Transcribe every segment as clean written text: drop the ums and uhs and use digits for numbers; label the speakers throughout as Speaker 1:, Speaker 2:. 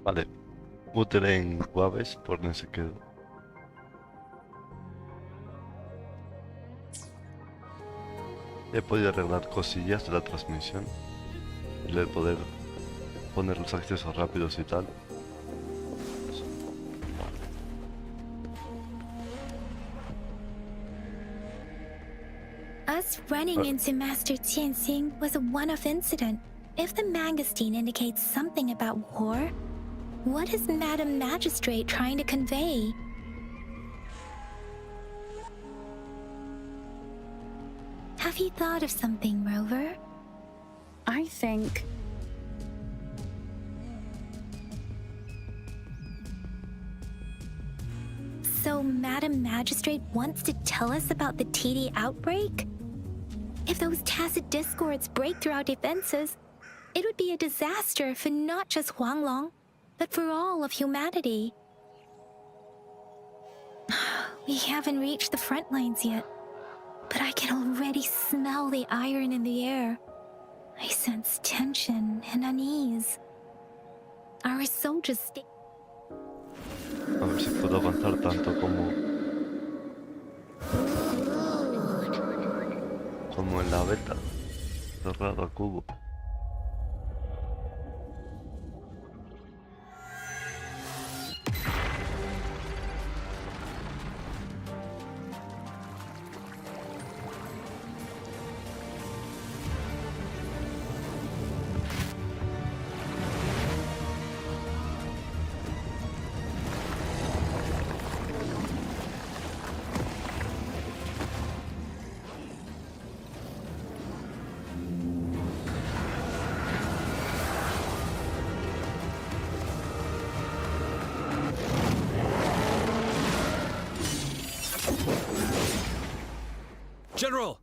Speaker 1: Vale. Wuthering Waves, por donde se quedó. He podido arreglar cosillas de la transmisión. El de poder poner los accesos rápidos y tal.
Speaker 2: Us running into Master Tianxing was a one-off incident. If the mangosteen indicates something about war, what is Madam Magistrate trying to convey? Have you thought of something, Rover?
Speaker 3: I think...
Speaker 2: So Madam Magistrate wants to tell us about the TD outbreak? If those tacit discords break through our defenses, it would be a disaster for not just Huanglong, but for all of humanity. We haven't reached the front lines yet, but I can already smell the iron in the air. I sense tension and unease. Our soldiers stay.
Speaker 1: A ver si puedo avanzar tanto como en la beta. Cerrado a cubo.
Speaker 4: General!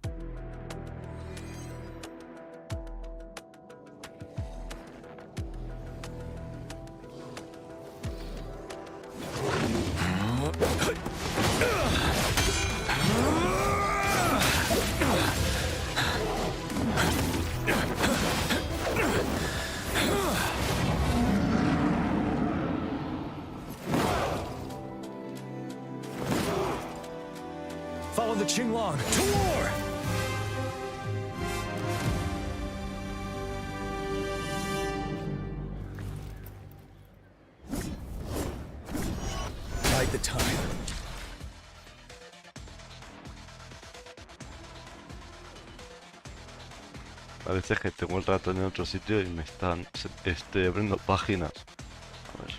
Speaker 4: Follow the Qinglong to war! Bide the time.
Speaker 1: A veces que tengo el ratón en otro sitio y me están abriendo páginas. A ver.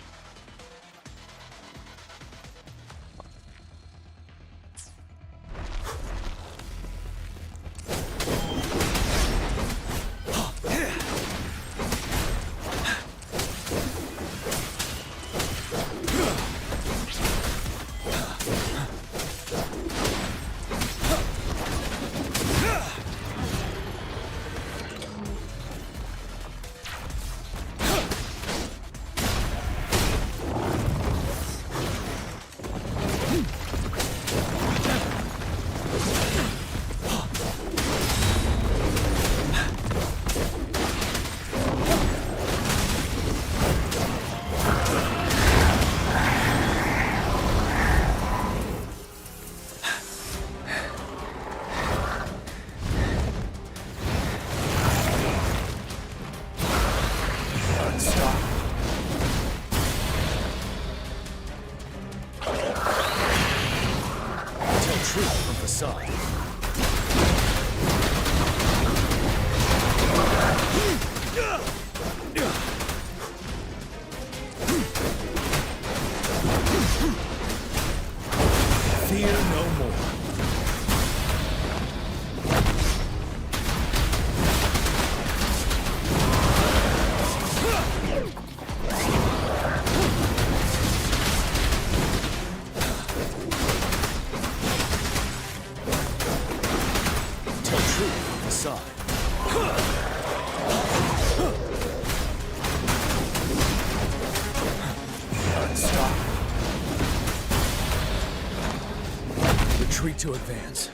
Speaker 1: Fear no more. Tell truth on the side. Stop. Retreat to advance.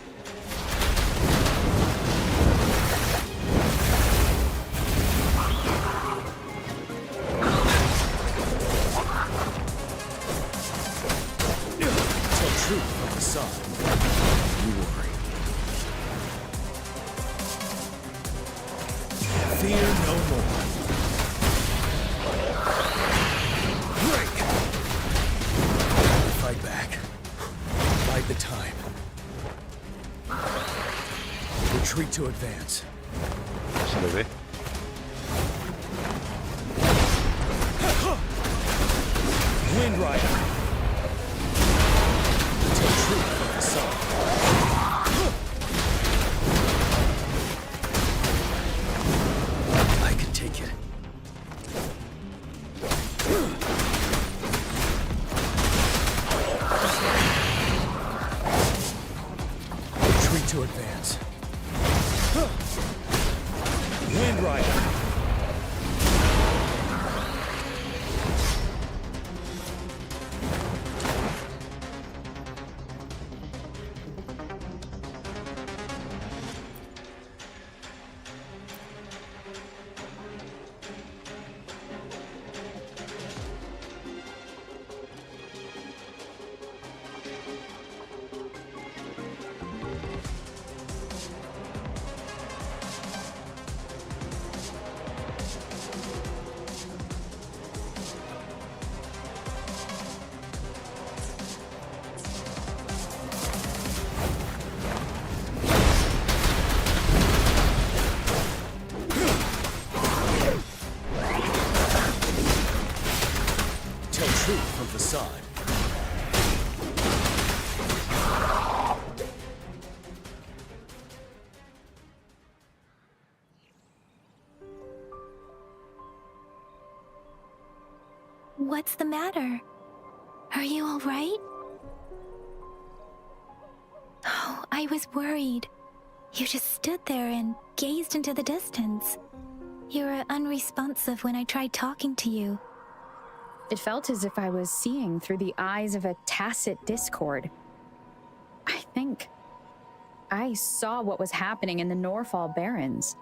Speaker 4: Retreat to advance.
Speaker 1: No se le ve.
Speaker 4: Wind Rider. Take truth from the sun. I can take it. Retreat to advance. Wind Rider. Tell truth from facade.
Speaker 2: What's the matter? Are you all right? Oh, I was worried. You just stood there and gazed into the distance. You were unresponsive when I tried talking to you.
Speaker 3: It felt as if I was seeing through the eyes of a tacit discord. I think I saw what was happening in the Norfall Barrens.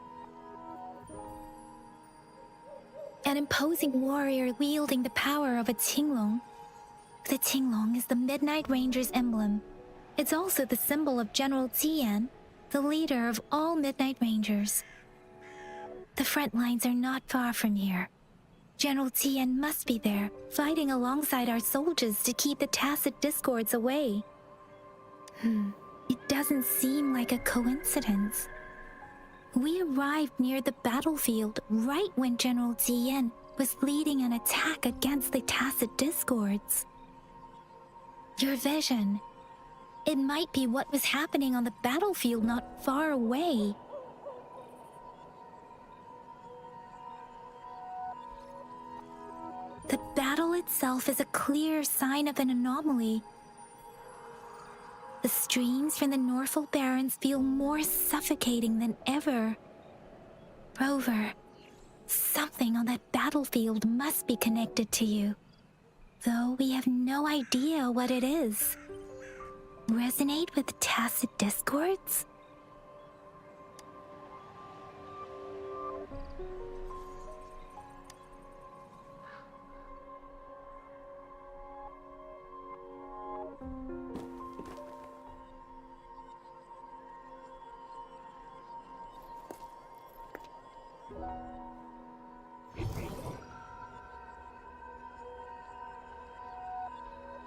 Speaker 2: An imposing warrior wielding the power of a Tinglong. The Tinglong is the Midnight Ranger's emblem. It's also the symbol of General Tian, the leader of all Midnight Rangers. The front lines are not far from here. General Tian must be there, fighting alongside our soldiers to keep the tacit discords away. It doesn't seem like a coincidence. We arrived near the battlefield right when General Tian was leading an attack against the tacit discords. Your vision. It might be what was happening on the battlefield not far away. The battle itself is a clear sign of an anomaly. The streams from the Norfall Barrens feel more suffocating than ever. Rover, something on that battlefield must be connected to you, though we have no idea what it is. Resonate with tacit discords?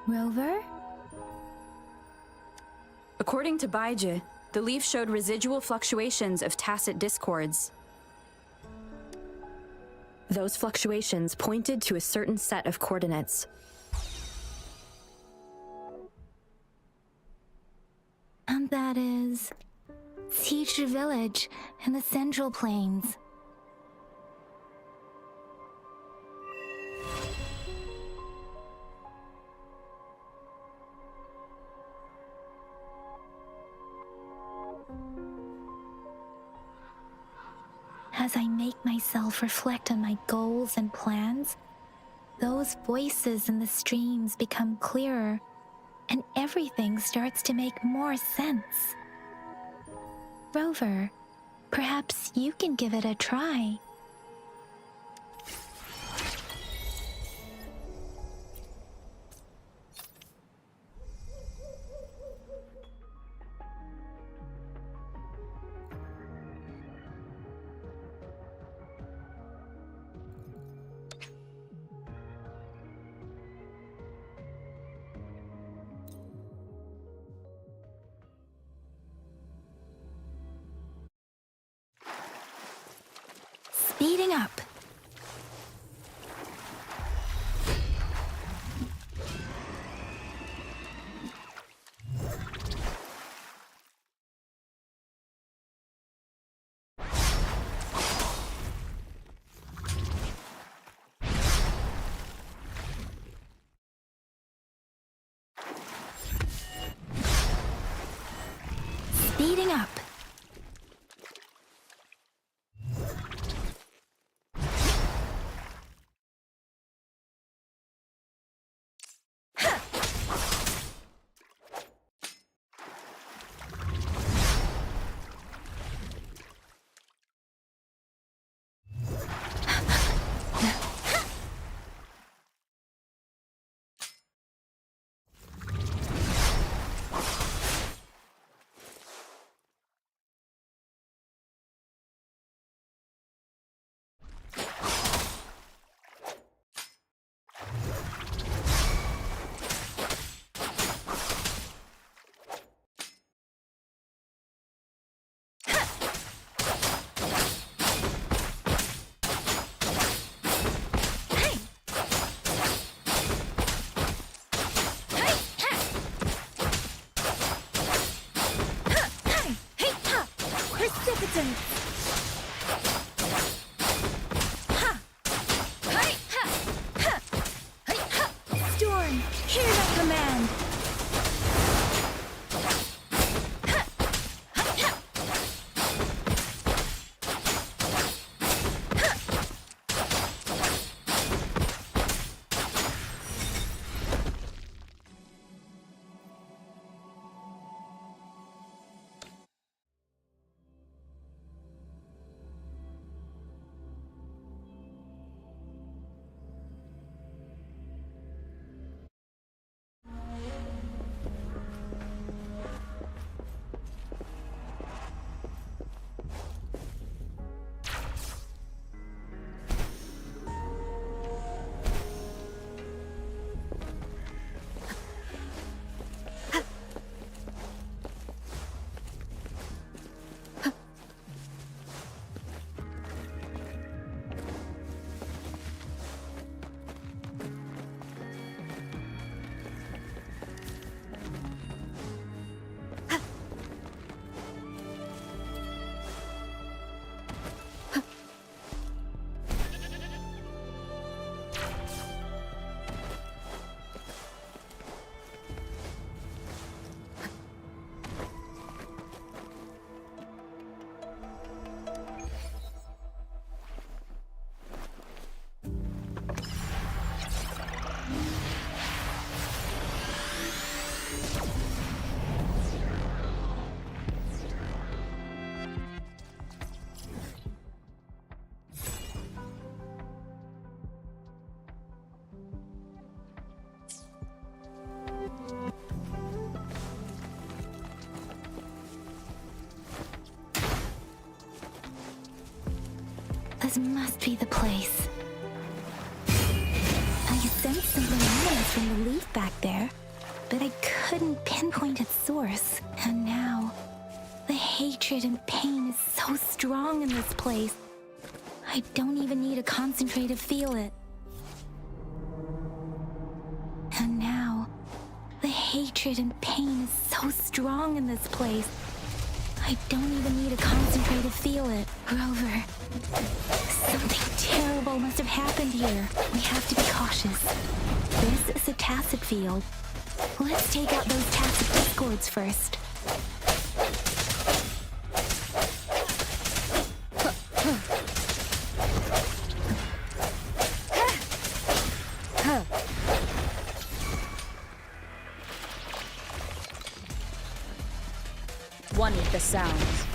Speaker 2: Rover?
Speaker 5: According to Baiji, the leaf showed residual fluctuations of tacit discords. Those fluctuations pointed to a certain set of coordinates.
Speaker 2: And that is Teacher Village in the Central Plains. As I make myself reflect on my goals and plans, those voices in the streams become clearer, and everything starts to make more sense. Rover, perhaps you can give it a try. speeding up. Storm, hear that command! This must be the place. I sensed something ominous from the leaf back there, but I couldn't pinpoint its source. And now, the hatred and pain is so strong in this place. I don't even need to concentrate to feel it. And now, the hatred and pain is so strong in this place. I don't even need to concentrate to feel it. Rover, something terrible must have happened here. We have to be cautious. This is a tacet field. Let's take out those tacet discords first.
Speaker 3: One with the sounds.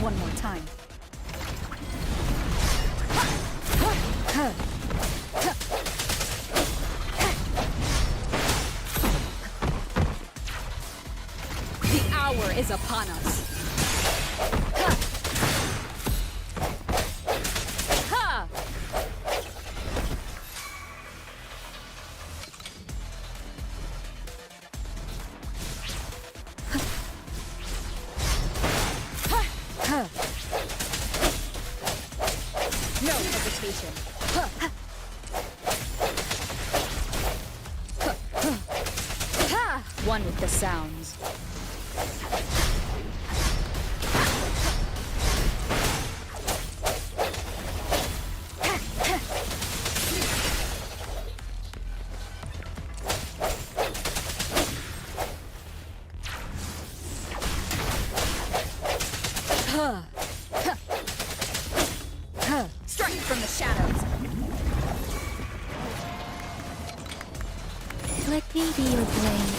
Speaker 3: One more time. The hour is upon us. One with the sounds.
Speaker 5: Strike from the shadows.
Speaker 2: Let me be your blade.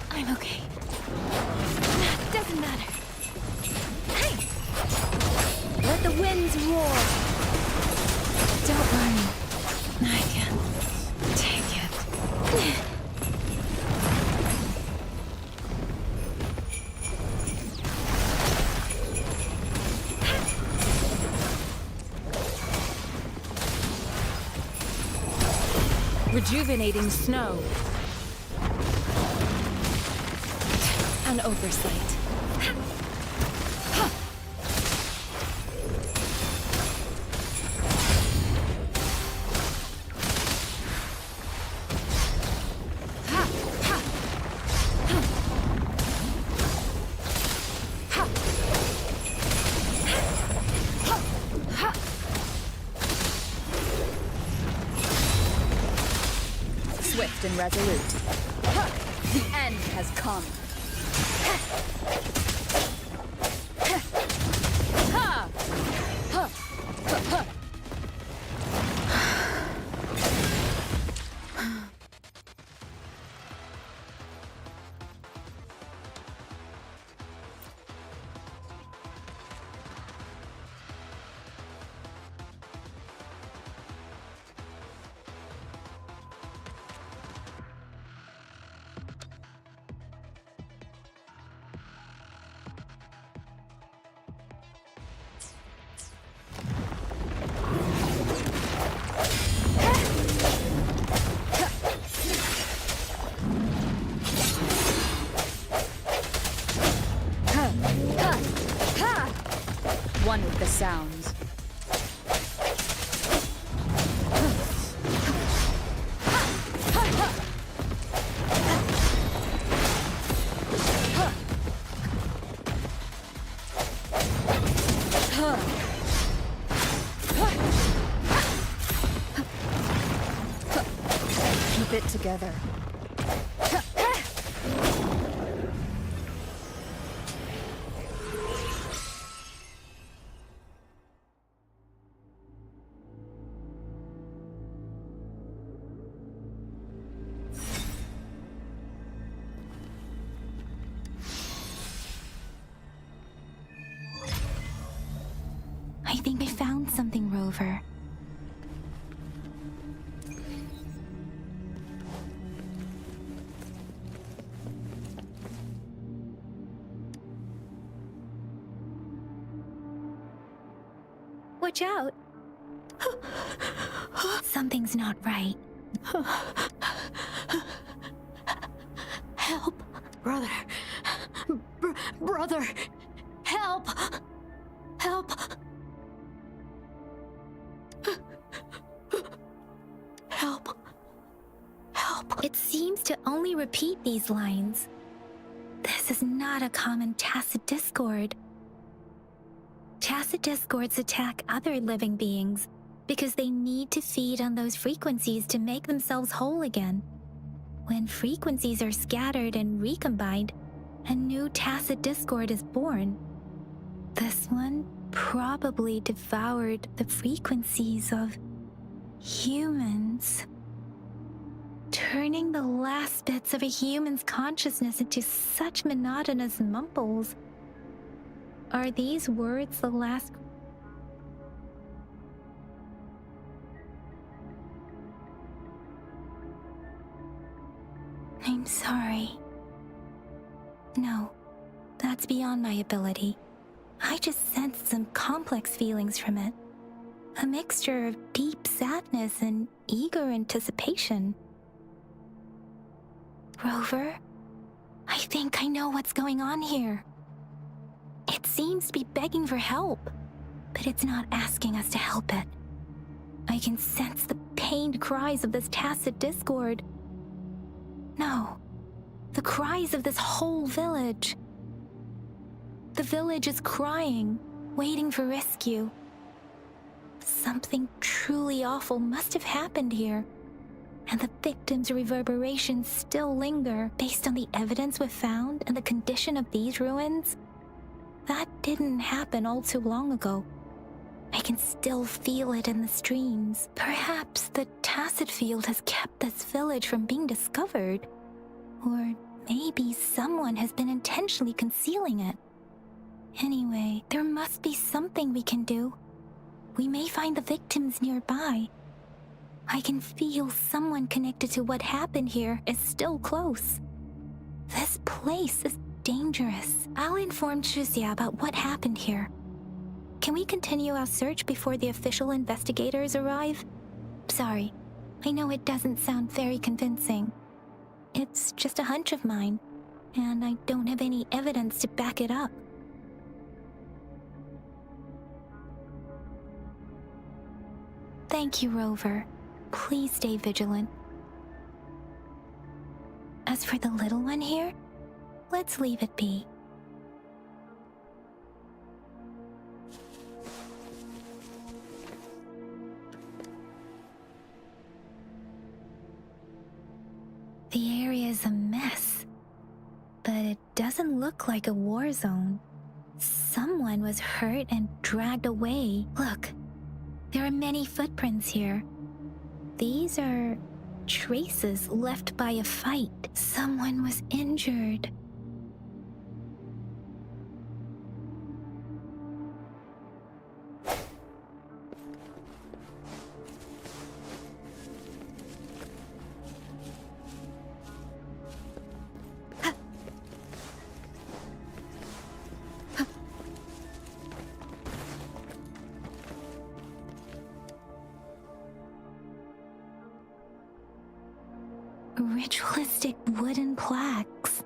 Speaker 2: I'm okay. Doesn't matter. Hey! Let the winds roar. Don't worry. I can take it.
Speaker 5: Rejuvenating snow. An oversight.
Speaker 3: Swift and resolute. The end has come. One with the sounds. Keep it together.
Speaker 2: I think I found something, Rover. Watch out! Something's not right. Help!
Speaker 5: Brother. Brother.
Speaker 2: Help! Help! Help! Help! It seems to only repeat these lines. This is not a common tacit discord. Tacit discords attack other living beings because they need to feed on those frequencies to make themselves whole again. When frequencies are scattered and recombined, a new tacit discord is born. This one probably devoured the frequencies of humans, turning the last bits of a human's consciousness into such monotonous mumbles. Are these words the last? I'm sorry. No, that's beyond my ability. I just sensed some complex feelings from it. A mixture of deep sadness and eager anticipation. Rover, I think I know what's going on here. It seems to be begging for help, but it's not asking us to help it. I can sense the pained cries of this tacit discord. No, the cries of this whole village. The village is crying, waiting for rescue. Something truly awful must have happened here, and the victims' reverberations still linger. Based on the evidence we've found and the condition of these ruins, that didn't happen all too long ago. I can still feel it in the streams. Perhaps the tacit field has kept this village from being discovered. Or maybe someone has been intentionally concealing it. Anyway, there must be something we can do. We may find the victims nearby. I can feel someone connected to what happened here is still close. This place is dangerous. I'll inform Shuzia about what happened here. Can we continue our search before the official investigators arrive? Sorry, I know it doesn't sound very convincing. It's just a hunch of mine, and I don't have any evidence to back it up. Thank you, Rover. Please stay vigilant. As for the little one here, let's leave it be. The area is a mess, but it doesn't look like a war zone. Someone was hurt and dragged away. Look, there are many footprints here. These are traces left by a fight. Someone was injured. Ritualistic wooden plaques.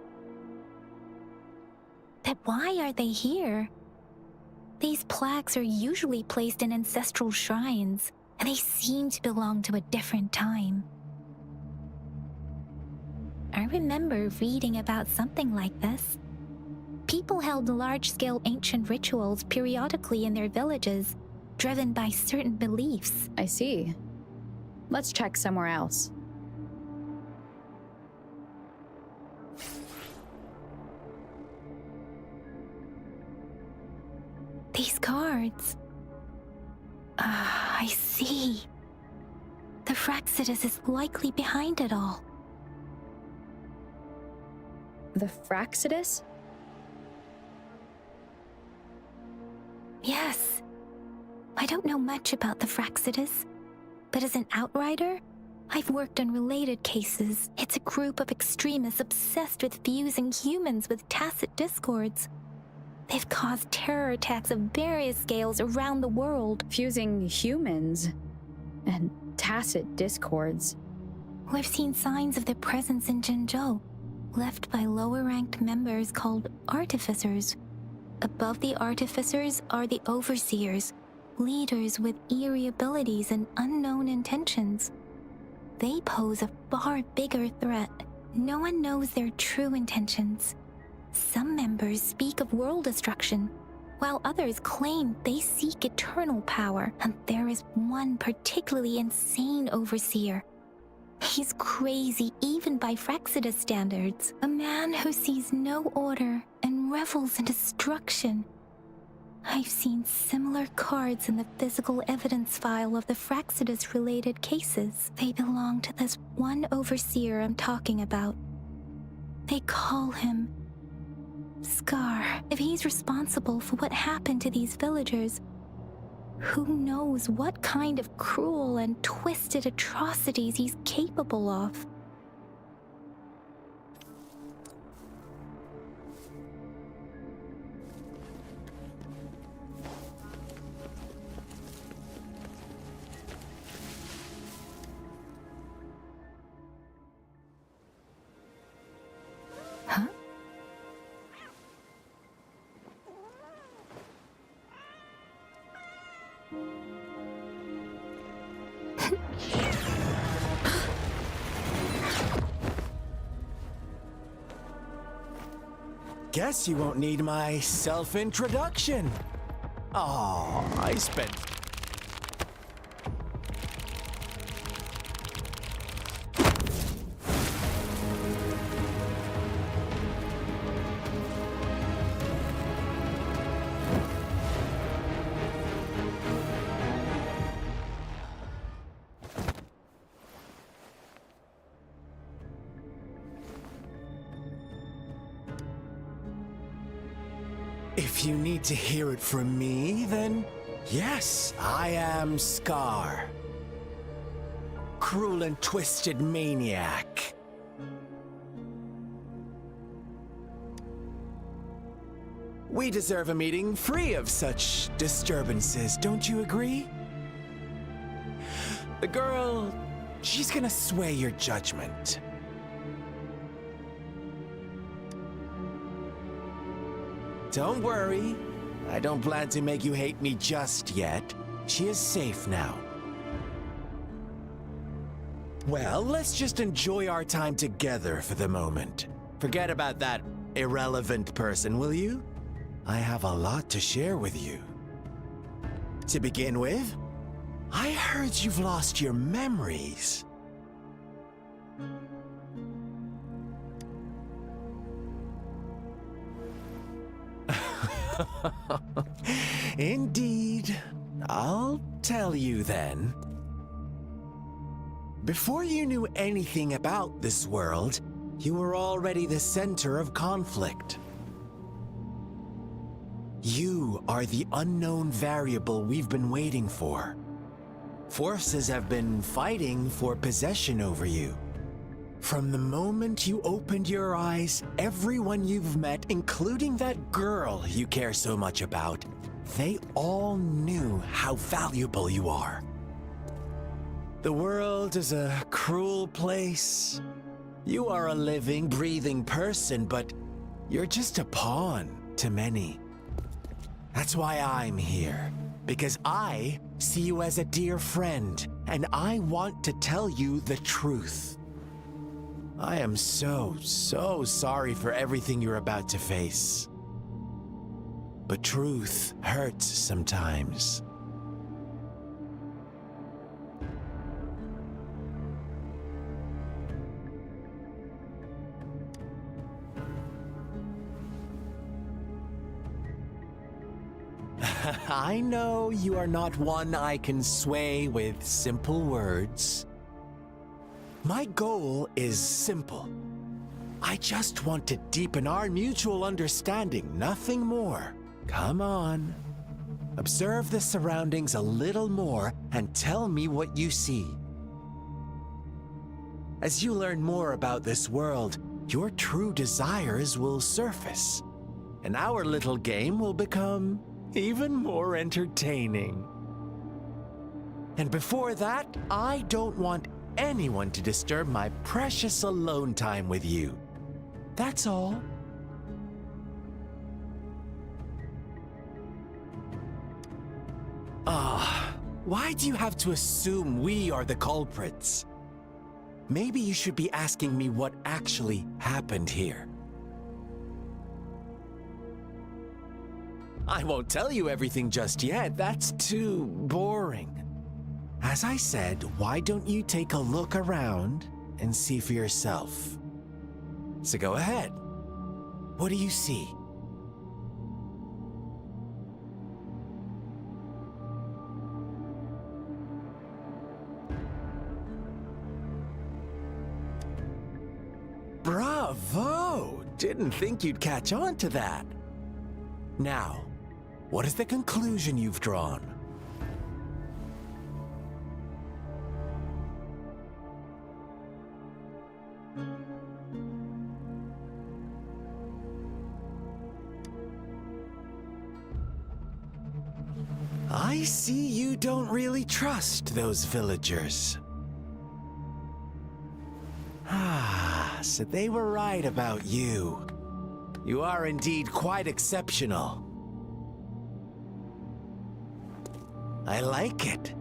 Speaker 2: But why are they here? These plaques are usually placed in ancestral shrines, and they seem to belong to a different time. I remember reading about something like this. People held large-scale ancient rituals periodically in their villages, driven by certain beliefs.
Speaker 3: I see. Let's check somewhere else.
Speaker 2: These cards. I see. The Fraxidus is likely behind it all.
Speaker 3: The Fraxidus?
Speaker 2: Yes. I don't know much about the Fraxidus, but as an outrider, I've worked on related cases. It's a group of extremists obsessed with fusing humans with tacit discords. They've caused terror attacks of various scales around the world.
Speaker 3: Fusing humans and tacit discords.
Speaker 2: We've seen signs of their presence in Jinzhou, left by lower-ranked members called artificers. Above the artificers are the overseers, leaders with eerie abilities and unknown intentions. They pose a far bigger threat. No one knows their true intentions. Some members speak of world destruction, while others claim they seek eternal power, and there is one particularly insane overseer. He's crazy even by Fraxidus standards, a man who sees no order and revels in destruction. I've seen similar cards in the physical evidence file of the Fraxidus-related cases. They belong to this one overseer I'm talking about. They call him Scar. If he's responsible for what happened to these villagers, who knows what kind of cruel and twisted atrocities he's capable of. Huh?
Speaker 4: Guess you won't need my self-introduction. Oh, I spent... If you need to hear it from me, then yes, I am Scar. Cruel and twisted maniac. We deserve a meeting free of such disturbances, don't you agree? The girl, she's gonna sway your judgment. Don't worry, I don't plan to make you hate me just yet. She is safe now. Well, let's just enjoy our time together for the moment. Forget about that irrelevant person, will you? I have a lot to share with you. To begin with, I heard you've lost your memories. Indeed. I'll tell you then. Before you knew anything about this world, you were already the center of conflict. You are the unknown variable we've been waiting for. Forces have been fighting for possession over you. From the moment you opened your eyes, everyone you've met, including that girl you care so much about, they all knew how valuable you are. The world is a cruel place. You are a living, breathing person, but you're just a pawn to many. That's why I'm here, because I see you as a dear friend, and I want to tell you the truth. I am so sorry for everything you're about to face. But truth hurts sometimes. I know you are not one I can sway with simple words. My goal is simple. I just want to deepen our mutual understanding, nothing more. Come on. Observe the surroundings a little more and tell me what you see. As you learn more about this world, your true desires will surface, and our little game will become even more entertaining. And before that, I don't want anyone to disturb my precious alone time with you. That's all. Why do you have to assume we are the culprits? Maybe you should be asking me what actually happened here. I won't tell you everything just yet. That's too boring. As I said, why don't you take a look around and see for yourself? So go ahead. What do you see? Bravo! Didn't think you'd catch on to that. Now, what is the conclusion you've drawn? I see you don't really trust those villagers. So they were right about you. You are indeed quite exceptional. I like it.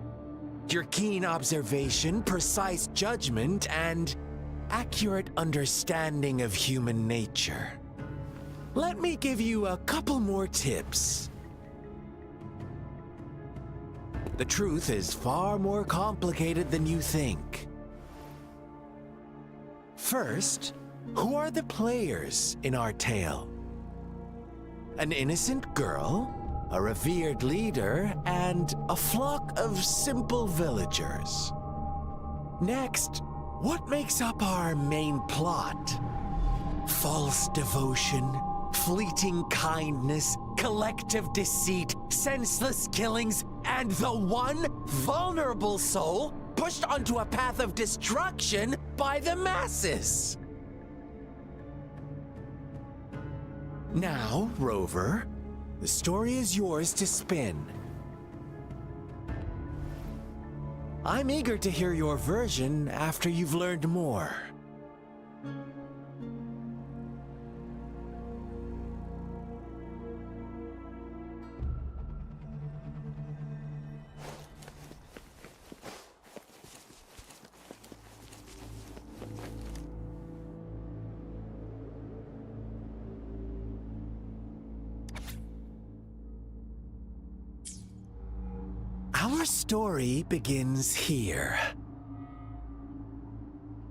Speaker 4: Your keen observation, precise judgment, and accurate understanding of human nature. let me give you a couple more tips. The truth is far more complicated than you think. First, who are the players in our tale? An innocent girl, a revered leader, and a flock of simple villagers. Next, what makes up our main plot? False devotion, fleeting kindness, collective deceit, senseless killings, and the one vulnerable soul pushed onto a path of destruction by the masses. Now, Rover, the story is yours to spin. I'm eager to hear your version after you've learned more. Our story begins here.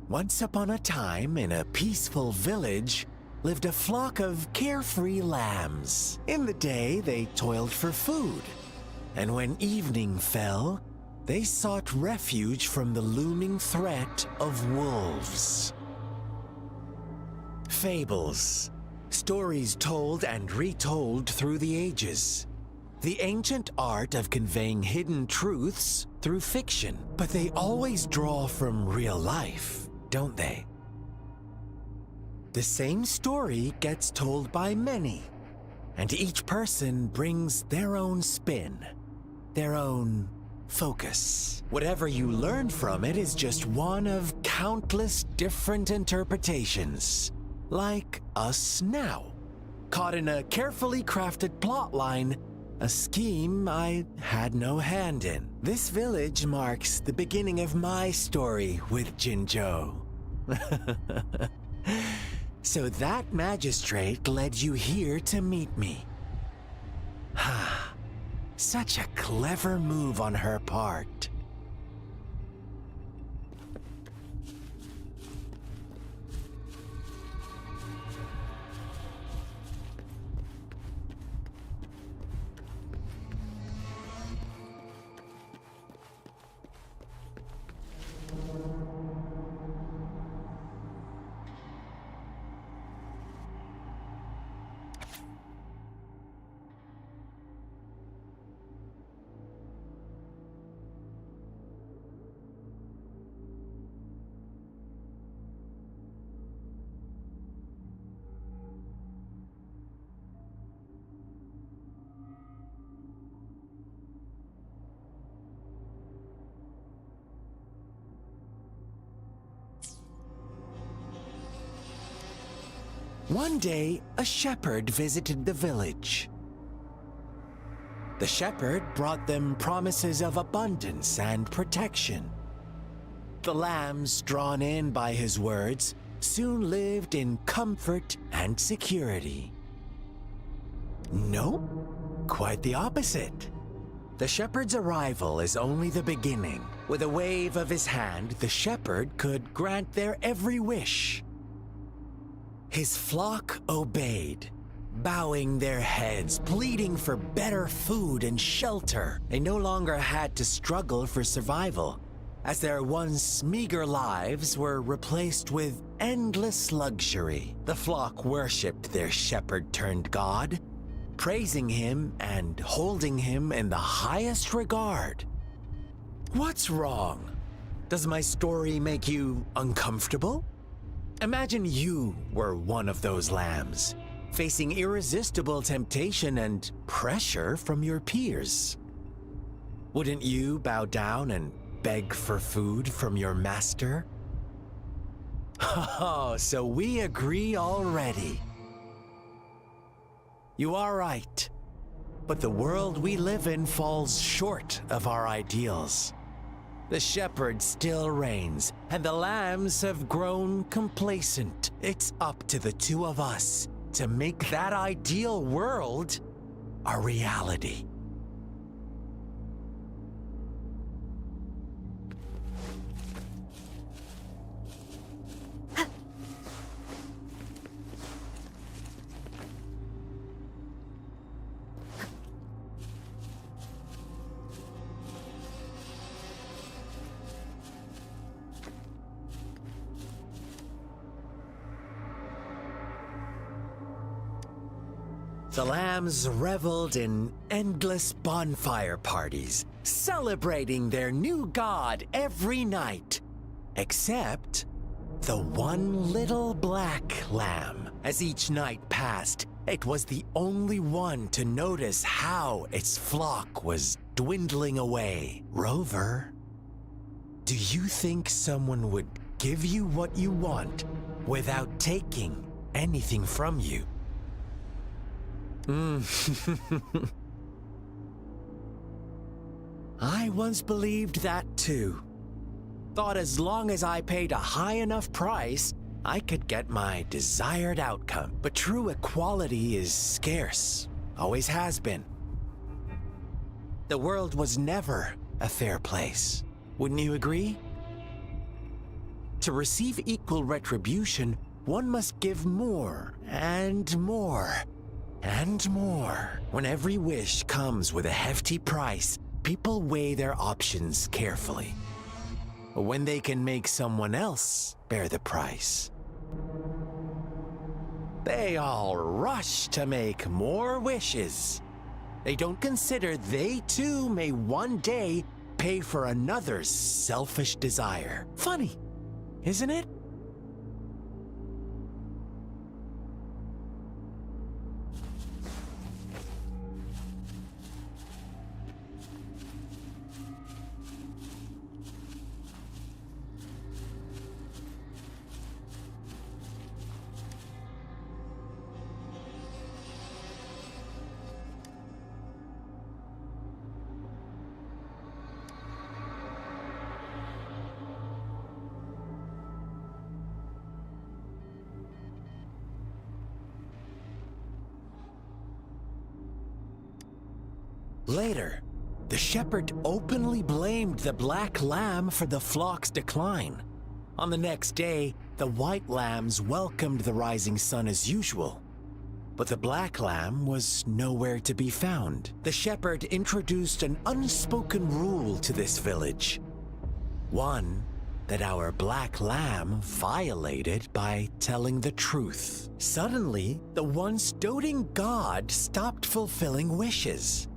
Speaker 4: Once upon a time, in a peaceful village, lived a flock of carefree lambs. In the day, they toiled for food, and when evening fell, they sought refuge from the looming threat of wolves. Fables, stories told and retold through the ages. The ancient art of conveying hidden truths through fiction, but they always draw from real life, don't they? The same story gets told by many, and each person brings their own spin, their own focus. Whatever you learn from it is just one of countless different interpretations, like us now, caught in a carefully crafted plotline, a scheme I had no hand in. This village marks the beginning of my story with Jinzhou. So that magistrate led you here to meet me. Such a clever move on her part. One day, a shepherd visited the village. The shepherd brought them promises of abundance and protection. The lambs, drawn in by his words, soon lived in comfort and security. No, quite the opposite. The shepherd's arrival is only the beginning. With a wave of his hand, the shepherd could grant their every wish. His flock obeyed, bowing their heads, pleading for better food and shelter. They no longer had to struggle for survival, as their once meager lives were replaced with endless luxury. The flock worshipped their shepherd-turned-god, praising him and holding him in the highest regard. What's wrong? Does my story make you uncomfortable? Imagine you were one of those lambs, facing irresistible temptation and pressure from your peers. Wouldn't you bow down and beg for food from your master? Oh, so we agree already. You are right, but the world we live in falls short of our ideals. The shepherd still reigns, and the lambs have grown complacent. It's up to the two of us to make that ideal world a reality. The lambs reveled in endless bonfire parties, celebrating their new god every night. Except the one little black lamb. As each night passed, it was the only one to notice how its flock was dwindling away. Rover, do you think someone would give you what you want without taking anything from you? I once believed that too. Thought as long as I paid a high enough price, I could get my desired outcome. But true equality is scarce, always has been. The world was never a fair place. Wouldn't you agree? To receive equal retribution, one must give more and more. And more. When every wish comes with a hefty price, people weigh their options carefully. When they can make someone else bear the price, they all rush to make more wishes. They don't consider they too may one day pay for another's selfish desire. Funny, isn't it? Later, the shepherd openly blamed the black lamb for the flock's decline. On the next day, the white lambs welcomed the rising sun as usual. But the black lamb was nowhere to be found. The shepherd introduced an unspoken rule to this village. One that our black lamb violated by telling the truth. Suddenly, the once doting god stopped fulfilling wishes,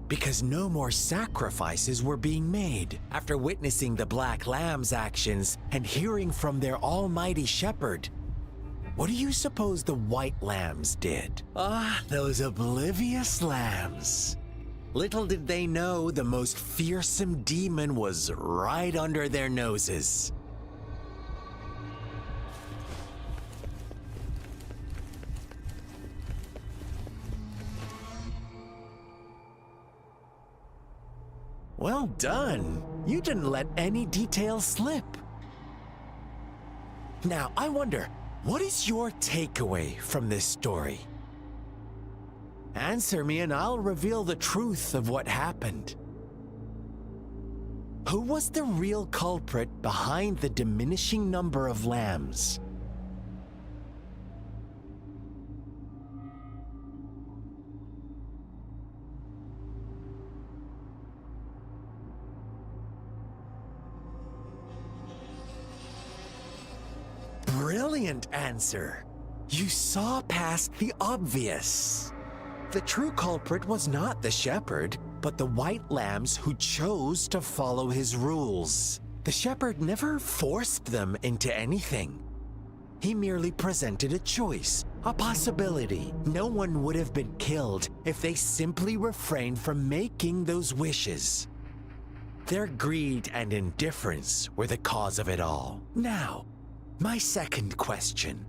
Speaker 4: because no more sacrifices were being made. After witnessing the black lamb's actions and hearing from their almighty shepherd, what do you suppose the white lambs did? Those oblivious lambs. Little did they know the most fearsome demon was right under their noses. Well done. You didn't let any details slip. Now, I wonder, what is your takeaway from this story? Answer me and I'll reveal the truth of what happened. Who was the real culprit behind the diminishing number of lambs? Brilliant answer. You saw past the obvious. The true culprit was not the shepherd, but the white lambs who chose to follow his rules. The shepherd never forced them into anything. He merely presented a choice, a possibility. No one would have been killed if they simply refrained from making those wishes. Their greed and indifference were the cause of it all. Now, my second question.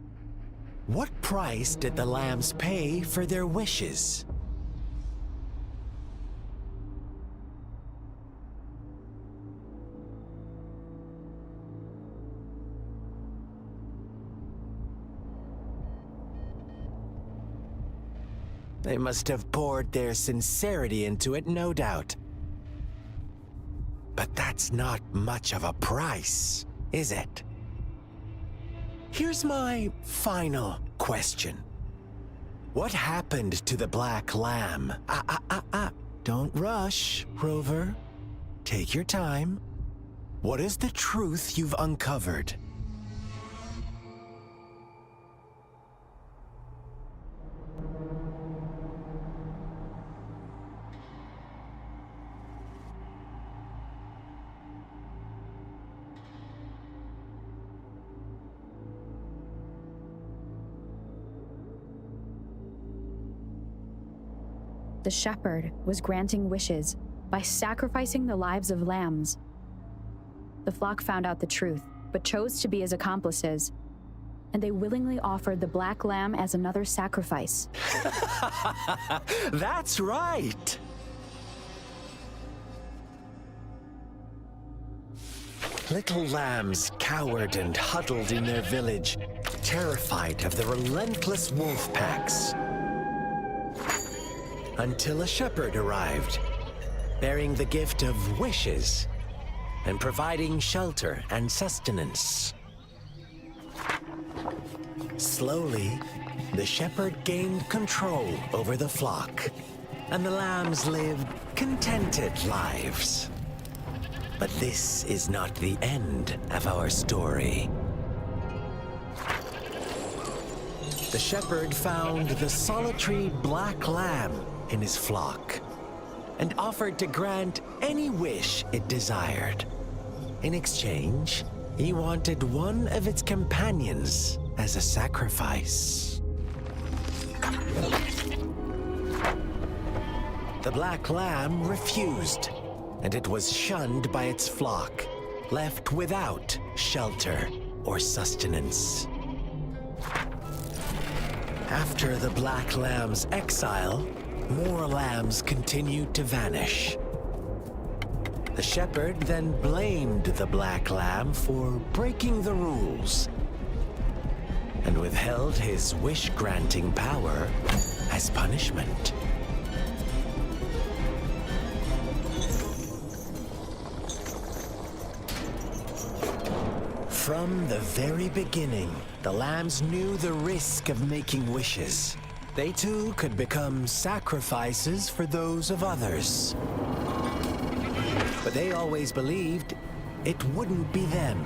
Speaker 4: What price did the lambs pay for their wishes? They must have poured their sincerity into it, no doubt. But that's not much of a price, is it? Here's my final question. What happened to the Black Lamb? Don't rush, Rover. Take your time. What is the truth you've uncovered?
Speaker 3: The shepherd was granting wishes by sacrificing the lives of lambs. The flock found out the truth, but chose to be his accomplices, and they willingly offered the black lamb as another sacrifice.
Speaker 4: That's right! Little lambs cowered and huddled in their village, terrified of the relentless wolf packs. Until a shepherd arrived, bearing the gift of wishes and providing shelter and sustenance. Slowly, the shepherd gained control over the flock, and the lambs lived contented lives. But this is not the end of our story. The shepherd found the solitary black lamb in his flock and offered to grant any wish it desired. In exchange, he wanted one of its companions as a sacrifice. The black lamb refused, and it was shunned by its flock, left without shelter or sustenance. After the black lamb's exile, more lambs continued to vanish. The shepherd then blamed the black lamb for breaking the rules and withheld his wish-granting power as punishment. From the very beginning, the lambs knew the risk of making wishes. They too could become sacrifices for those of others. But they always believed it wouldn't be them.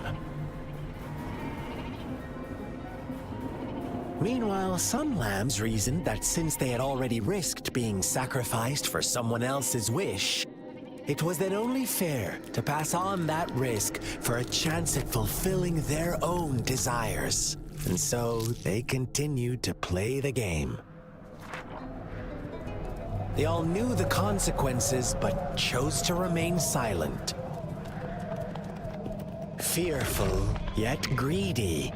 Speaker 4: Meanwhile, some lambs reasoned that since they had already risked being sacrificed for someone else's wish, it was then only fair to pass on that risk for a chance at fulfilling their own desires. And so they continued to play the game. They all knew the consequences, but chose to remain silent. Fearful, yet greedy,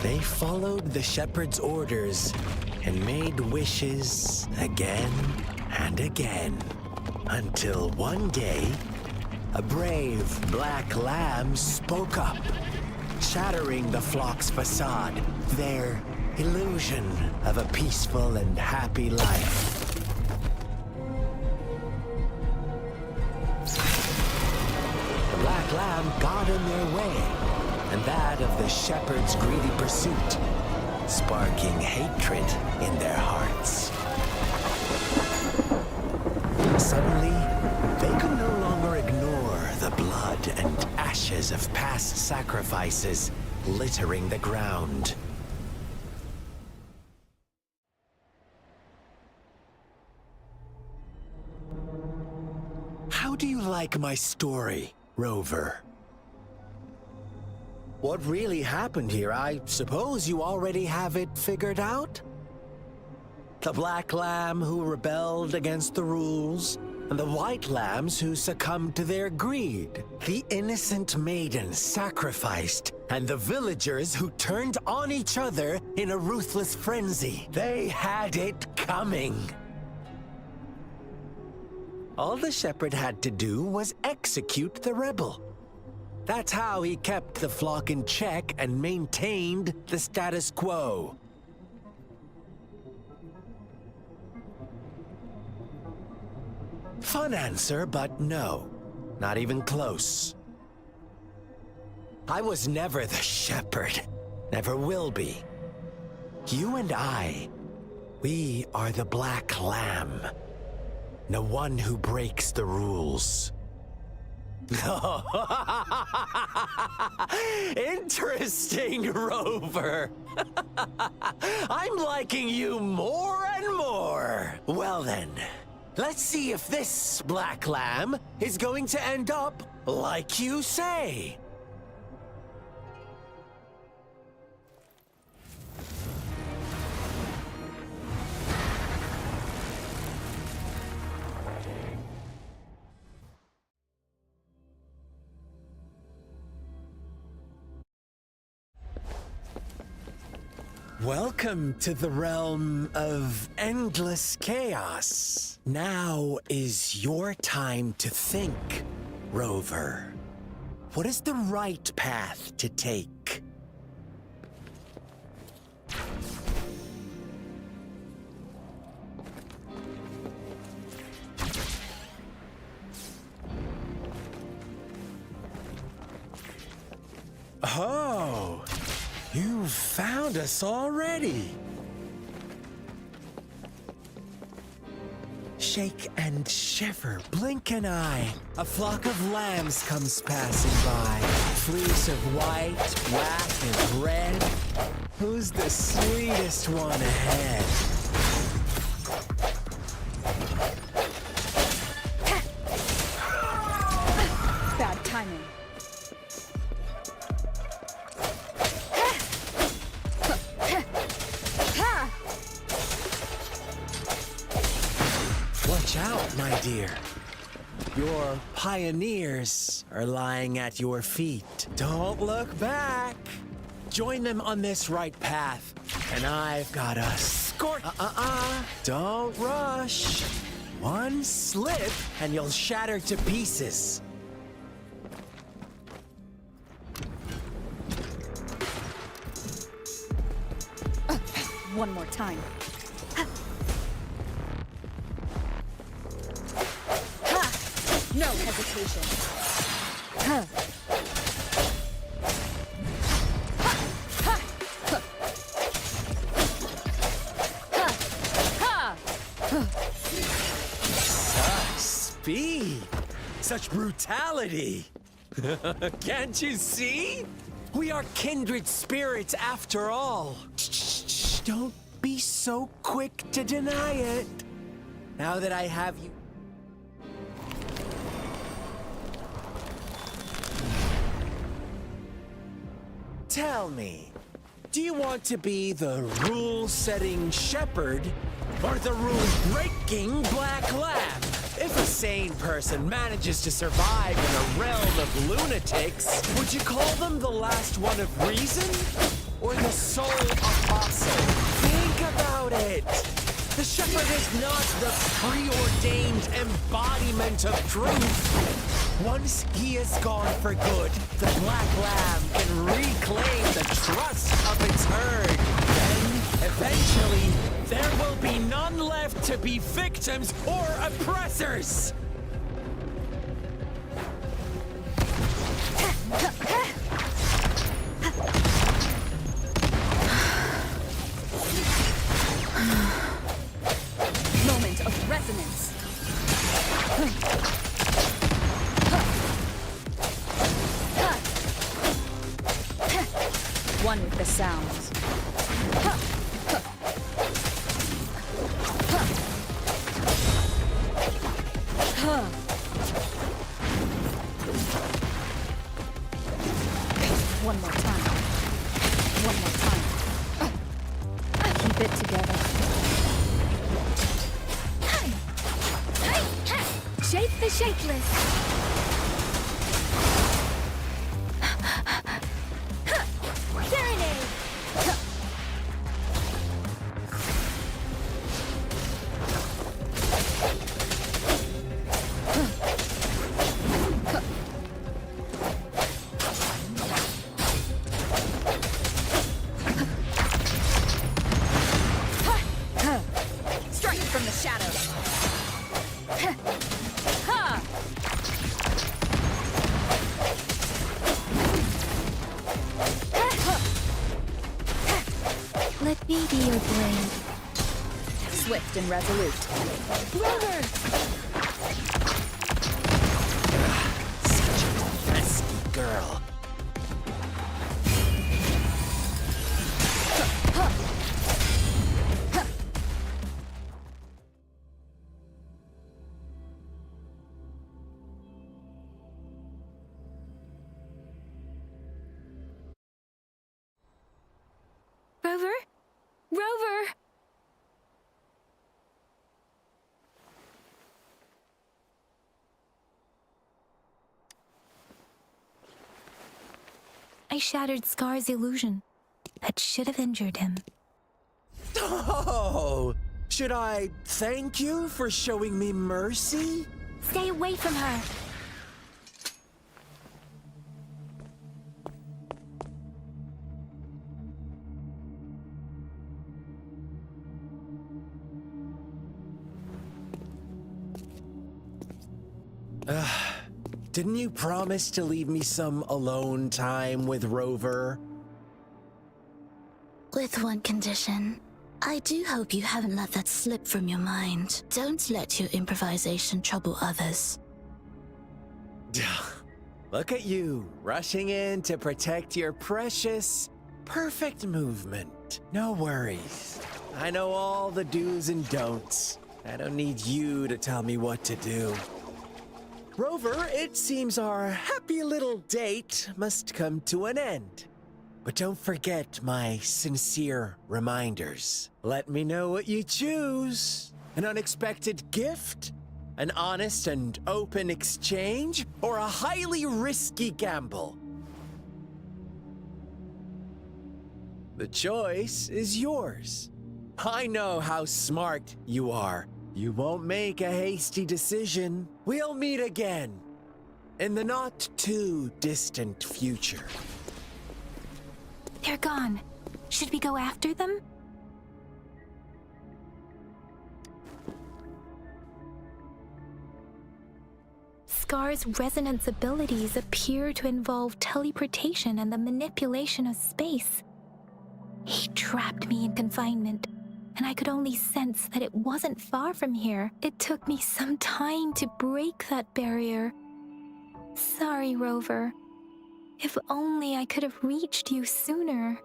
Speaker 4: they followed the shepherd's orders and made wishes again and again. Until one day, a brave black lamb spoke up, shattering the flock's facade, their illusion of a peaceful and happy life. The black lamb got in their way, and that of the shepherd's greedy pursuit, sparking hatred in their hearts. Suddenly, they could no longer ignore the blood and ashes of past sacrifices littering the ground. How do you like my story, Rover? What really happened here? I suppose you already have it figured out? The black lamb who rebelled against the rules, and the white lambs who succumbed to their greed. The innocent maiden sacrificed, and the villagers who turned on each other in a ruthless frenzy. They had it coming. All the shepherd had to do was execute the rebel. That's how he kept the flock in check and maintained the status quo. Fun answer, but no. Not even close. I was never the shepherd. Never will be. You and I, we are the Black Lamb. The one who breaks the rules. Interesting, Rover. I'm liking you more and more. Well then, let's see if this Black Lamb is going to end up like you say. Welcome to the realm of endless chaos. Now is your time to think, Rover. What is the right path to take? Oh, you've found us already. Shake and shiver, blink an eye. A flock of lambs comes passing by. Fleece of white, black, and red. Who's the sweetest one ahead?
Speaker 3: Bad timing.
Speaker 4: Watch out, my dear. Your pioneers are lying at your feet. Don't look back. Join them on this right path, and I've got a scorch. Don't rush. One slip, and you'll shatter to pieces.
Speaker 3: One more time. No hesitation.
Speaker 4: Such speed! Such brutality! Can't you see? We are kindred spirits after all. Shh, don't be so quick to deny it. Now that I have you... Tell me, do you want to be the rule-setting shepherd or the rule-breaking Black Lamb? If a sane person manages to survive in a realm of lunatics, would you call them the last one of reason? Or the sole apostle? Think about it! The shepherd is not the preordained embodiment of truth. Once he is gone for good, the Black Lamb can reclaim the trust of its herd. Then, eventually, there will be none left to be victims or oppressors!
Speaker 3: Moment of resonance. One with the sounds. One more time. One more time. Keep it together.
Speaker 2: Shape the shapeless. Serenade.
Speaker 3: Strike from the shadows.
Speaker 2: Maybe your blade.
Speaker 3: Swift and resolute.
Speaker 2: Rover!
Speaker 4: Such a pesky girl.
Speaker 2: Rover? Rover! I shattered Scar's illusion. That should have injured him.
Speaker 4: Oh! Should I thank you for showing me mercy?
Speaker 2: Stay away from her!
Speaker 4: Didn't you promise to leave me some alone time with Rover?
Speaker 6: With one condition. I do hope you haven't let that slip from your mind. Don't let your improvisation trouble others.
Speaker 4: Look at you, rushing in to protect your precious, perfect movement. No worries. I know all the do's and don'ts. I don't need you to tell me what to do. Rover, it seems our happy little date must come to an end. But don't forget my sincere reminders. Let me know what you choose. An unexpected gift? An honest and open exchange? Or a highly risky gamble? The choice is yours. I know how smart you are. You won't make a hasty decision. We'll meet again in the not too distant future.
Speaker 2: They're gone. Should we go after them? Scar's resonance abilities appear to involve teleportation and the manipulation of space. He trapped me in confinement, and I could only sense that it wasn't far from here. It took me some time to break that barrier. Sorry, Rover. If only I could have reached you sooner.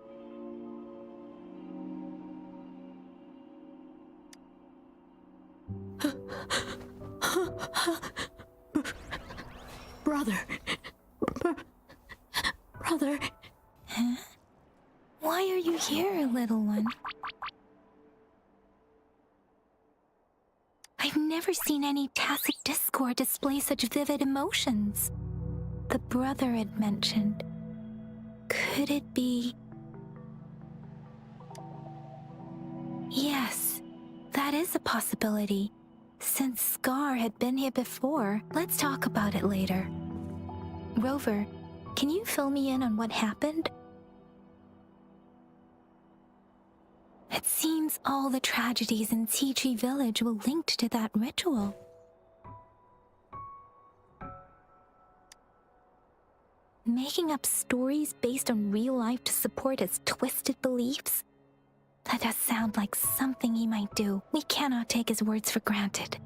Speaker 6: Brother. Brother.
Speaker 2: Huh? Why are you here, little one? I've never seen any tacit discord display such vivid emotions. The brother had mentioned. Could it be? Yes, that is a possibility. Since Scar had been here before, let's talk about it later. Rover, can you fill me in on what happened? It seems all the tragedies in Tea Tree Village were linked to that ritual. Making up stories based on real life to support his twisted beliefs? That does sound like something he might do. We cannot take his words for granted.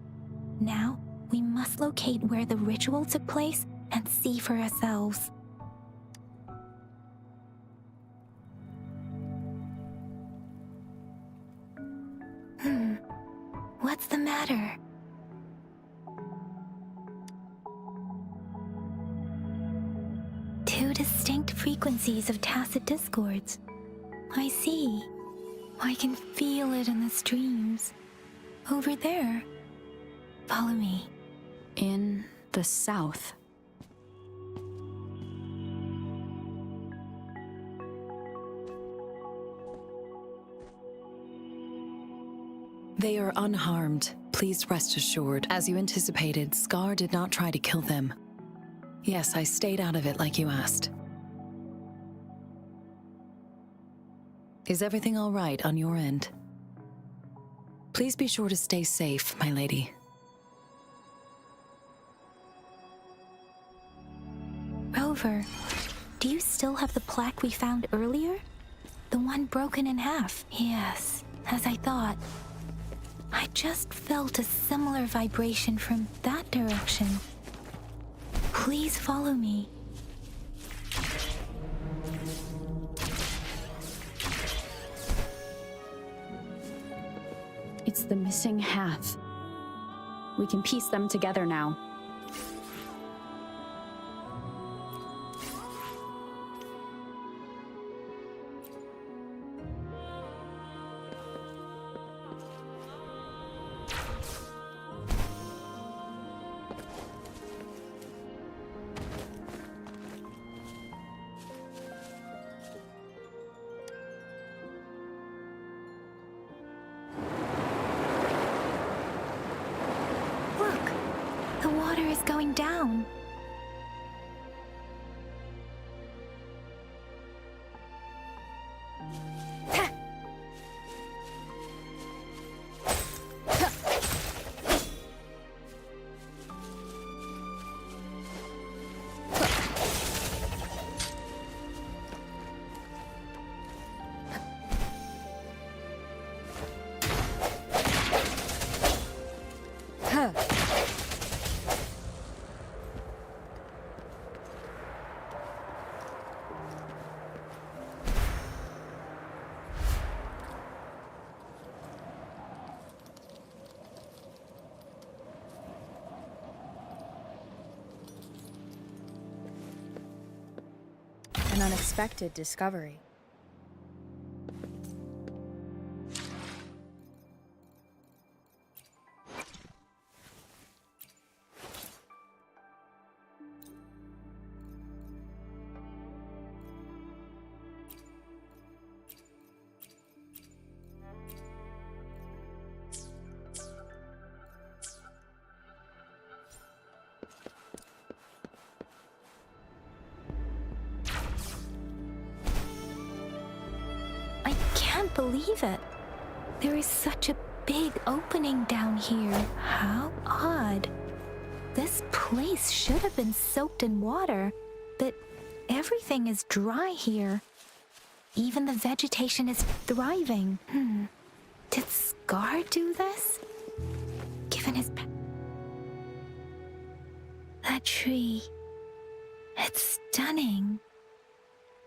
Speaker 2: Now, we must locate where the ritual took place and see for ourselves. What's the matter? Two distinct frequencies of tacit discords. I see. I can feel it in the streams. Over there. Follow me.
Speaker 3: In the south.
Speaker 7: They are unharmed, please rest assured. As you anticipated, Scar did not try to kill them. Yes, I stayed out of it like you asked. Is everything all right on your end? Please be sure to stay safe, my lady.
Speaker 2: Rover, do you still have the plaque we found earlier? The one broken in half. Yes, as I thought. I just felt a similar vibration from that direction. Please follow me.
Speaker 3: It's the missing half. We can piece them together now.
Speaker 2: Look, the water is going down.
Speaker 8: An unexpected discovery.
Speaker 2: I can't believe it. There is such a big opening down here. How odd. This place should have been soaked in water, but everything is dry here. Even the vegetation is thriving. Did Scar do this? Given his that tree. It's stunning.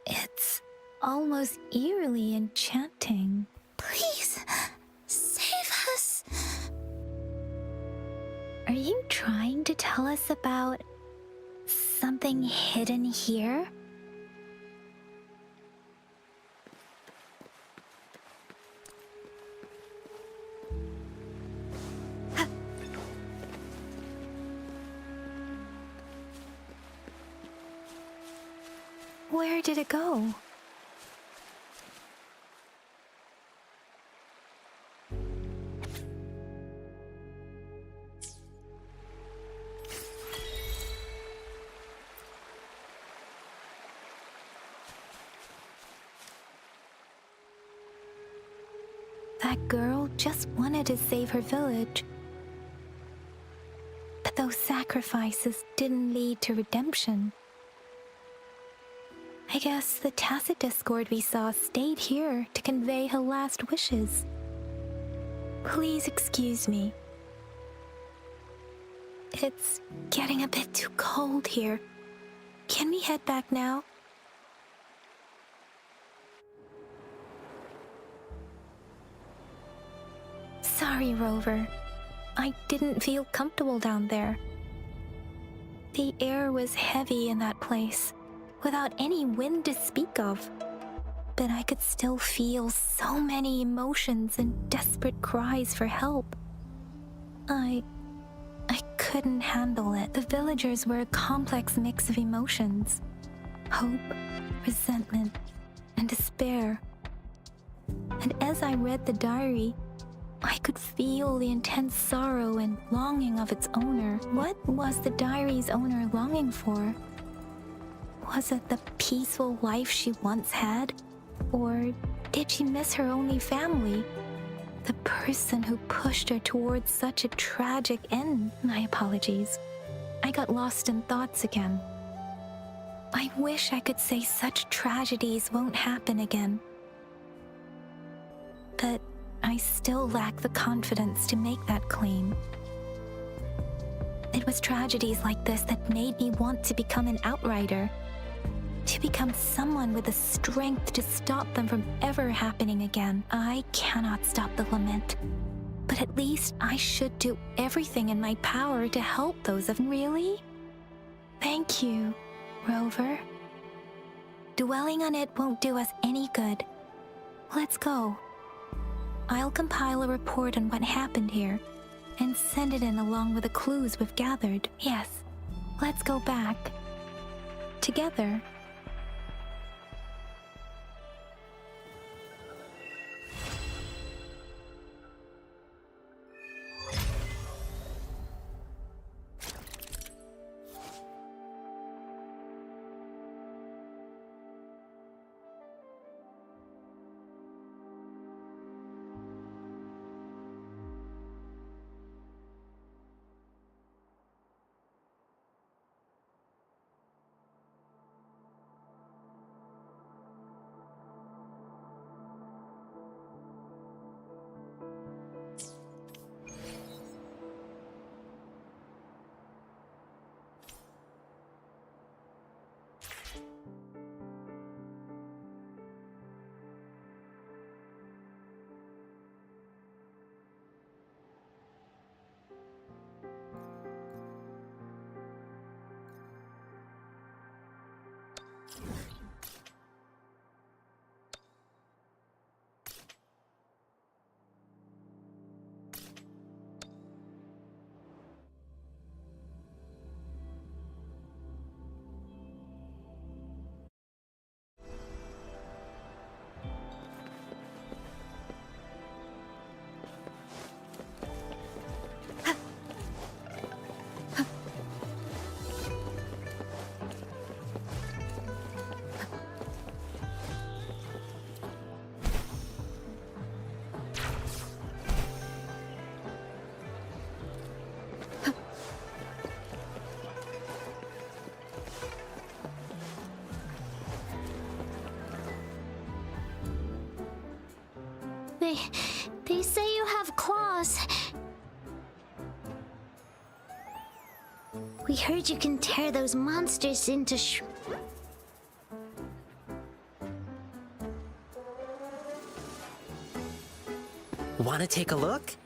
Speaker 2: It's almost eerily enchanting.
Speaker 6: Please, save us.
Speaker 2: Are you trying to tell us about something hidden here? Where did it go? That girl just wanted to save her village. But those sacrifices didn't lead to redemption. I guess the tacit discord we saw stayed here to convey her last wishes. Please excuse me. It's getting a bit too cold here. Can we head back now? Sorry, Rover. I didn't feel comfortable down there. The air was heavy in that place, without any wind to speak of. But I could still feel so many emotions and desperate cries for help. I couldn't handle it. The villagers were a complex mix of emotions. Hope, resentment, and despair. And as I read the diary, I could feel the intense sorrow and longing of its owner. What was the diary's owner longing for? Was it the peaceful life she once had? Or did she miss her only family? The person who pushed her towards such a tragic end? My apologies. I got lost in thoughts again. I wish I could say such tragedies won't happen again. but I still lack the confidence to make that claim. It was tragedies like this that made me want to become an outrider, to become someone with the strength to stop them from ever happening again. I cannot stop the lament, but at least I should do everything in my power to help those of really. Thank you, Rover. Dwelling on it won't do us any good. Let's go. I'll compile a report on what happened here and send it in along with the clues we've gathered. Yes, let's go back. Together.
Speaker 6: They say you have claws. We heard you can tear those monsters into
Speaker 9: Want to take a look?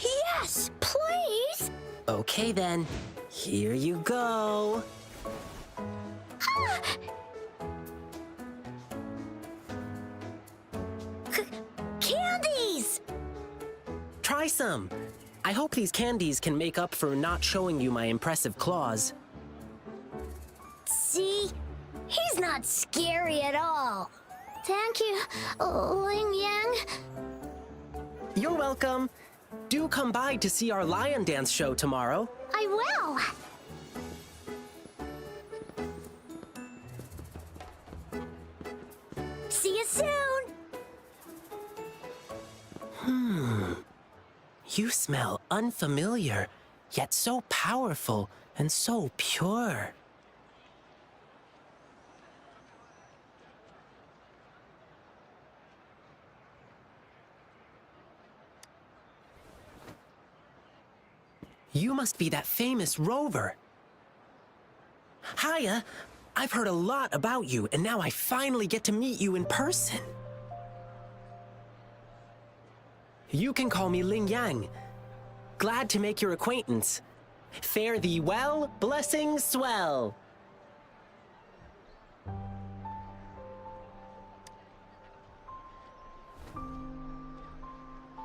Speaker 6: Yes, please!
Speaker 9: Okay then, here you go.
Speaker 6: Candies!
Speaker 9: Try some. I hope these candies can make up for not showing you my impressive claws.
Speaker 6: See? He's not scary at all. Thank you, Ling Yang.
Speaker 9: You're welcome. Do come by to see our lion dance show tomorrow.
Speaker 6: I will. See you soon.
Speaker 9: You smell unfamiliar, yet so powerful and so pure. You must be that famous Rover. Hiya, I've heard a lot about you, and now I finally get to meet you in person. You can call me Ling Yang. Glad to make your acquaintance. Fare thee well, blessings swell.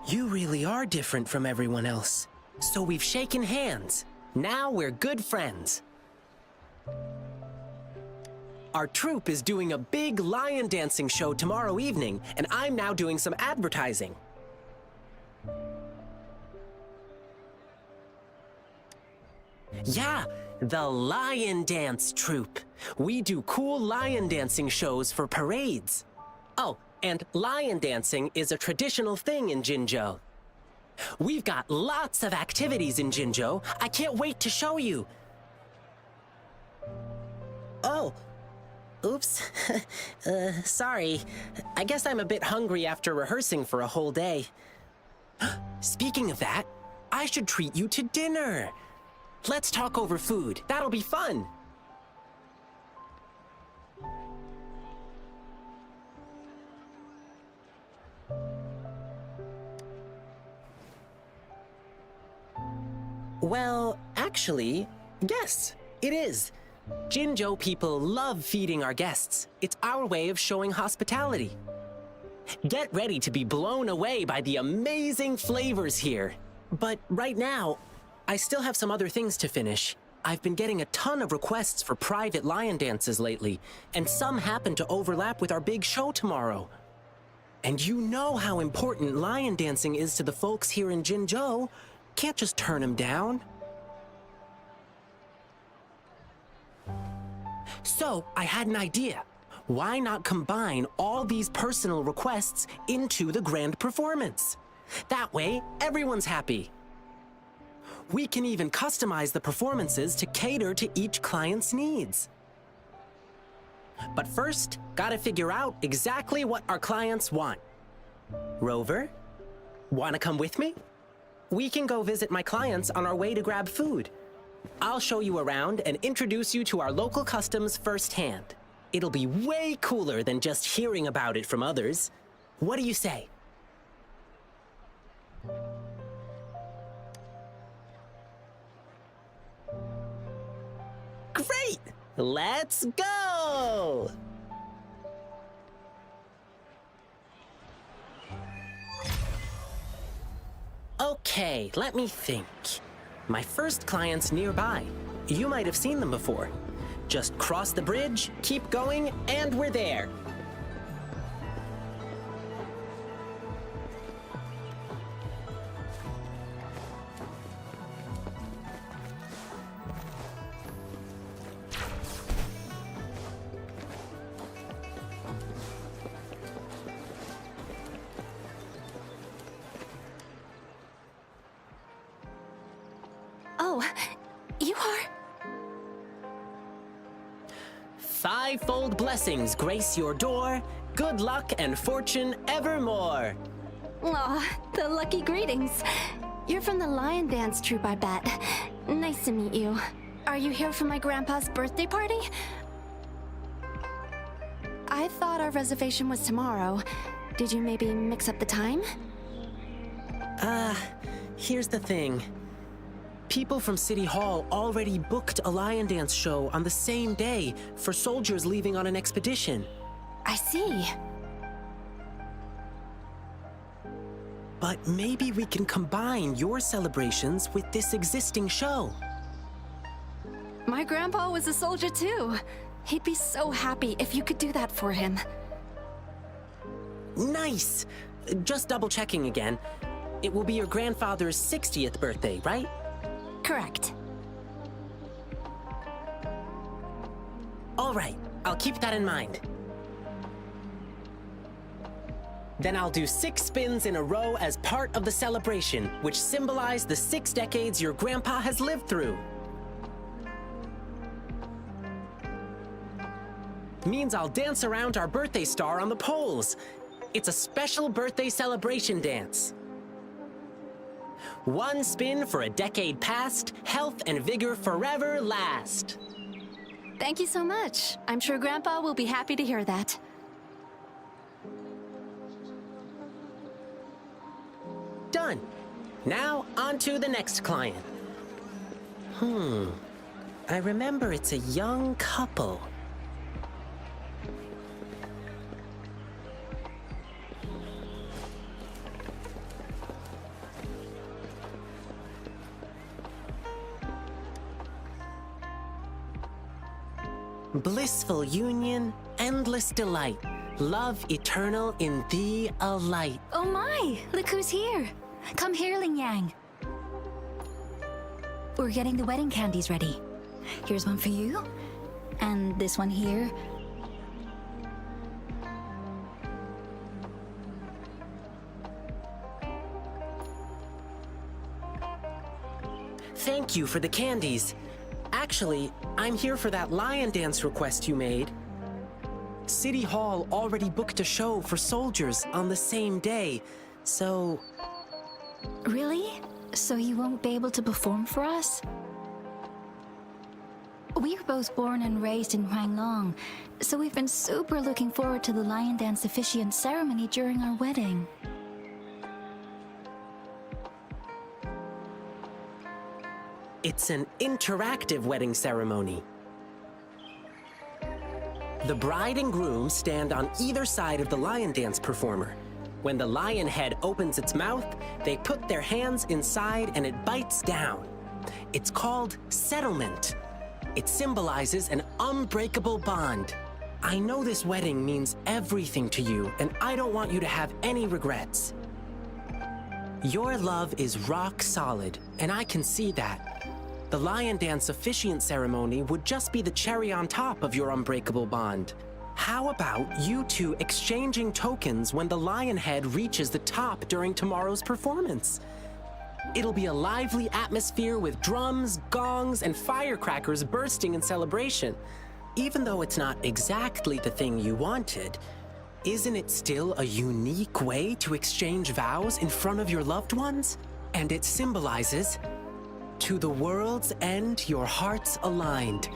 Speaker 9: You really are different from everyone else. So we've shaken hands. Now we're good friends. Our troupe is doing a big lion dancing show tomorrow evening, and I'm now doing some advertising. Yeah, the Lion Dance Troupe. We do cool lion dancing shows for parades. Oh, and lion dancing is a traditional thing in Jinzhou. We've got lots of activities in Jinzhou. I can't wait to show you. Oh, Oops. Sorry. I guess I'm a bit hungry after rehearsing for a whole day. Speaking of that, I should treat you to dinner. Let's talk over food. That'll be fun. Well, actually, yes, it is. Jinzhou people love feeding our guests. It's our way of showing hospitality. Get ready to be blown away by the amazing flavors here. But right now, I still have some other things to finish. I've been getting a ton of requests for private lion dances lately, and some happen to overlap with our big show tomorrow. And you know how important lion dancing is to the folks here in Jinzhou. Can't just turn them down. So, I had an idea. Why not combine all these personal requests into the grand performance? That way, everyone's happy. We can even customize the performances to cater to each client's needs. But first, gotta figure out exactly what our clients want. Rover, wanna come with me? We can go visit my clients on our way to grab food. I'll show you around and introduce you to our local customs firsthand. It'll be way cooler than just hearing about it from others. What do you say? Great! Let's go! Okay, let me think. My first client's nearby. You might have seen them before. Just cross the bridge, keep going, and we're there.
Speaker 2: Oh, you are?
Speaker 9: Fivefold blessings grace your door, good luck and fortune evermore.
Speaker 2: Aw, the lucky greetings. You're from the lion dance troupe, I bet. Nice to meet you. Are you here for my grandpa's birthday party? I thought our reservation was tomorrow. Did you maybe mix up the time?
Speaker 9: Here's the thing. People from City Hall already booked a lion dance show on the same day for soldiers leaving on an expedition.
Speaker 2: I see.
Speaker 9: But maybe we can combine your celebrations with this existing show.
Speaker 2: My grandpa was a soldier too. He'd be so happy if you could do that for him.
Speaker 9: Nice! Just double checking again. It will be your grandfather's 60th birthday, right?
Speaker 2: Correct.
Speaker 9: All right, I'll keep that in mind. Then I'll do 6 spins in a row as part of the celebration, which symbolize the 6 decades your grandpa has lived through. Means I'll dance around our birthday star on the poles. It's a special birthday celebration dance. 1 spin for a decade past, health and vigor forever last.
Speaker 2: Thank you so much. I'm sure Grandpa will be happy to hear that.
Speaker 9: Done. Now, on to the next client. I remember it's a young couple. Blissful union, endless delight. Love eternal in thee a light.
Speaker 2: Oh my! Look who's here! Come here, Ling Yang. We're getting the wedding candies ready. Here's one for you, and this one here.
Speaker 9: Thank you for the candies. Actually, I'm here for that lion dance request you made. City Hall already booked a show for soldiers on the same day, so...
Speaker 6: Really? So you won't be able to perform for us? We were both born and raised in Huanglong, so we've been super looking forward to the lion dance officiant ceremony during our wedding.
Speaker 9: It's an interactive wedding ceremony. The bride and groom stand on either side of the lion dance performer. When the lion head opens its mouth, they put their hands inside and it bites down. It's called settlement. It symbolizes an unbreakable bond. I know this wedding means everything to you, and I don't want you to have any regrets. Your love is rock solid, and I can see that. The lion dance officiant ceremony would just be the cherry on top of your unbreakable bond. How about you two exchanging tokens when the lion head reaches the top during tomorrow's performance? It'll be a lively atmosphere with drums, gongs, and firecrackers bursting in celebration. Even though it's not exactly the thing you wanted, isn't it still a unique way to exchange vows in front of your loved ones? And it symbolizes, to the world's end, your hearts aligned.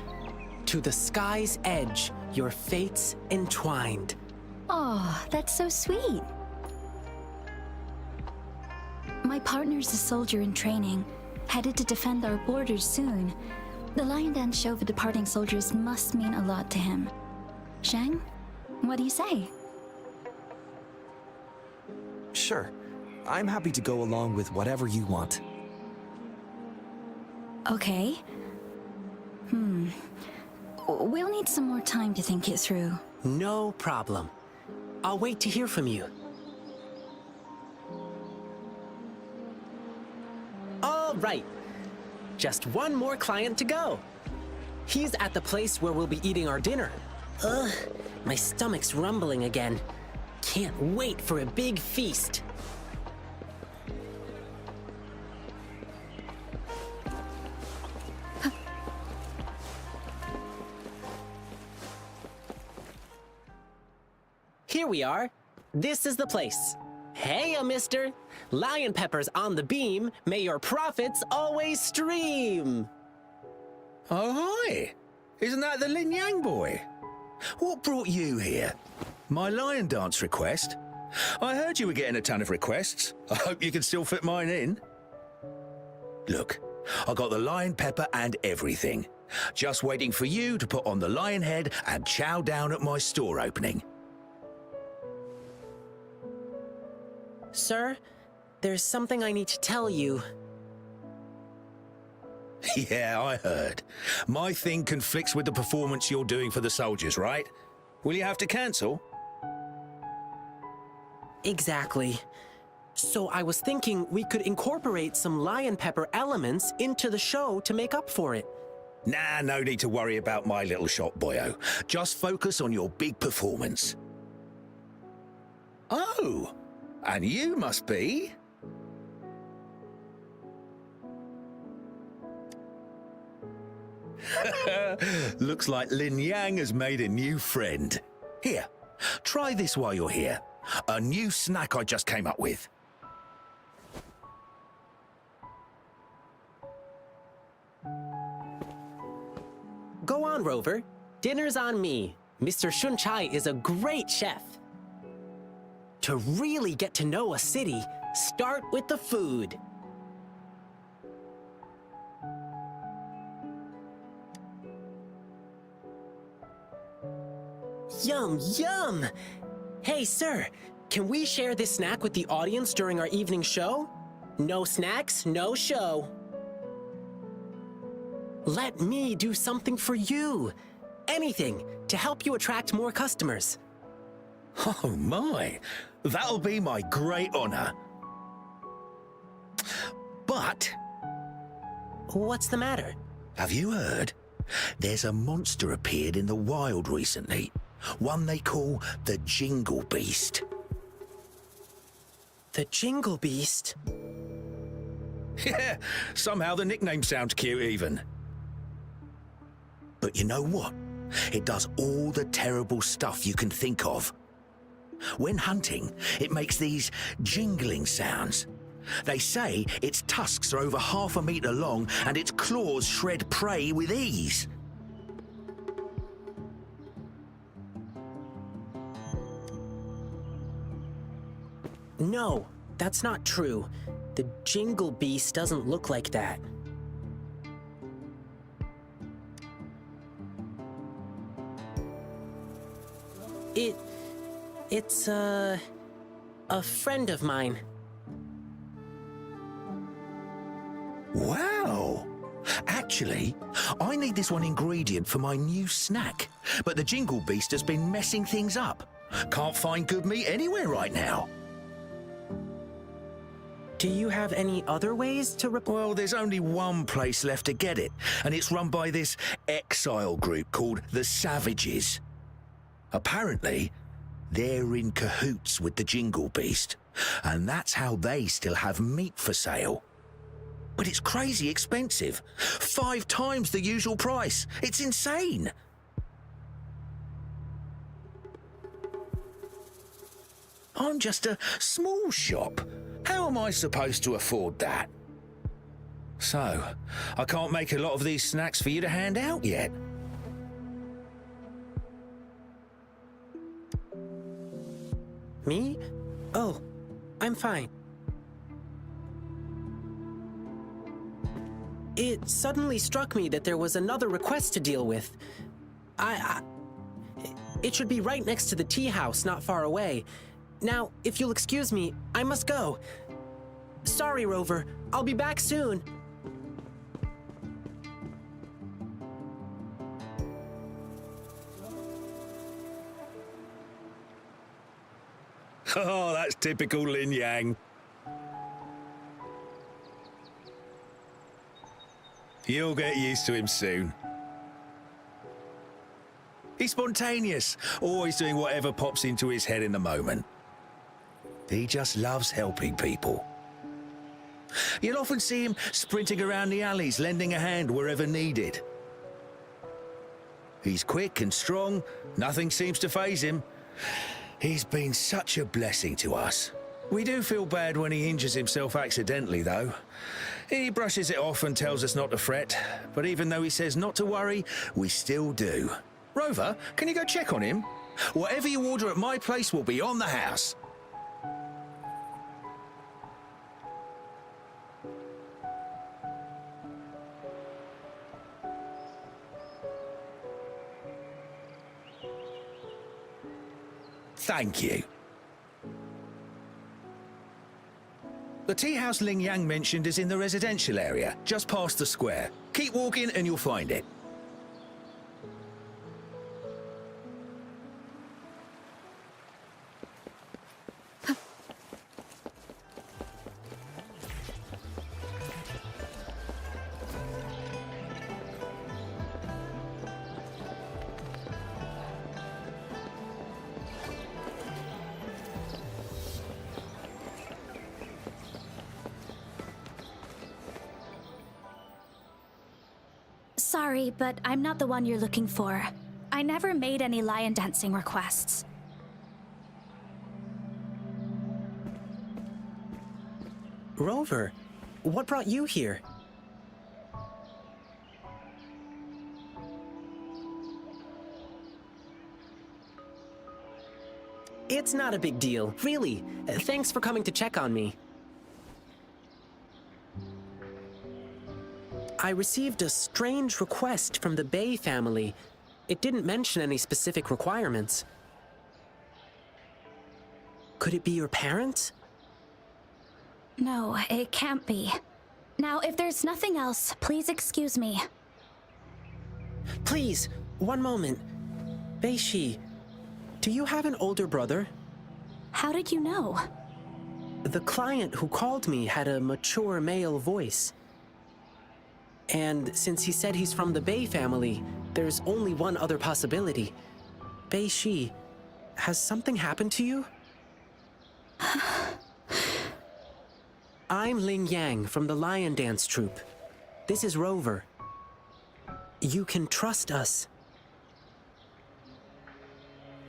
Speaker 9: To the sky's edge, your fates entwined.
Speaker 6: Oh, that's so sweet. My partner's a soldier in training, headed to defend our borders soon. The lion dance show for departing soldiers must mean a lot to him. Shang, what do you say?
Speaker 10: Sure. I'm happy to go along with whatever you want.
Speaker 6: Okay. We'll need some more time to think it through.
Speaker 9: No problem. I'll wait to hear from you. All right. Just one more client to go. He's at the place where we'll be eating our dinner. Ugh, my stomach's rumbling again. Can't wait for a big feast. Here we are. This is the place. Hey, mister. Lion peppers on the beam. May your profits always stream.
Speaker 11: Oh, hi. Isn't that the Lin Yang boy? What brought you here? My lion dance request? I heard you were getting a ton of requests. I hope you can still fit mine in. Look, I got the lion pepper and everything. Just waiting for you to put on the lion head and chow down at my store opening.
Speaker 9: Sir, there's something I need to tell you.
Speaker 11: Yeah, I heard. My thing conflicts with the performance you're doing for the soldiers, right? Will you have to cancel?
Speaker 9: Exactly. So I was thinking we could incorporate some lion pepper elements into the show to make up for it.
Speaker 11: Nah, no need to worry about my little shop, boyo. Just focus on your big performance. Oh, and you must be... Looks like Lin Yang has made a new friend. Here, try this while you're here. A new snack I just came up with.
Speaker 9: Go on, Rover. Dinner's on me. Mr. Shun Chai is a great chef. To really get to know a city, start with the food. Yum, yum! Hey, sir, can we share this snack with the audience during our evening show? No snacks, no show. Let me do something for you. Anything to help you attract more customers.
Speaker 11: Oh my, that'll be my great honor. But...
Speaker 9: What's the matter?
Speaker 11: Have you heard? There's a monster appeared in the wild recently. One they call the Jingle Beast.
Speaker 9: The Jingle Beast?
Speaker 11: Yeah, somehow the nickname sounds cute even. But you know what? It does all the terrible stuff you can think of. When hunting, it makes these jingling sounds. They say its tusks are over 1/2 a meter long and its claws shred prey with ease.
Speaker 9: No, that's not true. The Jingle Beast doesn't look like that. It's a friend of mine.
Speaker 11: Wow! Actually, I need this one ingredient for my new snack, but the Jingle Beast has been messing things up. Can't find good meat anywhere right now.
Speaker 9: Do you have any other ways to
Speaker 11: Well, there's only one place left to get it, and it's run by this exile group called the Savages. Apparently, they're in cahoots with the Jingle Beast, and that's how they still have meat for sale. But it's crazy expensive. 5 times the usual price. It's insane. I'm just a small shop. How am I supposed to afford that? So, I can't make a lot of these snacks for you to hand out yet.
Speaker 9: Me? Oh, I'm fine. It suddenly struck me that there was another request to deal with. It should be right next to the tea house, not far away. Now, if you'll excuse me, I must go. Sorry, Rover. I'll be back soon.
Speaker 11: Oh, that's typical Lin Yang. You'll get used to him soon. He's spontaneous, always doing whatever pops into his head in the moment. He just loves helping people. You'll often see him sprinting around the alleys, lending a hand wherever needed. He's quick and strong, nothing seems to faze him. He's been such a blessing to us. We do feel bad when he injures himself accidentally, though. He brushes it off and tells us not to fret, but even though he says not to worry, we still do. Rover, can you go check on him? Whatever you order at my place will be on the house. Thank you. The tea house Ling Yang mentioned is in the residential area, just past the square. Keep walking and you'll find it.
Speaker 2: Sorry, but I'm not the one you're looking for. I never made any lion dancing requests.
Speaker 9: Rover, what brought you here? It's not a big deal, really. Thanks for coming to check on me. I received a strange request from the Bay family. It didn't mention any specific requirements. Could it be your parents?
Speaker 2: No, it can't be. Now, if there's nothing else, please excuse me.
Speaker 9: Please, one moment. Bei-shi, do you have an older brother?
Speaker 2: How did you know?
Speaker 9: The client who called me had a mature male voice. And since he said he's from the Bay family, there's only one other possibility. Bei-shi, has something happened to you? I'm Ling Yang from the Lion Dance Troupe. This is Rover. You can trust us.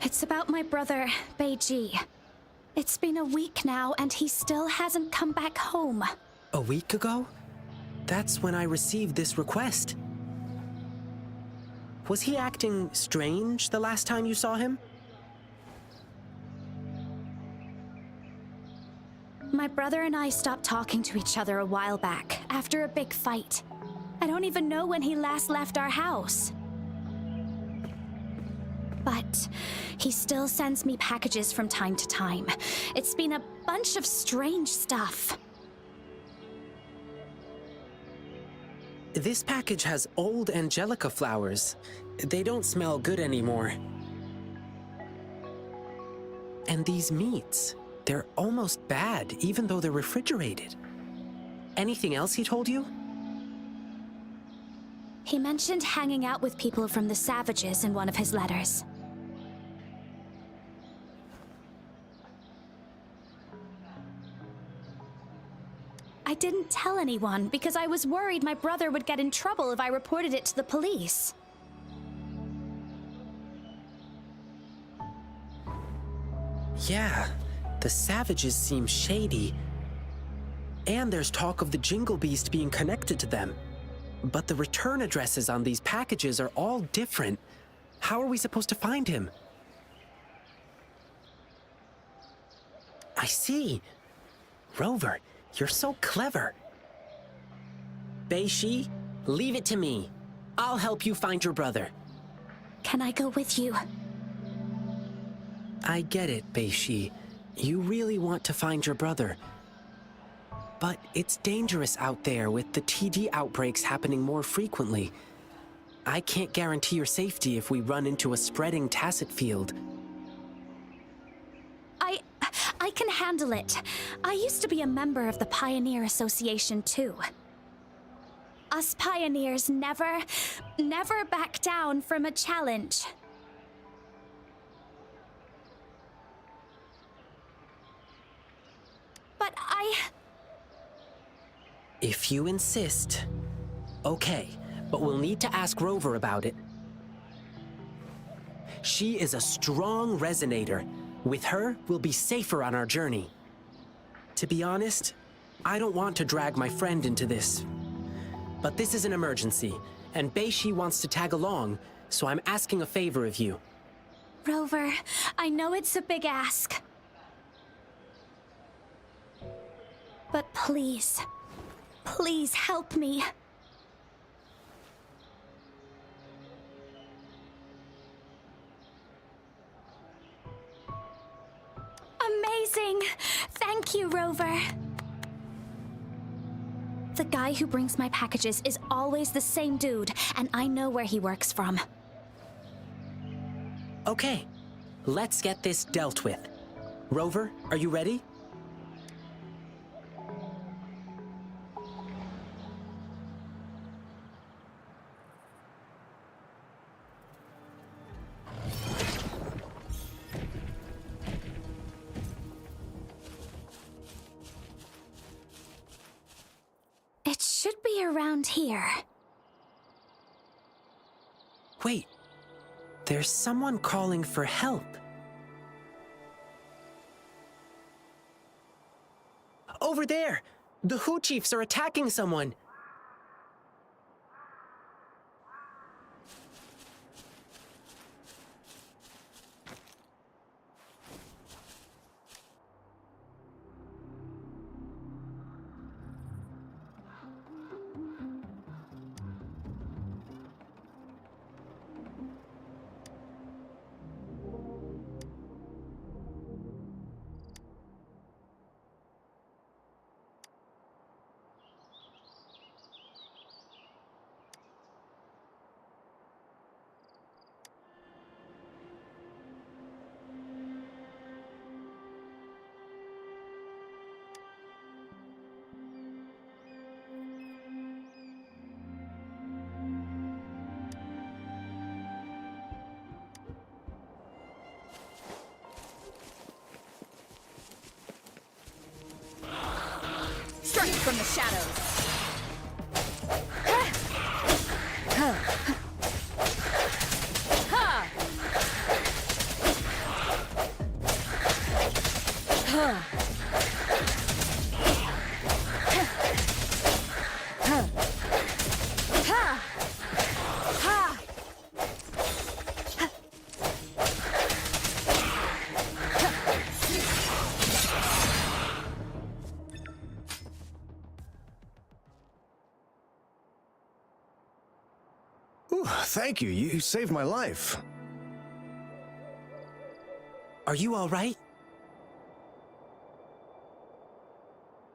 Speaker 2: It's about my brother, Beiji. It's been a week now, and he still hasn't come back home.
Speaker 9: A week ago? That's when I received this request. Was he acting strange the last time you saw him?
Speaker 2: My brother and I stopped talking to each other a while back, after a big fight. I don't even know when he last left our house. But he still sends me packages from time to time. It's been a bunch of strange stuff.
Speaker 9: This package has old angelica flowers. They don't smell good anymore. And these meats, they're almost bad, even though they're refrigerated. Anything else he told you?
Speaker 2: He mentioned hanging out with people from the Savages in one of his letters. I didn't tell anyone because I was worried my brother would get in trouble if I reported it to the police.
Speaker 9: Yeah, the Savages seem shady. And there's talk of the Jingle Beast being connected to them. But the return addresses on these packages are all different. How are we supposed to find him? I see. Rover, you're so clever. Beishi, leave it to me. I'll help you find your brother.
Speaker 2: Can I go with you?
Speaker 9: I get it, Beishi. You really want to find your brother. But it's dangerous out there with the TD outbreaks happening more frequently. I can't guarantee your safety if we run into a spreading tacit field.
Speaker 2: I can handle it. I used to be a member of the Pioneer Association too. Us pioneers never back down from a challenge. But
Speaker 9: If you insist. Okay, but we'll need to ask Rover about it. She is a strong resonator. With her, we'll be safer on our journey. To be honest, I don't want to drag my friend into this. But this is an emergency, and Beishi wants to tag along, so I'm asking a favor of you.
Speaker 2: Rover, I know it's a big ask. But please, please help me. Amazing! Thank you, Rover. The guy who brings my packages is always the same dude, and I know where he works from.
Speaker 9: Okay, let's get this dealt with. Rover, are you ready?
Speaker 2: It should be around here.
Speaker 9: Wait, there's someone calling for help. Over there! The Hu Chiefs are attacking someone!
Speaker 5: Strike from the shadows.
Speaker 12: Whew, thank you. You saved my life.
Speaker 9: Are you all right?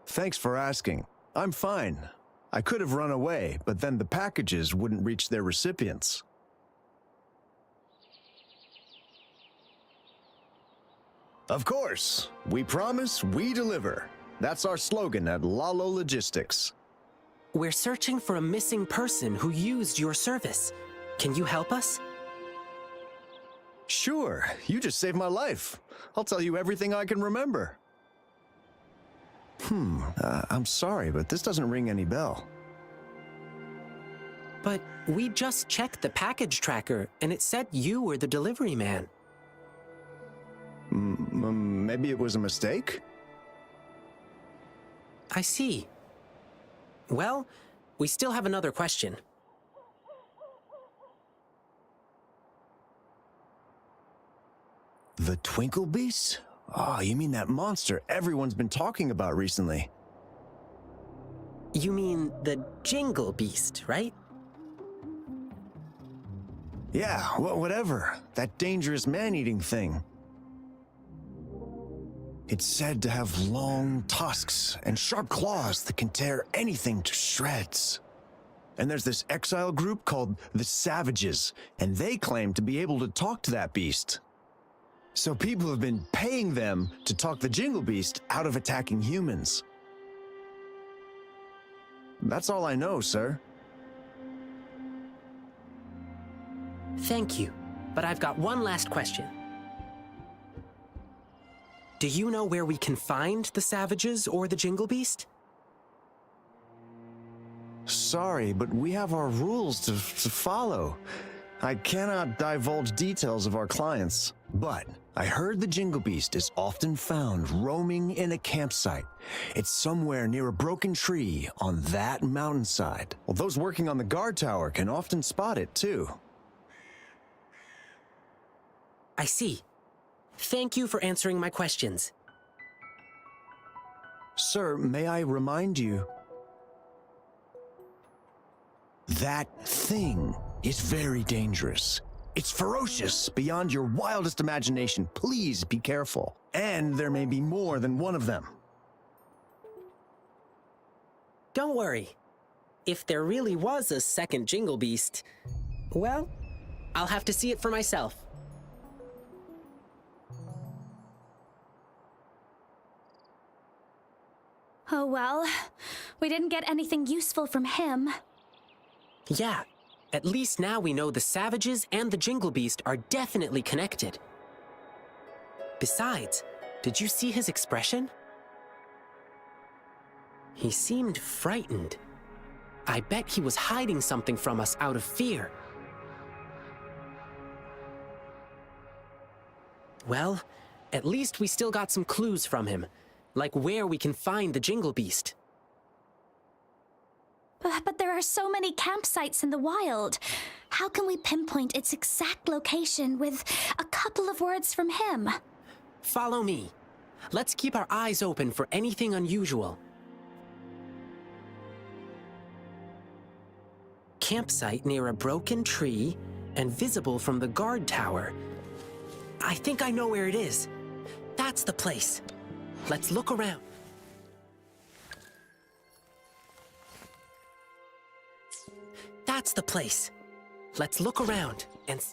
Speaker 12: Thanks for asking. I'm fine. I could have run away, but then the packages wouldn't reach their recipients. Of course. We promise, we deliver. That's our slogan at Lalo Logistics.
Speaker 9: We're searching for a missing person who used your service. Can you help us?
Speaker 12: Sure. You just saved my life. I'll tell you everything I can remember. I'm sorry, but this doesn't ring any bell.
Speaker 9: But we just checked the package tracker, and it said you were the delivery man.
Speaker 12: Maybe it was a mistake?
Speaker 9: I see. Well, we still have another question.
Speaker 12: The Twinkle Beast? Oh, you mean that monster everyone's been talking about recently?
Speaker 9: You mean the Jingle Beast, right?
Speaker 12: Yeah, whatever. That dangerous man-eating thing. It's said to have long tusks and sharp claws that can tear anything to shreds. And there's this exile group called the Savages, and they claim to be able to talk to that beast. So people have been paying them to talk the Jingle Beast out of attacking humans. That's all I know, sir.
Speaker 9: Thank you, but I've got one last question. Do you know where we can find the Savages or the Jingle Beast?
Speaker 12: Sorry, but we have our rules to follow. I cannot divulge details of our clients, but I heard the Jingle Beast is often found roaming in a campsite. It's somewhere near a broken tree on that mountainside. Well, those working on the guard tower can often spot it, too.
Speaker 9: I see. Thank you for answering my questions.
Speaker 12: Sir, may I remind you? That thing is very dangerous. It's ferocious beyond your wildest imagination. Please be careful. And there may be more than one of them.
Speaker 9: Don't worry. If there really was a second Jingle Beast, well, I'll have to see it for myself.
Speaker 2: Oh well, we didn't get anything useful from him.
Speaker 9: Yeah, at least now we know the Savages and the Jingle Beast are definitely connected. Besides, did you see his expression? He seemed frightened. I bet he was hiding something from us out of fear. Well, at least we still got some clues from him, like where we can find the Jingle Beast.
Speaker 2: But there are so many campsites in the wild. How can we pinpoint its exact location with a couple of words from him?
Speaker 9: Follow me. Let's keep our eyes open for anything unusual. Campsite near a broken tree and visible from the guard tower. I think I know where it is. That's the place. Let's look around. That's the place. Let's look around and...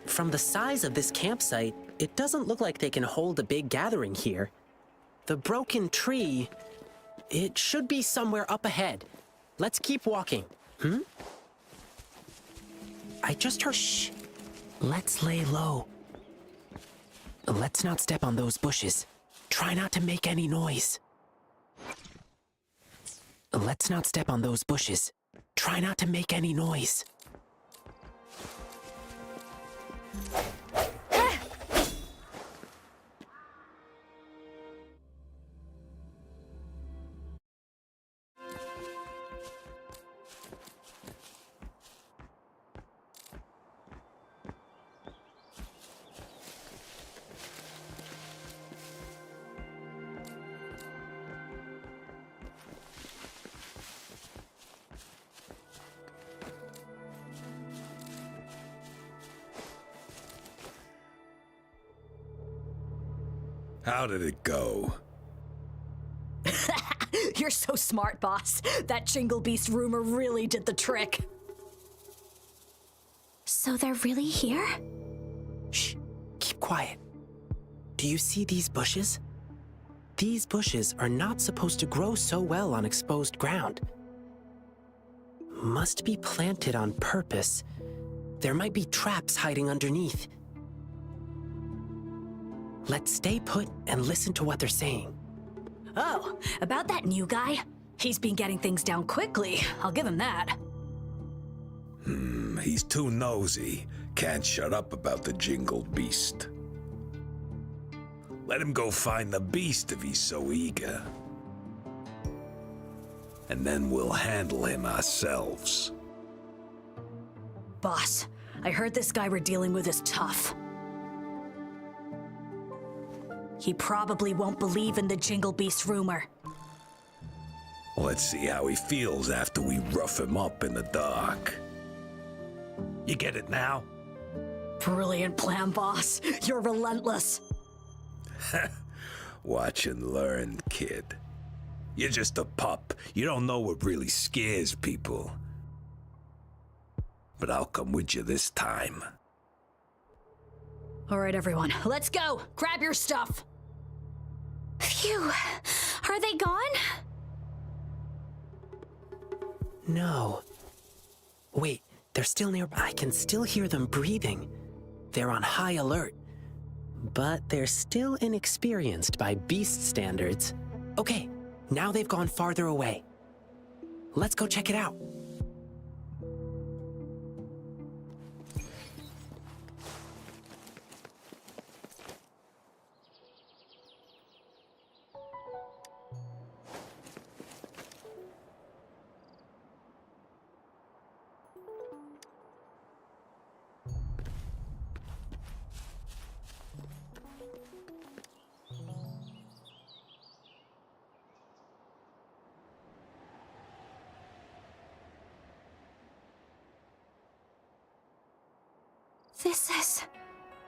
Speaker 9: From the size of this campsite, it doesn't look like they can hold a big gathering here. The broken tree, it should be somewhere up ahead. Let's keep walking. I just heard— Shh. Let's lay low. Let's not step on those bushes. Try not to make any noise. Let's not step on those bushes. Try not to make any noise.
Speaker 11: How did it go?
Speaker 5: You're so smart, boss. That Jingle Beast rumor really did the trick.
Speaker 6: So they're really here?
Speaker 9: Shh, keep quiet. Do you see these bushes? These bushes are not supposed to grow so well on exposed ground. Must be planted on purpose. There might be traps hiding underneath. Let's stay put and listen to what they're saying.
Speaker 5: Oh, about that new guy? He's been getting things down quickly. I'll give him that.
Speaker 11: He's too nosy. Can't shut up about the Jingle Beast. Let him go find the beast if he's so eager. And then we'll handle him ourselves.
Speaker 5: Boss, I heard this guy we're dealing with is tough. He probably won't believe in the Jingle Beast rumor.
Speaker 11: Let's see how he feels after we rough him up in the dark. You get it now?
Speaker 5: Brilliant plan, boss. You're relentless.
Speaker 11: Watch and learn, kid. You're just a pup. You don't know what really scares people. But I'll come with you this time.
Speaker 5: All right, everyone, let's go. Grab your stuff.
Speaker 6: Phew. Are they gone?
Speaker 9: No. Wait, they're still nearby. I can still hear them breathing. They're on high alert. But they're still inexperienced by beast standards. Okay, now they've gone farther away. Let's go check it out.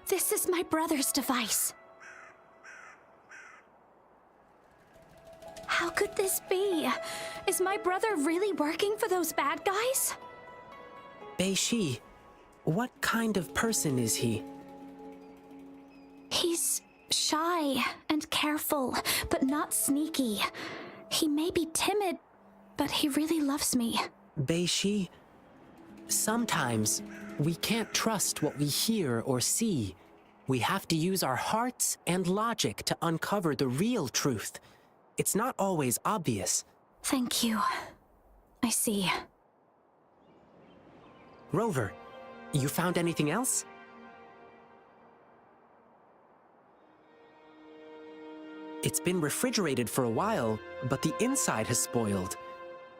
Speaker 6: This is my brother's device. How could this be? Is my brother really working for those bad guys?
Speaker 9: Bei-Shi, what kind of person is he?
Speaker 6: He's shy
Speaker 2: and careful, but not sneaky. He may be timid, but he really loves me.
Speaker 9: Beishi, sometimes we can't trust what we hear or see. We have to use our hearts and logic to uncover the real truth. It's not always obvious.
Speaker 2: Thank you. I see.
Speaker 9: Rover, you found anything else? It's been refrigerated for a while, but the inside has spoiled.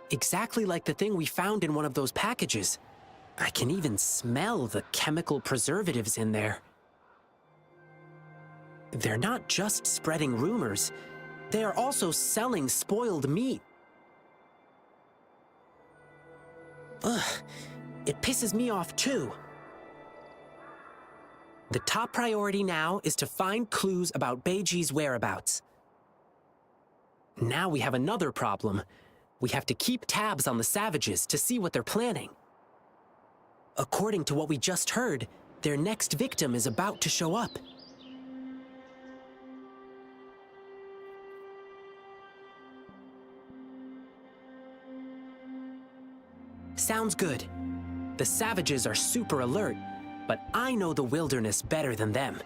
Speaker 9: Exactly like the thing we found in one of those packages. I can even smell the chemical preservatives in there. They're not just spreading rumors. They are also selling spoiled meat. Ugh, it pisses me off too. The top priority now is to find clues about Beiji's whereabouts. Now we have another problem. We have to keep tabs on the savages to see what they're planning. According to what we just heard, their next victim is about to show up. Sounds good. The savages are super alert, but I know the wilderness better than them.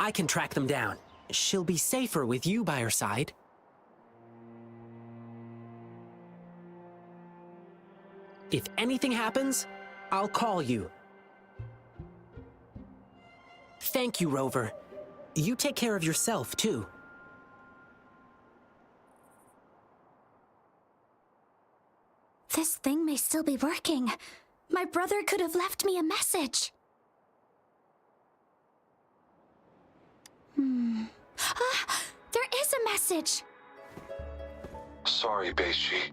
Speaker 9: I can track them down. She'll be safer with you by her side. If anything happens, I'll call you. Thank you, Rover. You take care of yourself, too.
Speaker 2: This thing may still be working. My brother could have left me a message. There is a message.
Speaker 13: Sorry, Beishi.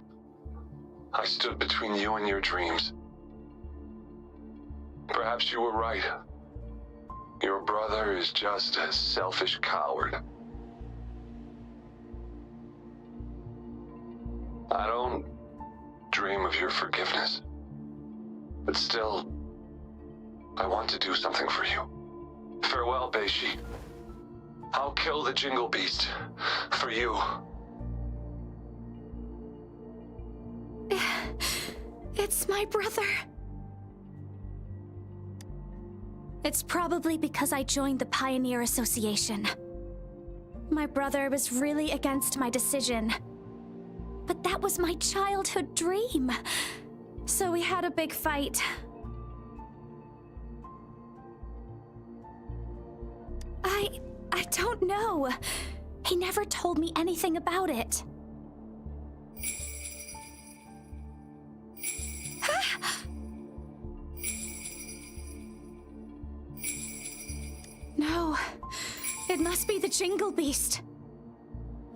Speaker 13: I stood between you and your dreams. Perhaps you were right. Your brother is just a selfish coward. I don't dream of your forgiveness. But still, I want to do something for you. Farewell, Beishi. I'll kill the Jingle Beast for you.
Speaker 2: It's my brother. It's probably because I joined the Pioneer Association. My brother was really against my decision. But that was my childhood dream. So we had a big fight. I don't know. He never told me anything about it. No, it must be the Jingle Beast.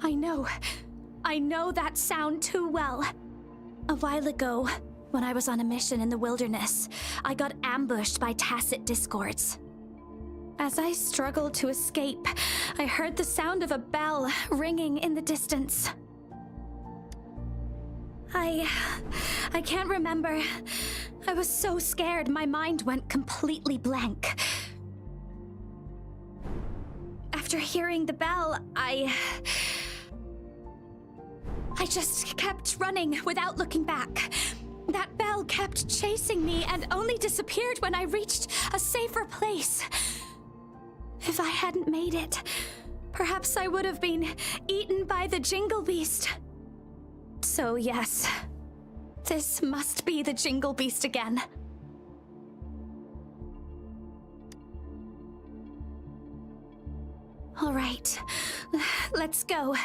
Speaker 2: I know that sound too well. A while ago, when I was on a mission in the wilderness, I got ambushed by Tacet Discords. As I struggled to escape, I heard the sound of a bell ringing in the distance. I can't remember. I was so scared my mind went completely blank. After hearing the bell, I just kept running without looking back. That bell kept chasing me and only disappeared when I reached a safer place. If I hadn't made it, perhaps I would have been eaten by the Jingle Beast. So yes, this must be the Jingle Beast again. All right, let's go.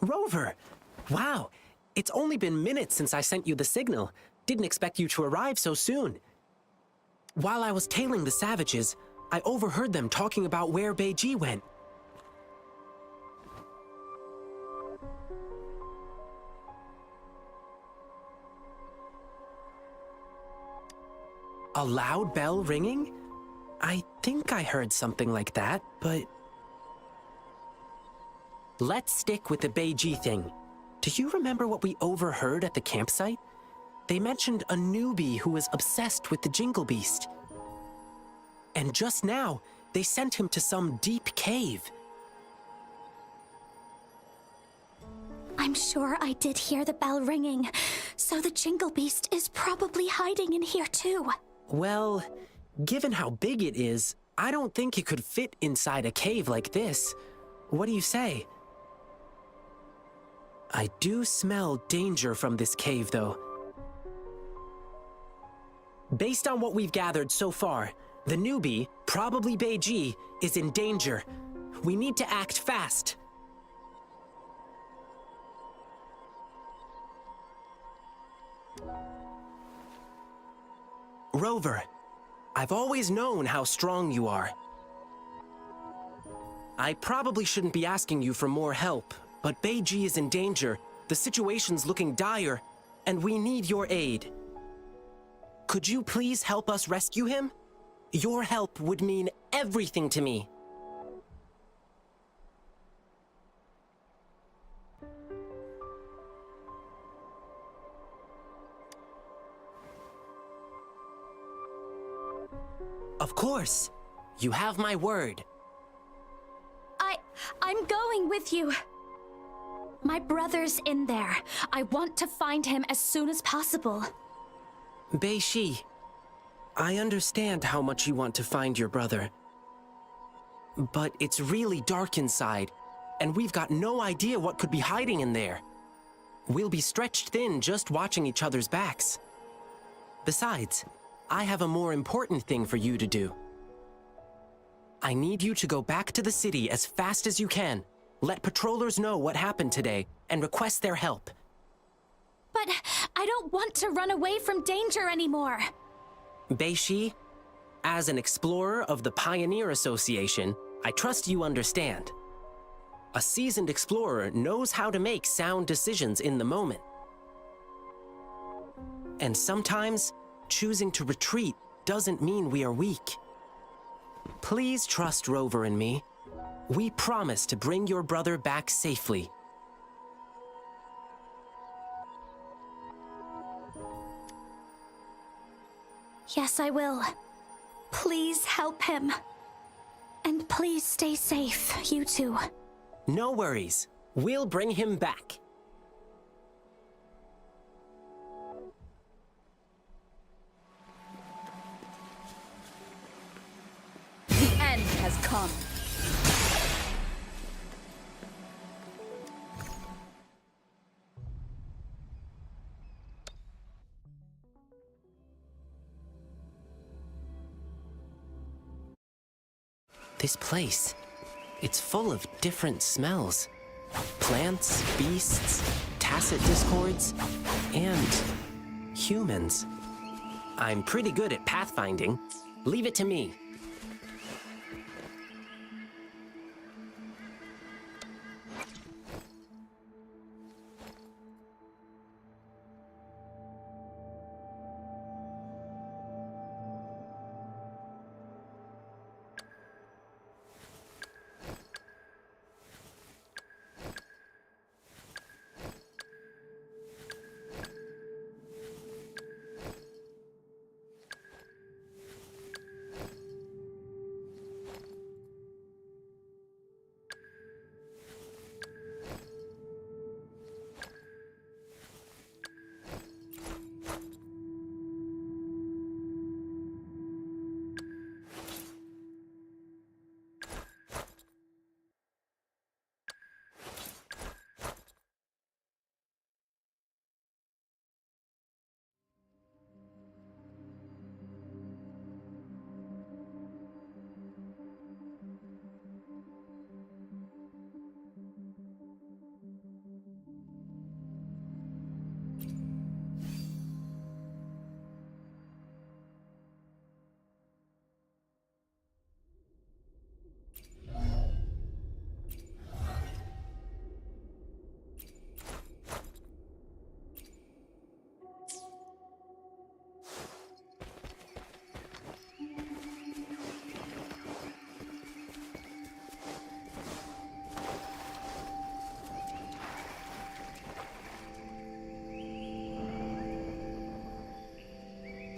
Speaker 9: Rover! Wow, it's only been minutes since I sent you the signal. Didn't expect you to arrive so soon. While I was tailing the savages, I overheard them talking about where Beiji went. A loud bell ringing? I think I heard something like that, but... Let's stick with the Beiji thing. Do you remember what we overheard at the campsite? They mentioned a newbie who was obsessed with the Jingle Beast. And just now, they sent him to some deep cave.
Speaker 6: I'm sure I did hear the bell ringing, so the Jingle Beast is probably hiding in here too.
Speaker 9: Well, given how big it is, I don't think it could fit inside a cave like this. What do you say? I do smell danger from this cave, though. Based on what we've gathered so far, the newbie, probably Beiji, is in danger. We need to act fast. Rover, I've always known how strong you are. I probably shouldn't be asking you for more help, but Beiji is in danger, the situation's looking dire, and we need your aid. Could you please help us rescue him? Your help would mean everything to me. Of course. You have my word.
Speaker 6: I'm going with you. My brother's in there. I want to find him as soon as possible.
Speaker 9: Beiji, I understand how much you want to find your brother. But it's really dark inside, and we've got no idea what could be hiding in there. We'll be stretched thin just watching each other's backs. Besides, I have a more important thing for you to do. I need you to go back to the city as fast as you can. Let patrollers know what happened today and request their help.
Speaker 6: But I don't want to run away from danger anymore.
Speaker 9: Beiji, as an explorer of the Pioneer Association, I trust you understand. A seasoned explorer knows how to make sound decisions in the moment. And sometimes, choosing to retreat doesn't mean we are weak. Please trust Rover and me. We promise to bring your brother back safely.
Speaker 6: Yes, I will. Please help him. And please stay safe, you two.
Speaker 9: No worries. We'll bring him back.
Speaker 3: The end has come.
Speaker 9: This place, it's full of different smells. Plants, beasts, tacit discords, and humans. I'm pretty good at pathfinding. Leave it to me.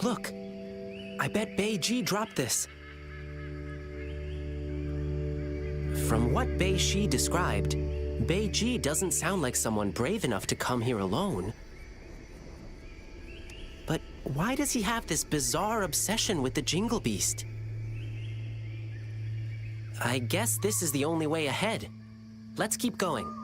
Speaker 9: Look, I bet Beiji dropped this. From what Bei-Shi described, Beiji doesn't sound like someone brave enough to come here alone. But why does he have this bizarre obsession with the Jingle Beast? I guess this is the only way ahead. Let's keep going.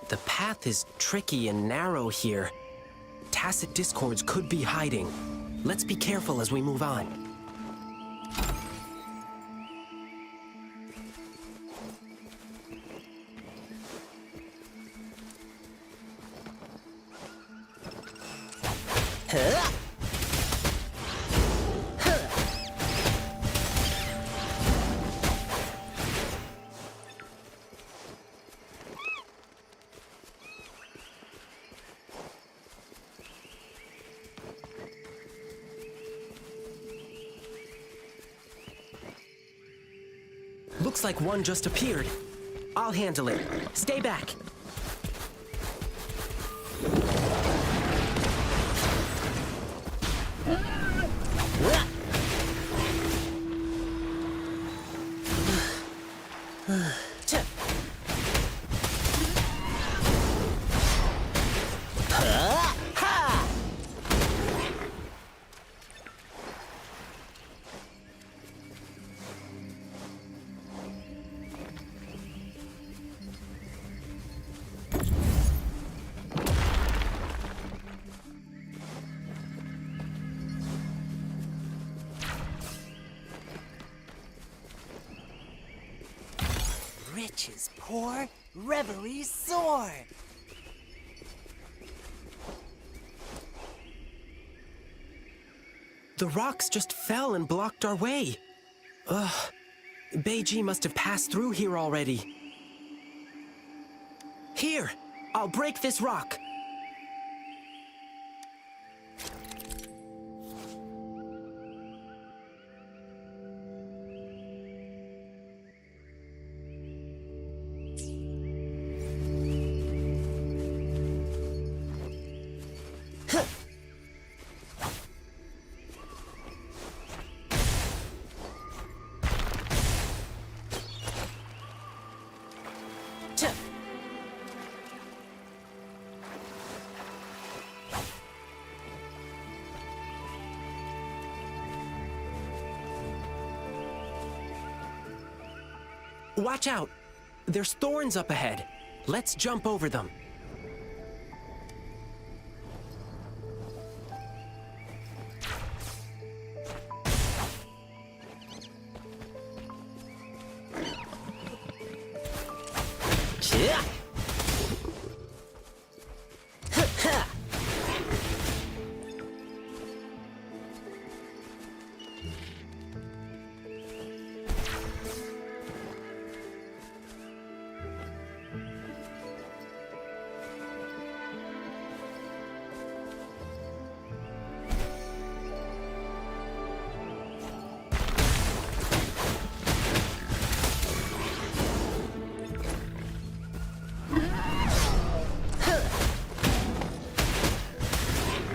Speaker 9: The path is tricky and narrow here. Tacit discords could be hiding. Let's be careful as we move on. Looks like one just appeared. I'll handle it. Stay back.
Speaker 14: Riches pour, revelries soar.
Speaker 9: The rocks just fell and blocked our way. Ugh. Beiji must have passed through here already. Here, I'll break this rock. Watch out! There's thorns up ahead. Let's jump over them.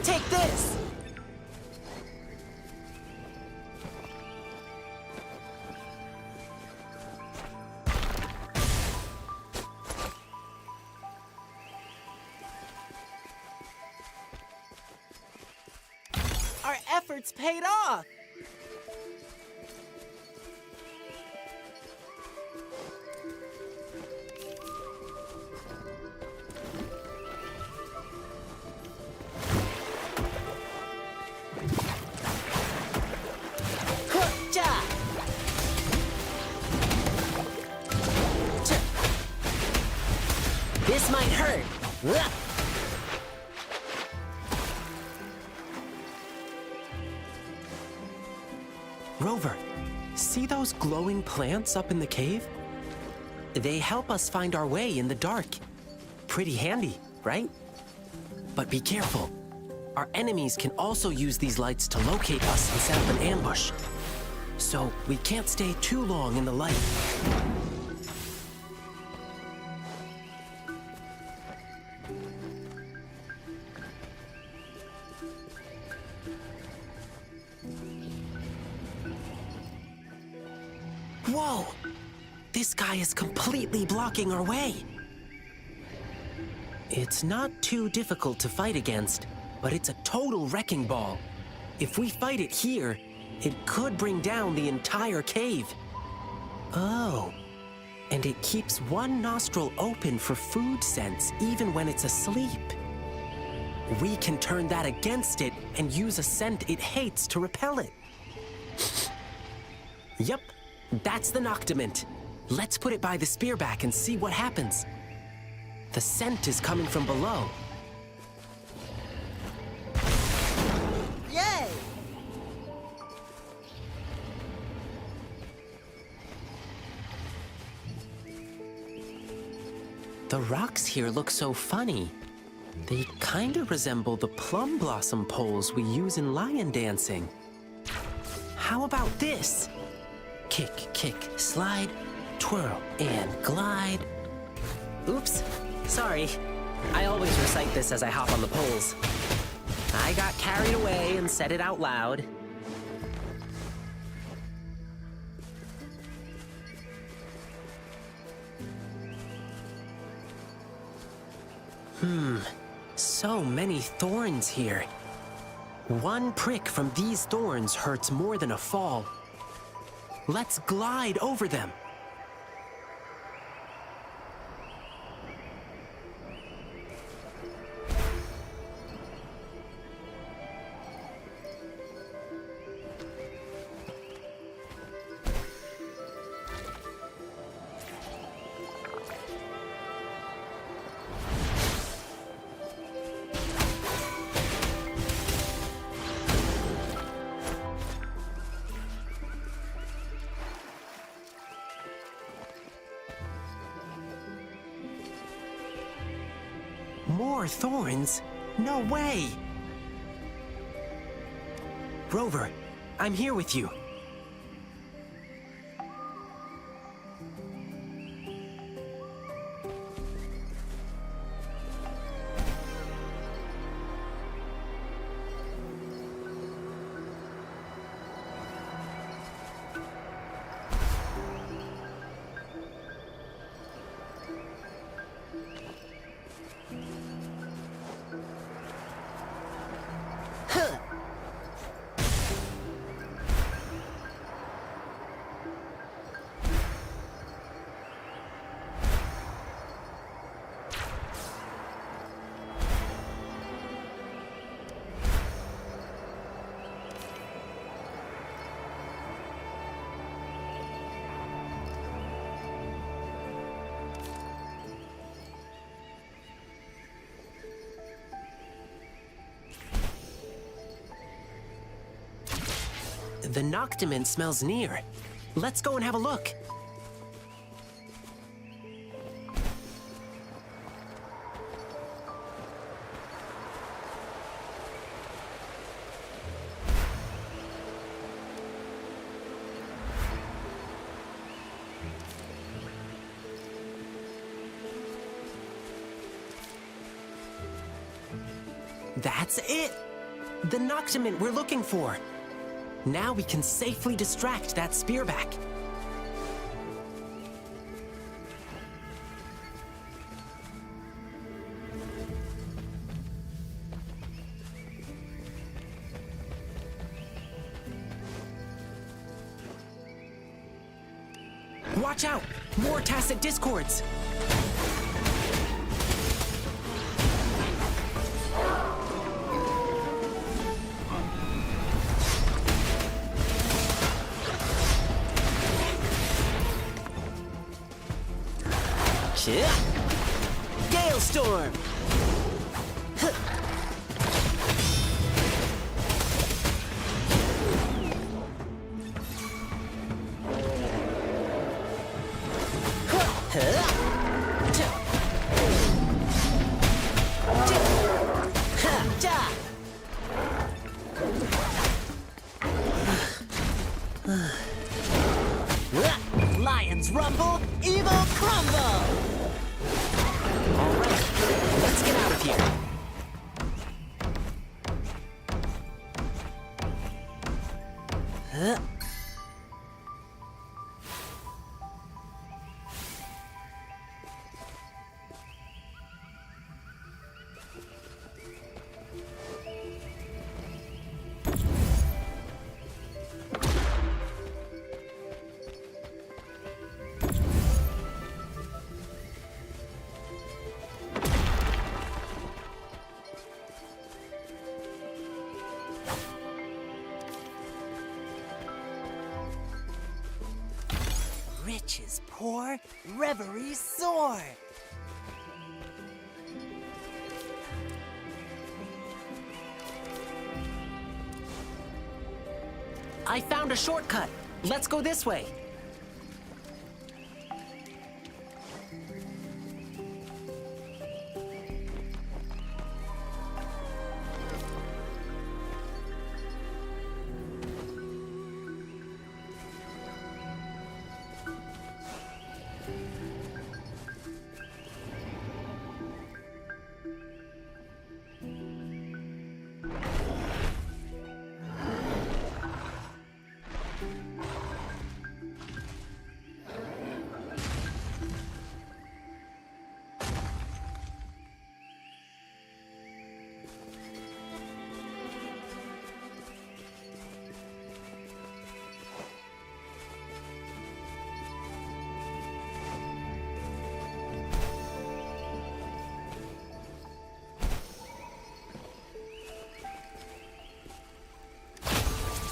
Speaker 14: Take this! Our efforts paid off!
Speaker 9: This might hurt. Rover, see those glowing plants up in the cave? They help us find our way in the dark. Pretty handy, right? But be careful. Our enemies can also use these lights to locate us and set up an ambush. So we can't stay too long in the light. This guy is completely blocking our way. It's not too difficult to fight against, but it's a total wrecking ball. If we fight it here, it could bring down the entire cave. Oh, and it keeps one nostril open for food sense even when it's asleep. We can turn that against it and use a scent it hates to repel it. Yep, that's the Noctiment. Let's put it by the spearback and see what happens. The scent is coming from below.
Speaker 14: Yay!
Speaker 9: The rocks here look so funny. They kinda resemble the plum blossom poles we use in lion dancing. How about this? Kick, kick, slide, twirl, and glide. Oops, sorry. I always recite this as I hop on the poles. I got carried away and said it out loud. So many thorns here. One prick from these thorns hurts more than a fall. Let's glide over them. More thorns? No way! Rover, I'm here with you. The Noctiment smells near. Let's go and have a look. That's it! The Noctiment we're looking for. Now we can safely distract that spearback. Watch out! More tacit discords! Gale storm! Lions rumble, evil crumble! Alright, let's get out of here.
Speaker 14: pour, reverie, soar.
Speaker 9: I found a shortcut. Let's go this way.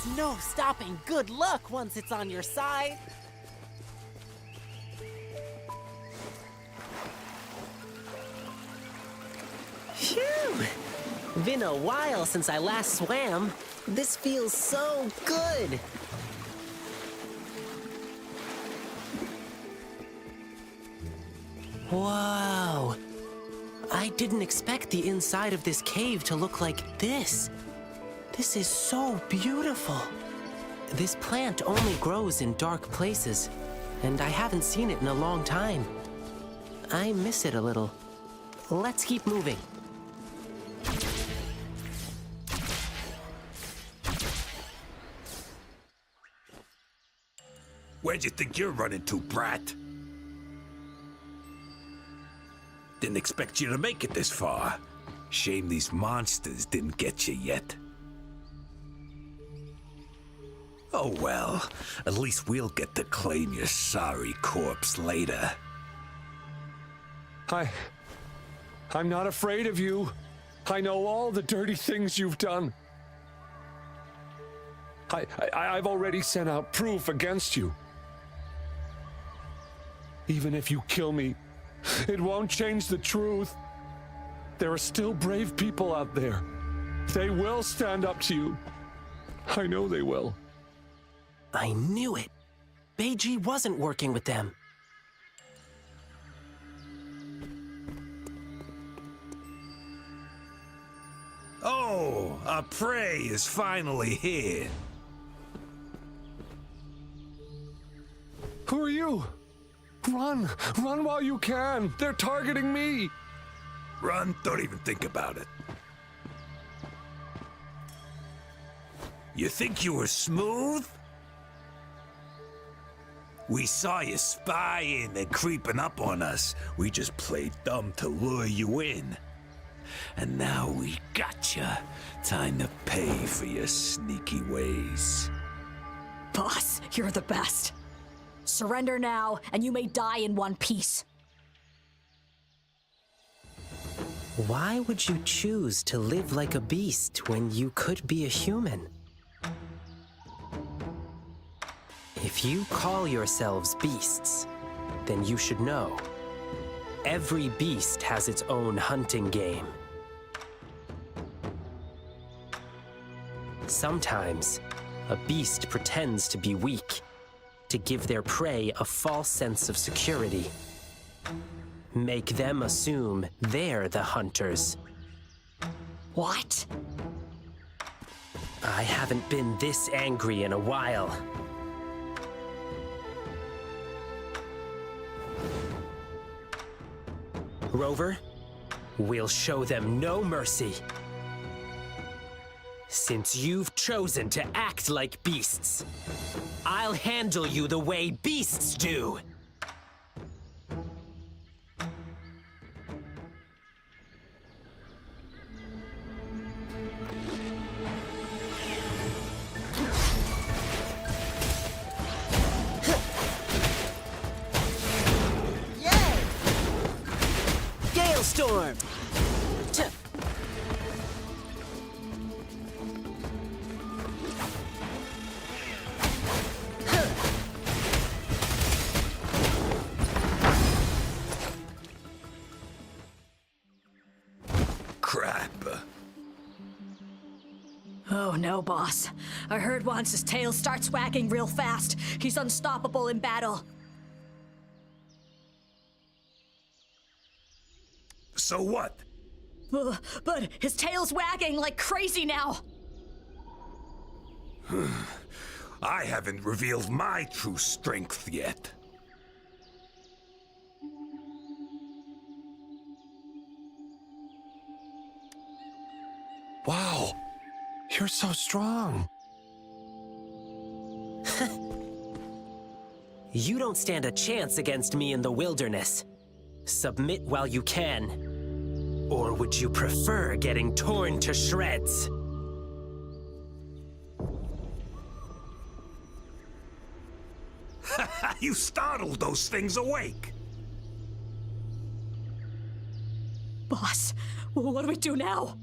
Speaker 14: There's no stopping good luck once it's on your side.
Speaker 9: Phew! Been a while since I last swam. This feels so good. Whoa! I didn't expect the inside of this cave to look like this. This is so beautiful. This plant only grows in dark places, and I haven't seen it in a long time. I miss it a little. Let's keep moving.
Speaker 11: Where'd you think you're running to, brat? Didn't expect you to make it this far. Shame these monsters didn't get you yet. Oh well, at least we'll get to claim your sorry corpse later.
Speaker 15: I'm not afraid of you. I know all the dirty things you've done. I've already sent out proof against you. Even if you kill me, it won't change the truth. There are still brave people out there. They will stand up to you. I know they will.
Speaker 9: I knew it. Beiji wasn't working with them.
Speaker 11: Oh, our prey is finally here.
Speaker 15: Who are you? Run! Run while you can! They're targeting me!
Speaker 11: Run, don't even think about it. You think you were smooth? We saw you spying and creeping up on us. We just played dumb to lure you in. And now we gotcha. Time to pay for your sneaky ways.
Speaker 3: Boss, you're the best. Surrender now, and you may die in one piece.
Speaker 9: Why would you choose to live like a beast when you could be a human? If you call yourselves beasts, then you should know. Every beast has its own hunting game. Sometimes, a beast pretends to be weak, to give their prey a false sense of security. Make them assume they're the hunters.
Speaker 3: What?
Speaker 9: I haven't been this angry in a while. Rover, we'll show them no mercy. Since you've chosen to act like beasts, I'll handle you the way beasts do. Storm!
Speaker 16: no, boss. I heard once his tail starts wagging real fast. He's unstoppable in battle.
Speaker 11: So what?
Speaker 16: But his tail's wagging like crazy now.
Speaker 11: I haven't revealed my true strength yet.
Speaker 15: Wow, you're so strong.
Speaker 9: You don't stand a chance against me in the wilderness. Submit while you can. Or would you prefer getting torn to shreds?
Speaker 11: You startled those things awake.
Speaker 16: Boss, what do we do now?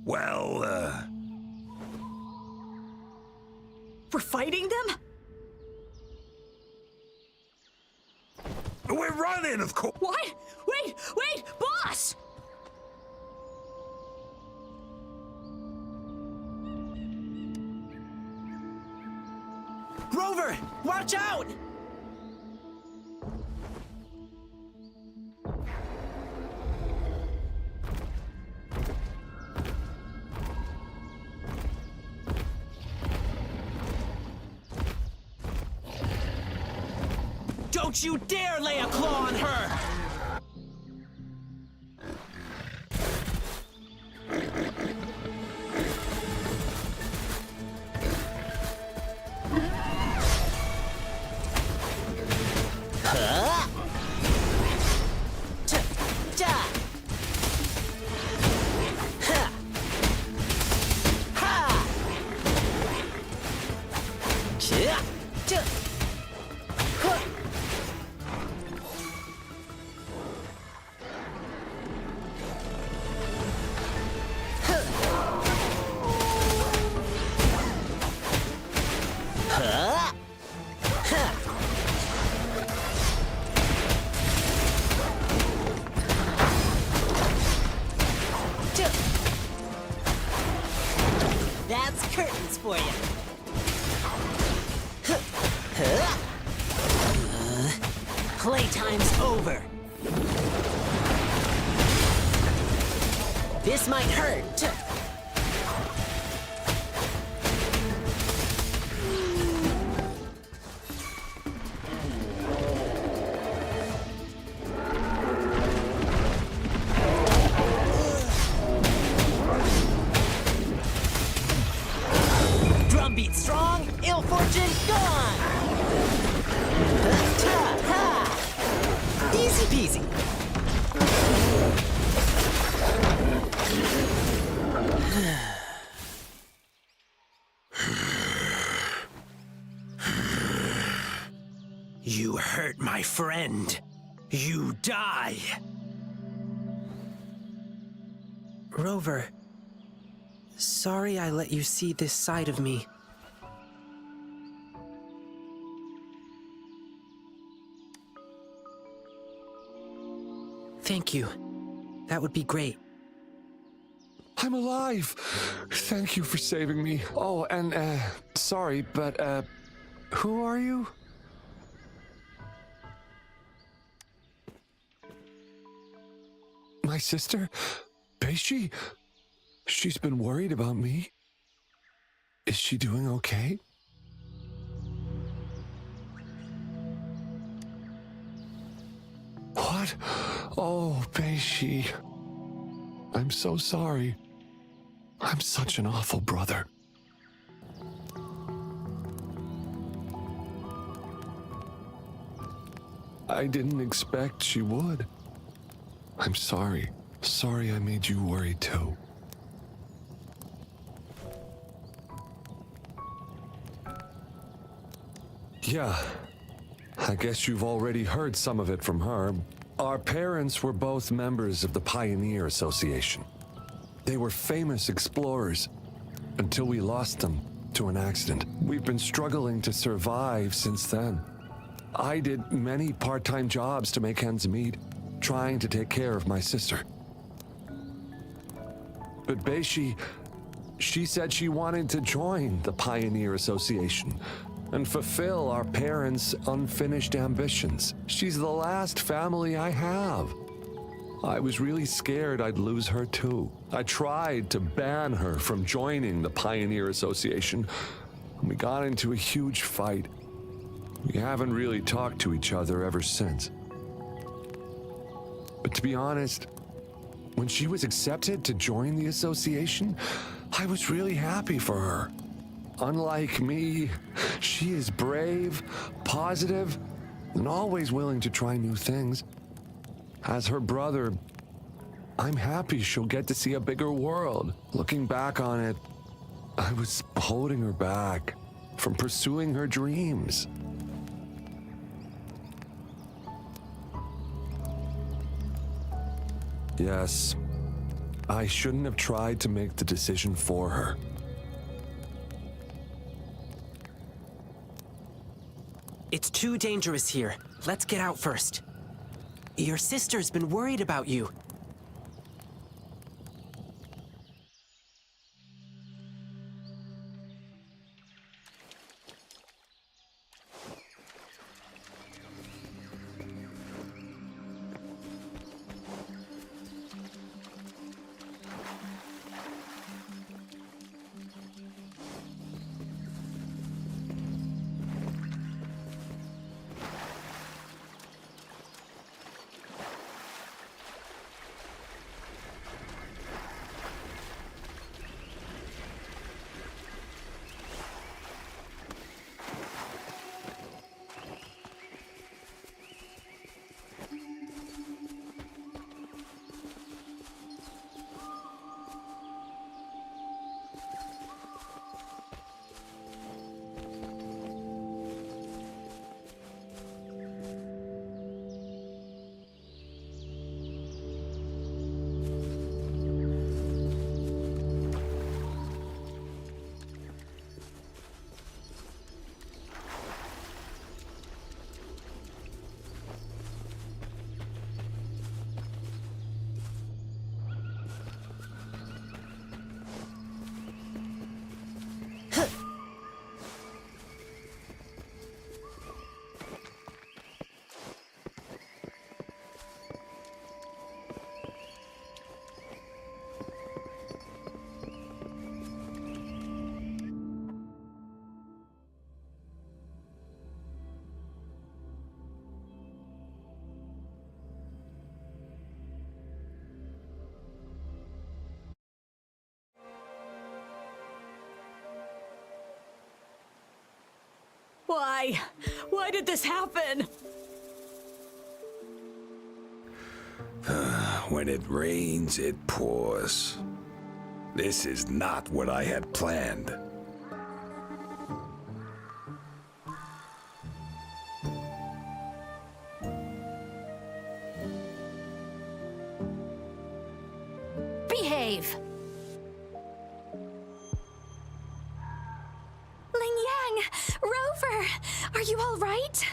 Speaker 11: Well,
Speaker 16: We're fighting them?
Speaker 11: we're running, of course.
Speaker 16: What? Wait, boss!
Speaker 9: Rover, watch out! Don't you dare lay a claw on her! That's curtains for you. Playtime's over. This might hurt. Drumbeat strong, ill fortune gone! Easy peasy. You hurt my friend. You die. Rover, sorry I let you see this side of me. Thank you. That would be great.
Speaker 15: I'm alive. Thank you for saving me. Oh, and, sorry, but, who are you? My sister? Beishi? She's been worried about me. Is she doing okay? What? Oh, Beishi. I'm so sorry. I'm such an awful brother. I didn't expect she would. I'm sorry. Sorry I made you worried too. Yeah, I guess you've already heard some of it from her. Our parents were both members of the Pioneer Association. They were famous explorers until we lost them to an accident. We've been struggling to survive since then. I did many part-time jobs to make ends meet, trying to take care of my sister. But Beishi, She said she wanted to join the Pioneer Association and fulfill our parents' unfinished ambitions. She's the last family I have. I was really scared I'd lose her too. I tried to ban her from joining the Pioneer Association, and we got into a huge fight. We haven't really talked to each other ever since. But to be honest, when she was accepted to join the association, I was really happy for her. Unlike me, she is brave, positive, and always willing to try new things. As her brother, I'm happy she'll get to see a bigger world. Looking back on it, I was holding her back from pursuing her dreams. Yes, I shouldn't have tried to make the decision for her.
Speaker 9: It's too dangerous here. Let's get out first. Your sister's been worried about you.
Speaker 16: Why? Why did this happen?
Speaker 11: When it rains, it pours. This is not what I had planned.
Speaker 2: Behave! Ling Yang! Rover! Are you all right?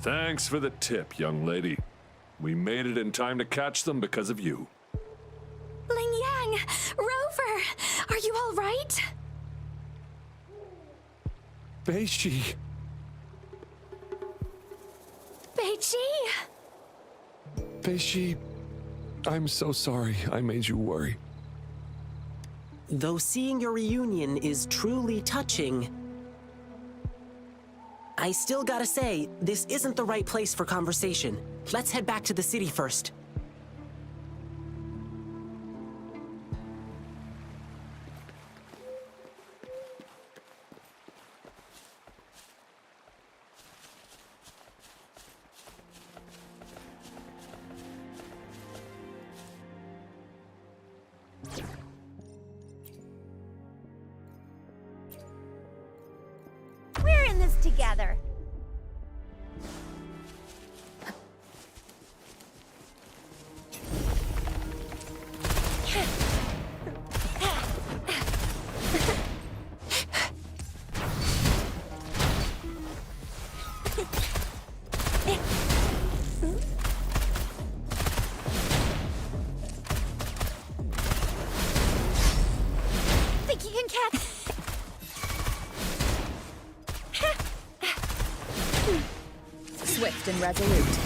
Speaker 15: Thanks for the tip, young lady. We made it in time to catch them because of you.
Speaker 2: Ling Yang! Rover! Are you all right?
Speaker 15: Beishi!
Speaker 2: Beiji!
Speaker 15: Beishi, I'm so sorry I made you worry.
Speaker 9: Though seeing your reunion is truly touching, I still gotta say, this isn't the right place for conversation. Let's head back to the city first.
Speaker 2: We're in this together.
Speaker 8: swift and resolute.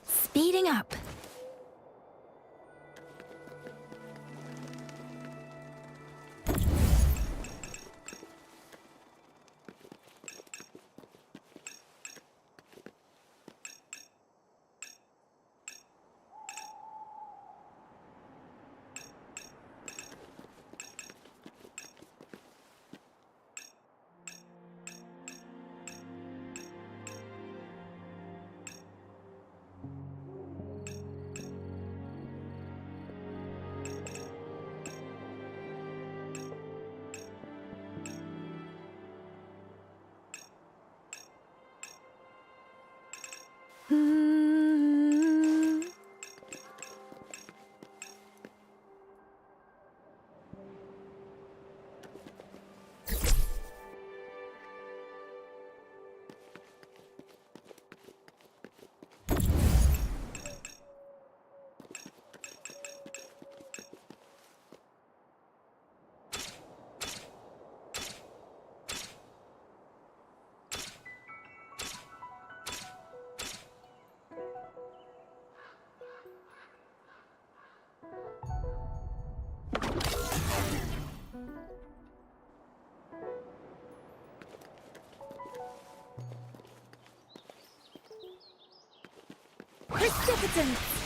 Speaker 2: Speeding up. Precipitance!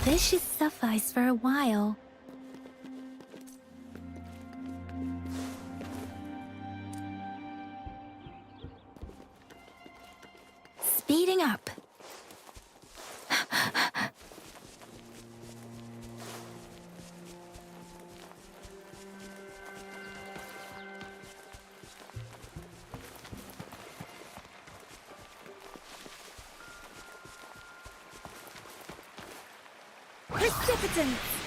Speaker 2: This should suffice for a while. Speeding up. Precipitance!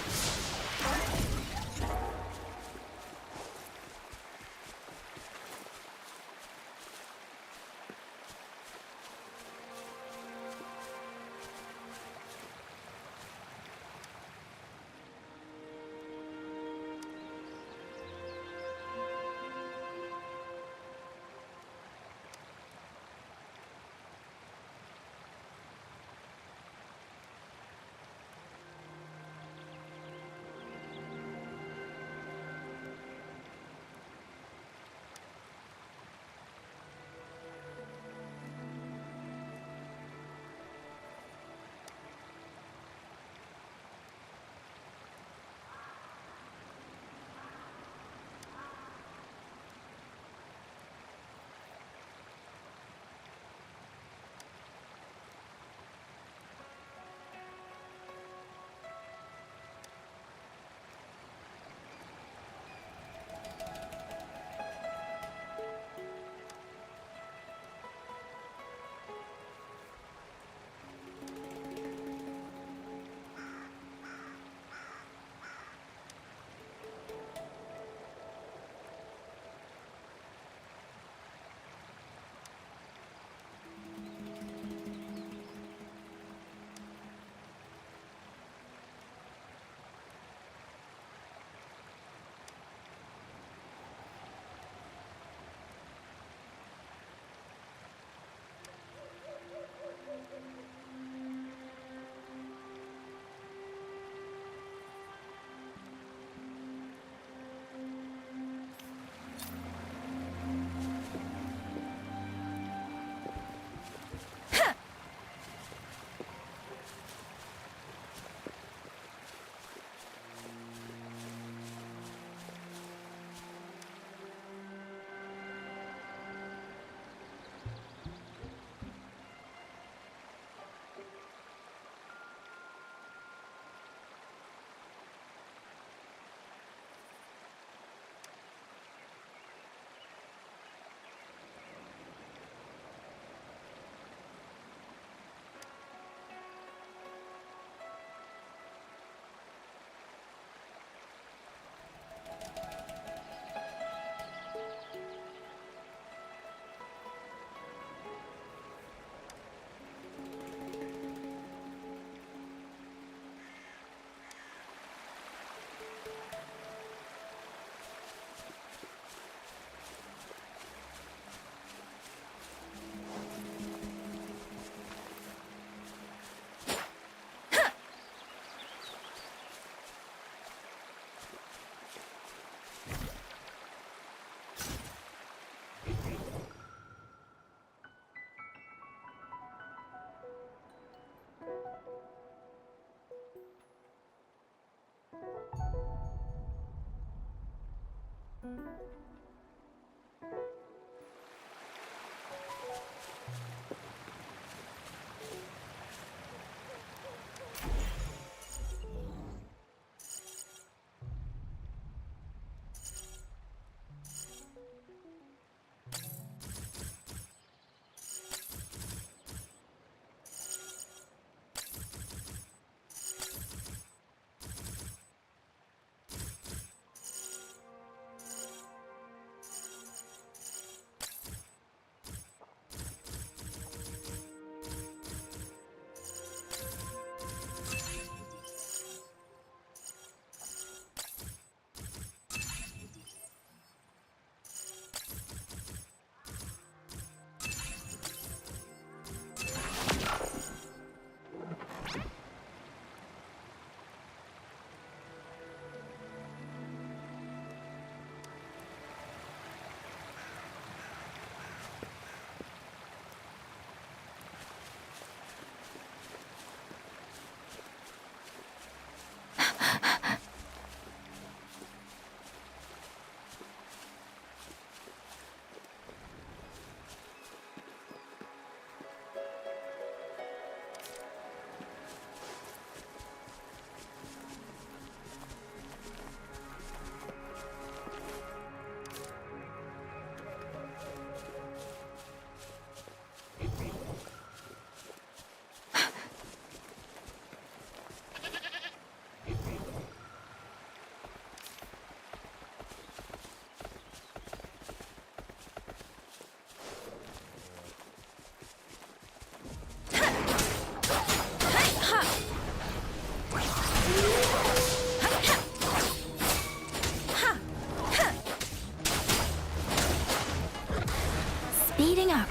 Speaker 2: Speeding up.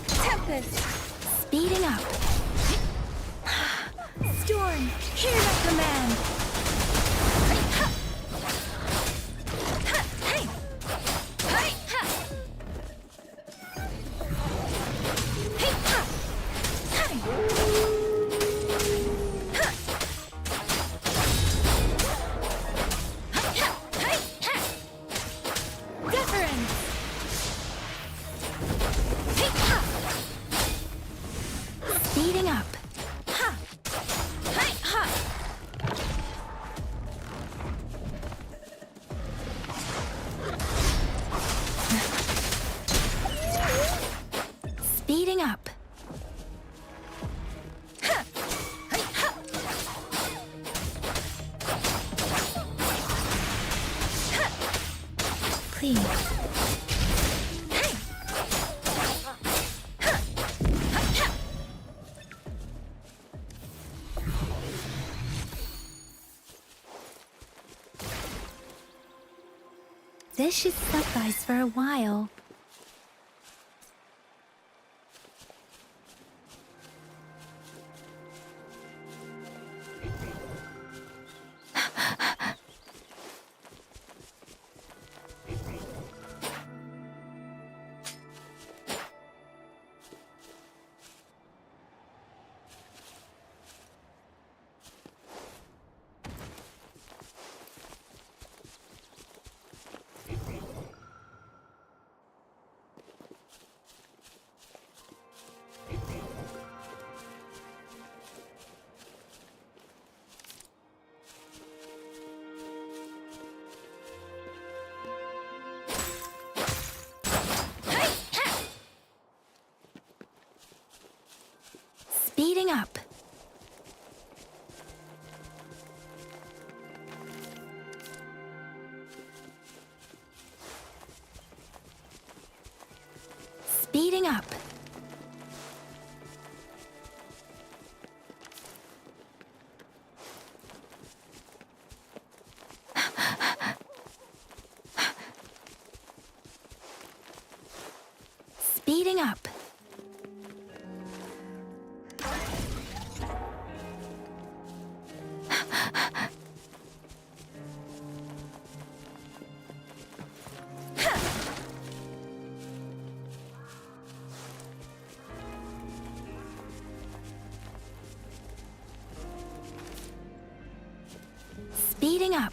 Speaker 2: Tempest. Speeding up. Storm, hear my command. Speeding up. Ha! Hey, ha! Speeding up. Ha! Hey, ha! Ha! Please. This should suffice for a while. Speeding up. Speeding up. Speeding up. speeding up.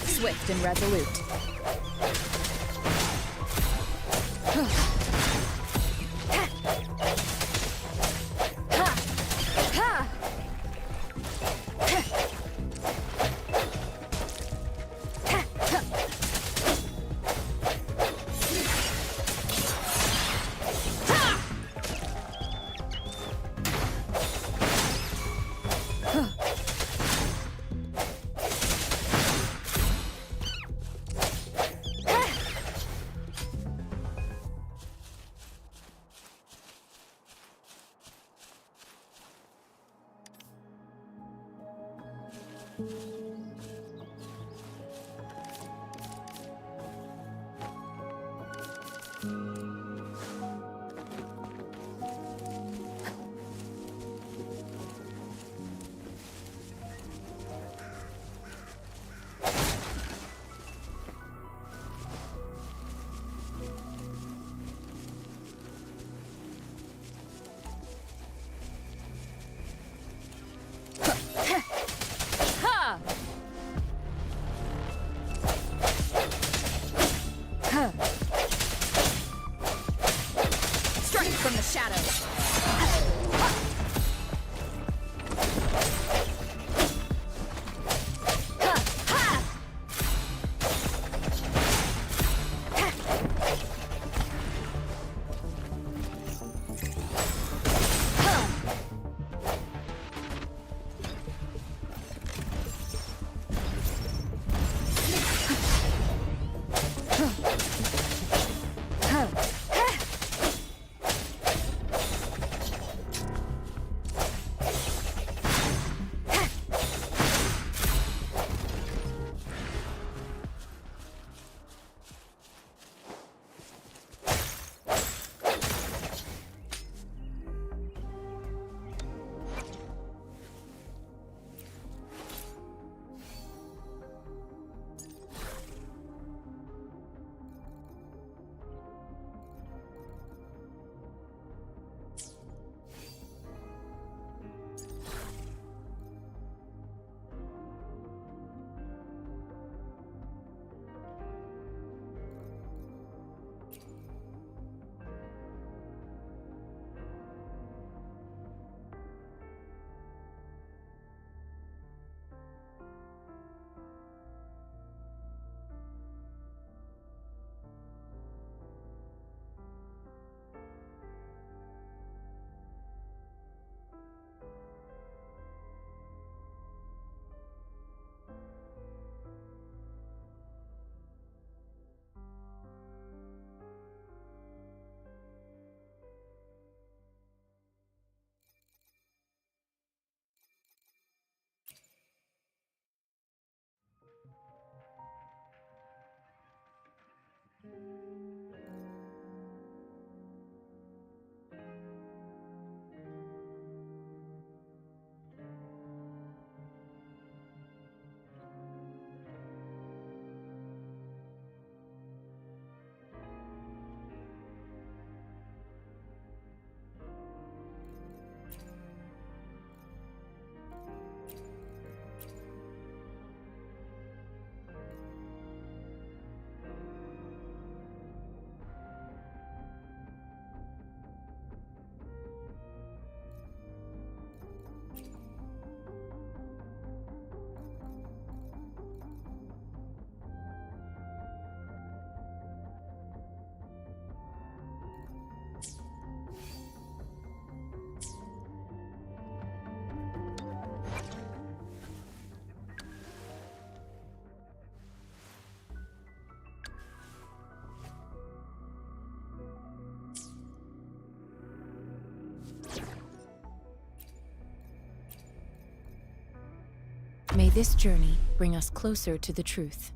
Speaker 3: Swift and resolute. Strike from the shadows.
Speaker 17: May this journey bring us closer to the truth.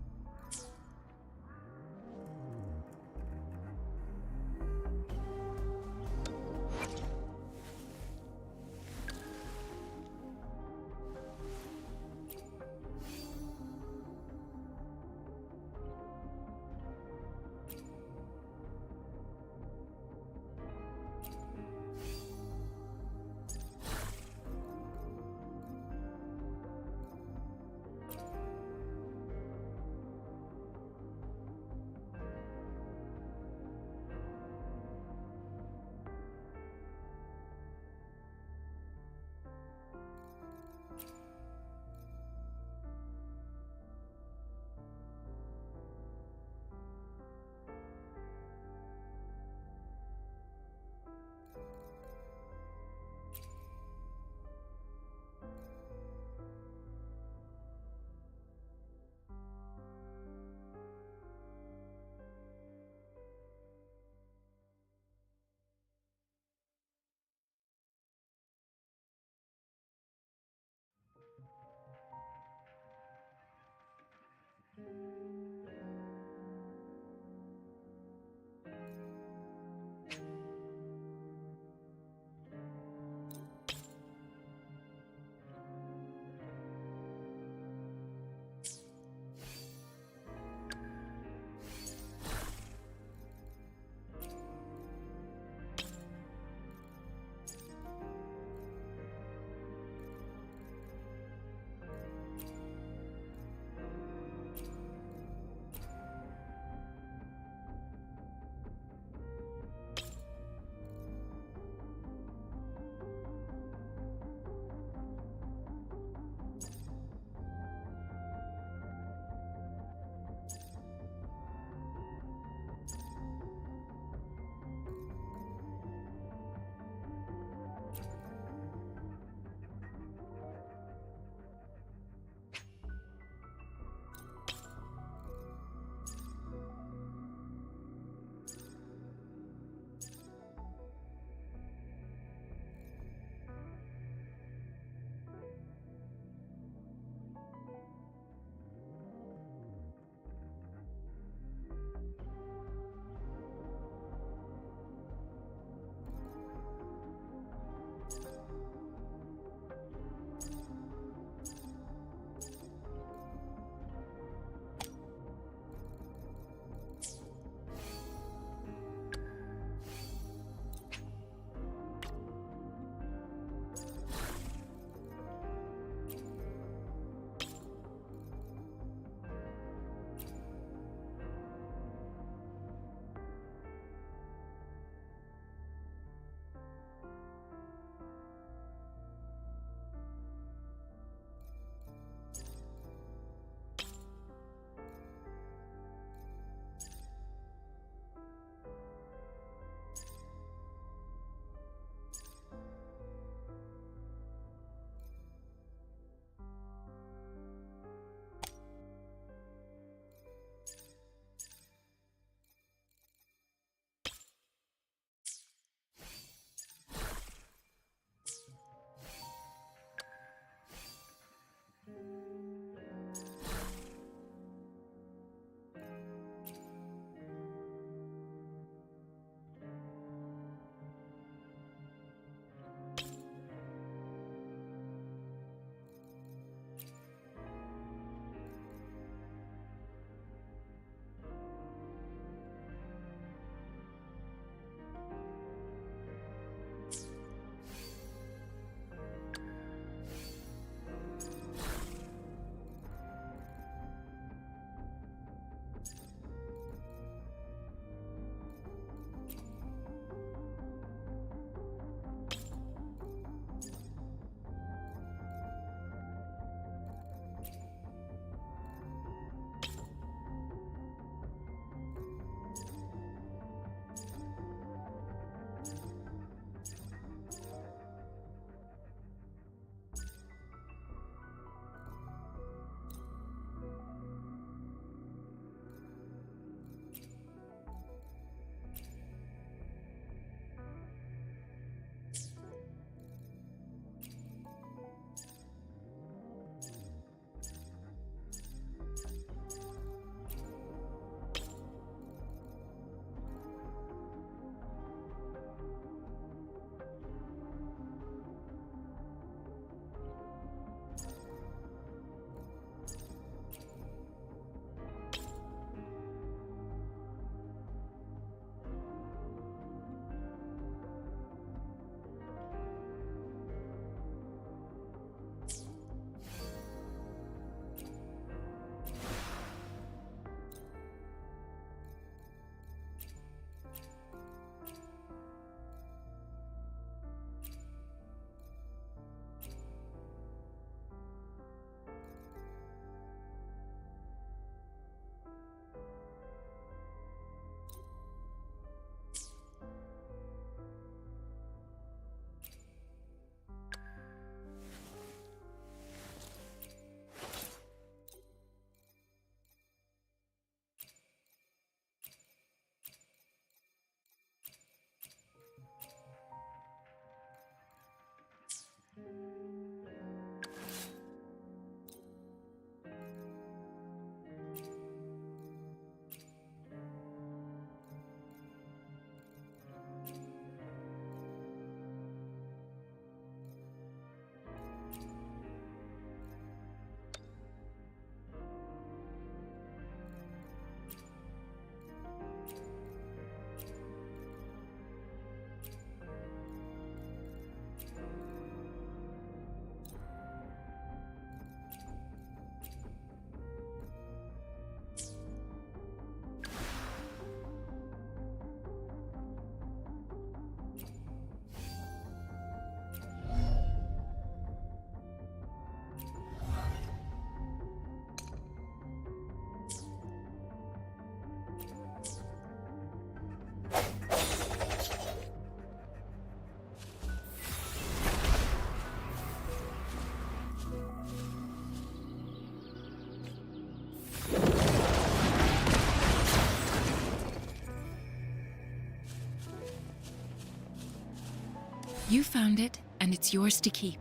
Speaker 17: You found it, and it's yours to keep.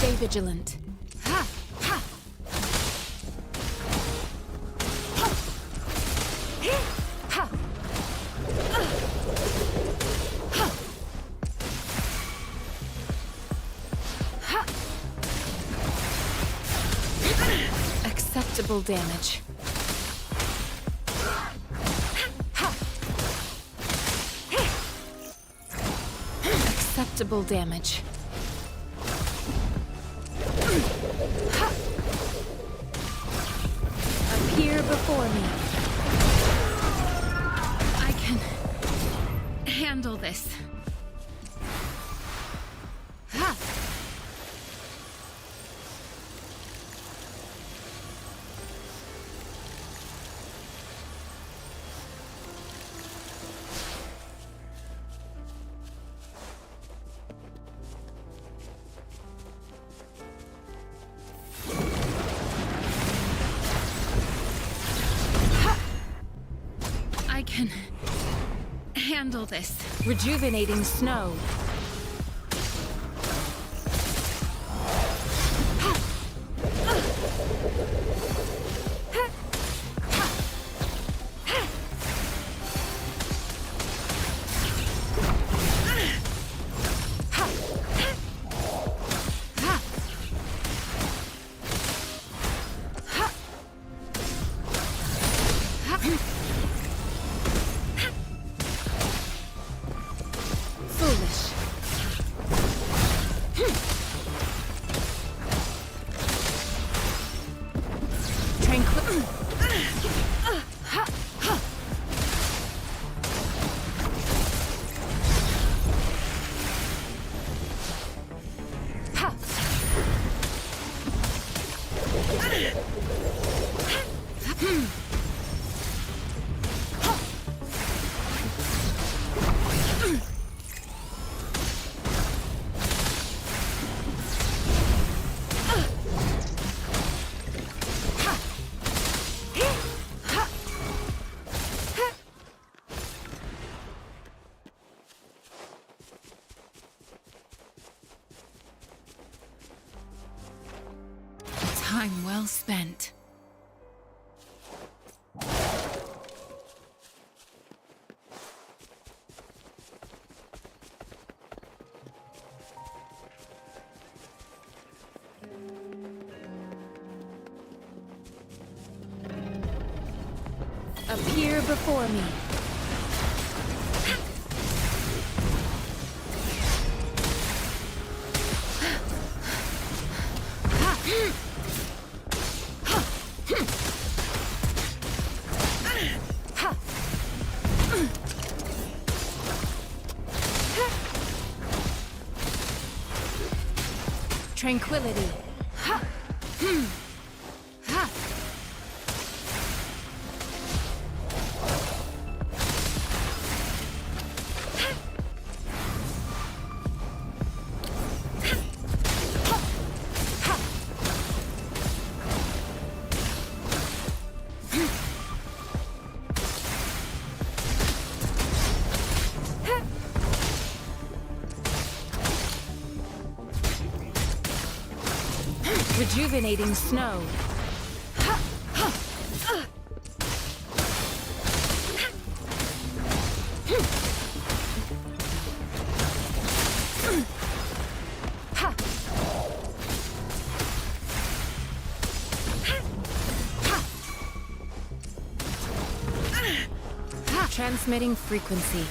Speaker 17: Stay vigilant. Acceptable damage. Acceptable damage. Appear before me. I can handle this. I can handle this.
Speaker 5: Rejuvenating snow.
Speaker 17: Foolish. Tranquil. Time well spent.
Speaker 5: Appear before me.
Speaker 17: Tranquility.
Speaker 5: Rejuvenating snow.
Speaker 17: Transmitting frequency.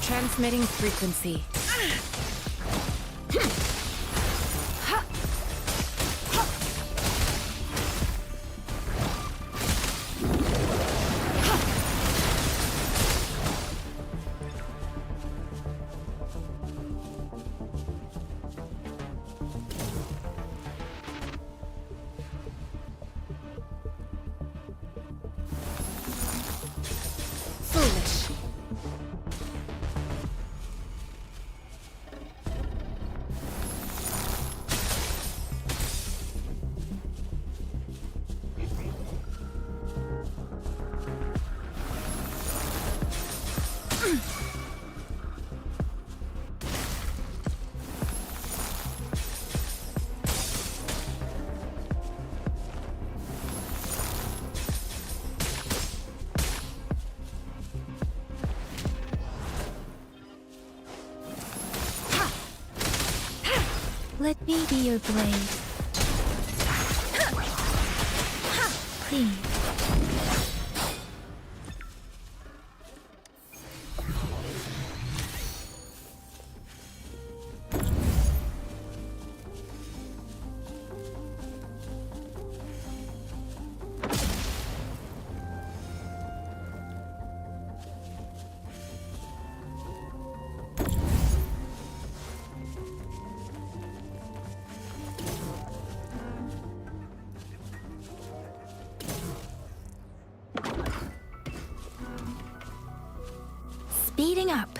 Speaker 17: Transmitting frequency.
Speaker 2: Let me be your blade. Please. Speeding up.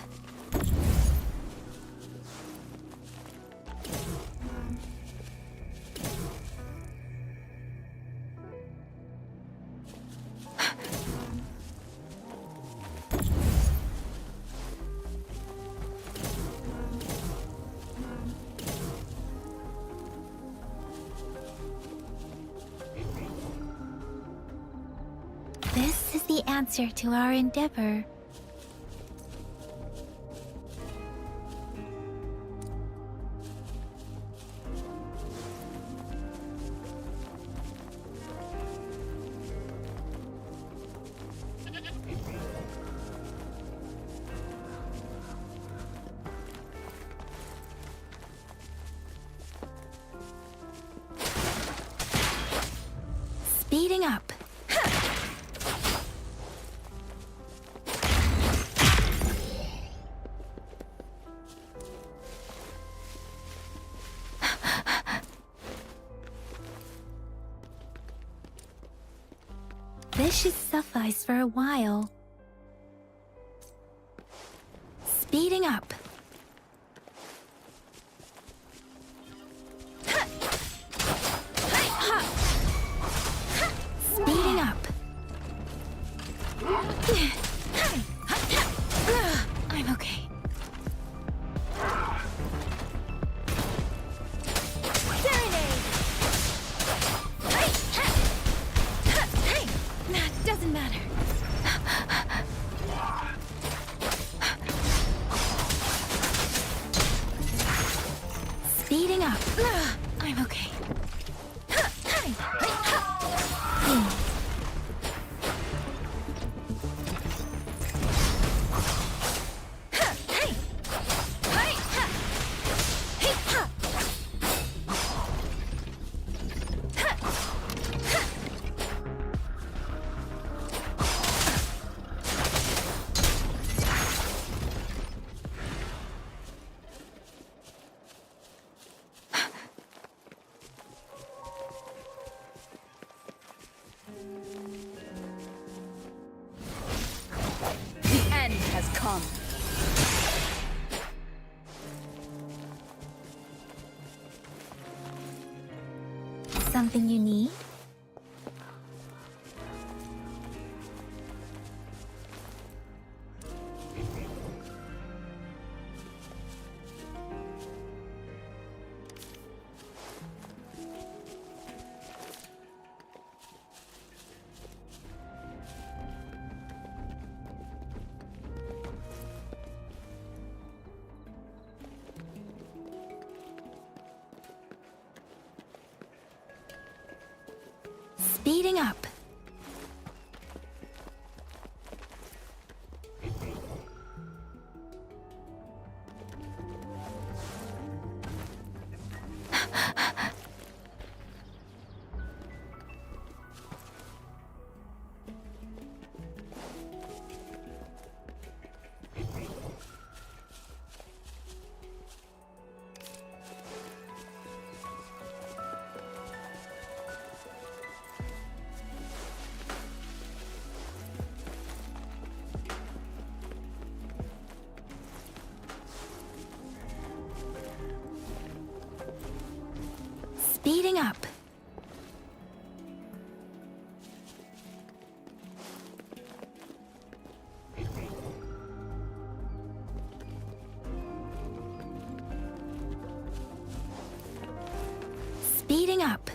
Speaker 2: This is the answer to our endeavor. Speeding up. This should suffice for a while. Speeding up. Speeding up. I'm okay. That doesn't matter. Speeding up. I'm okay.
Speaker 3: The end has come.
Speaker 2: Something you need? Speeding up. Speeding up. Speeding up.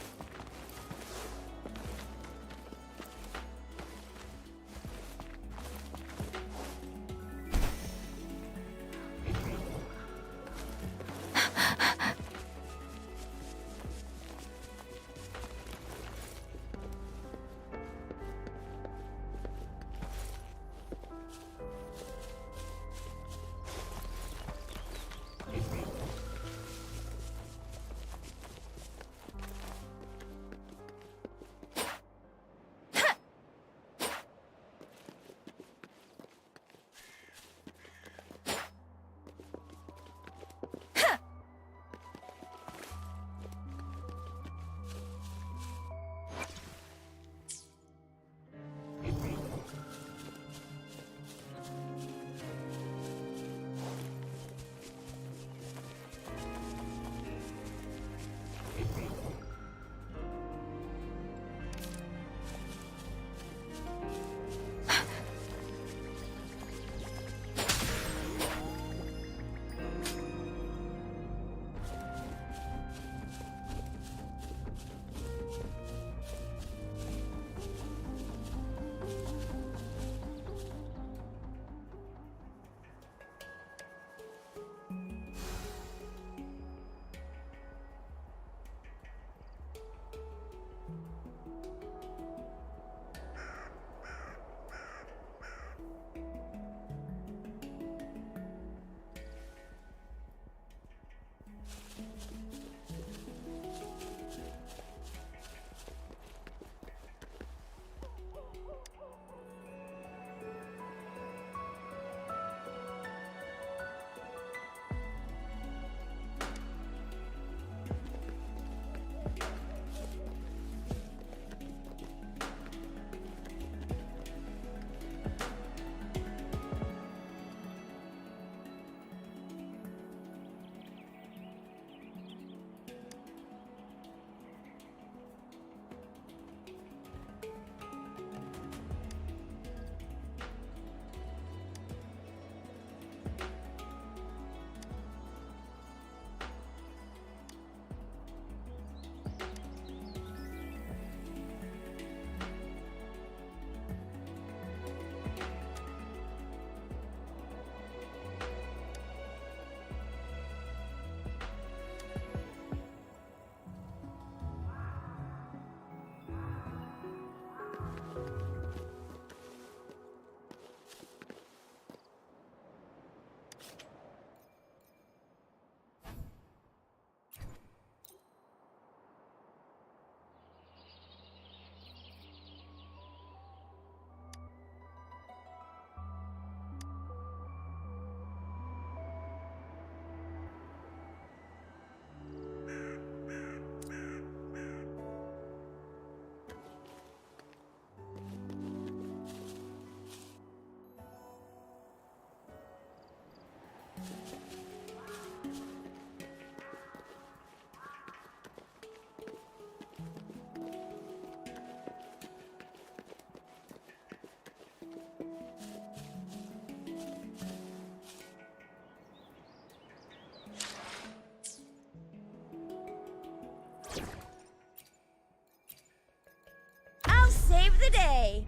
Speaker 18: I'll save the day!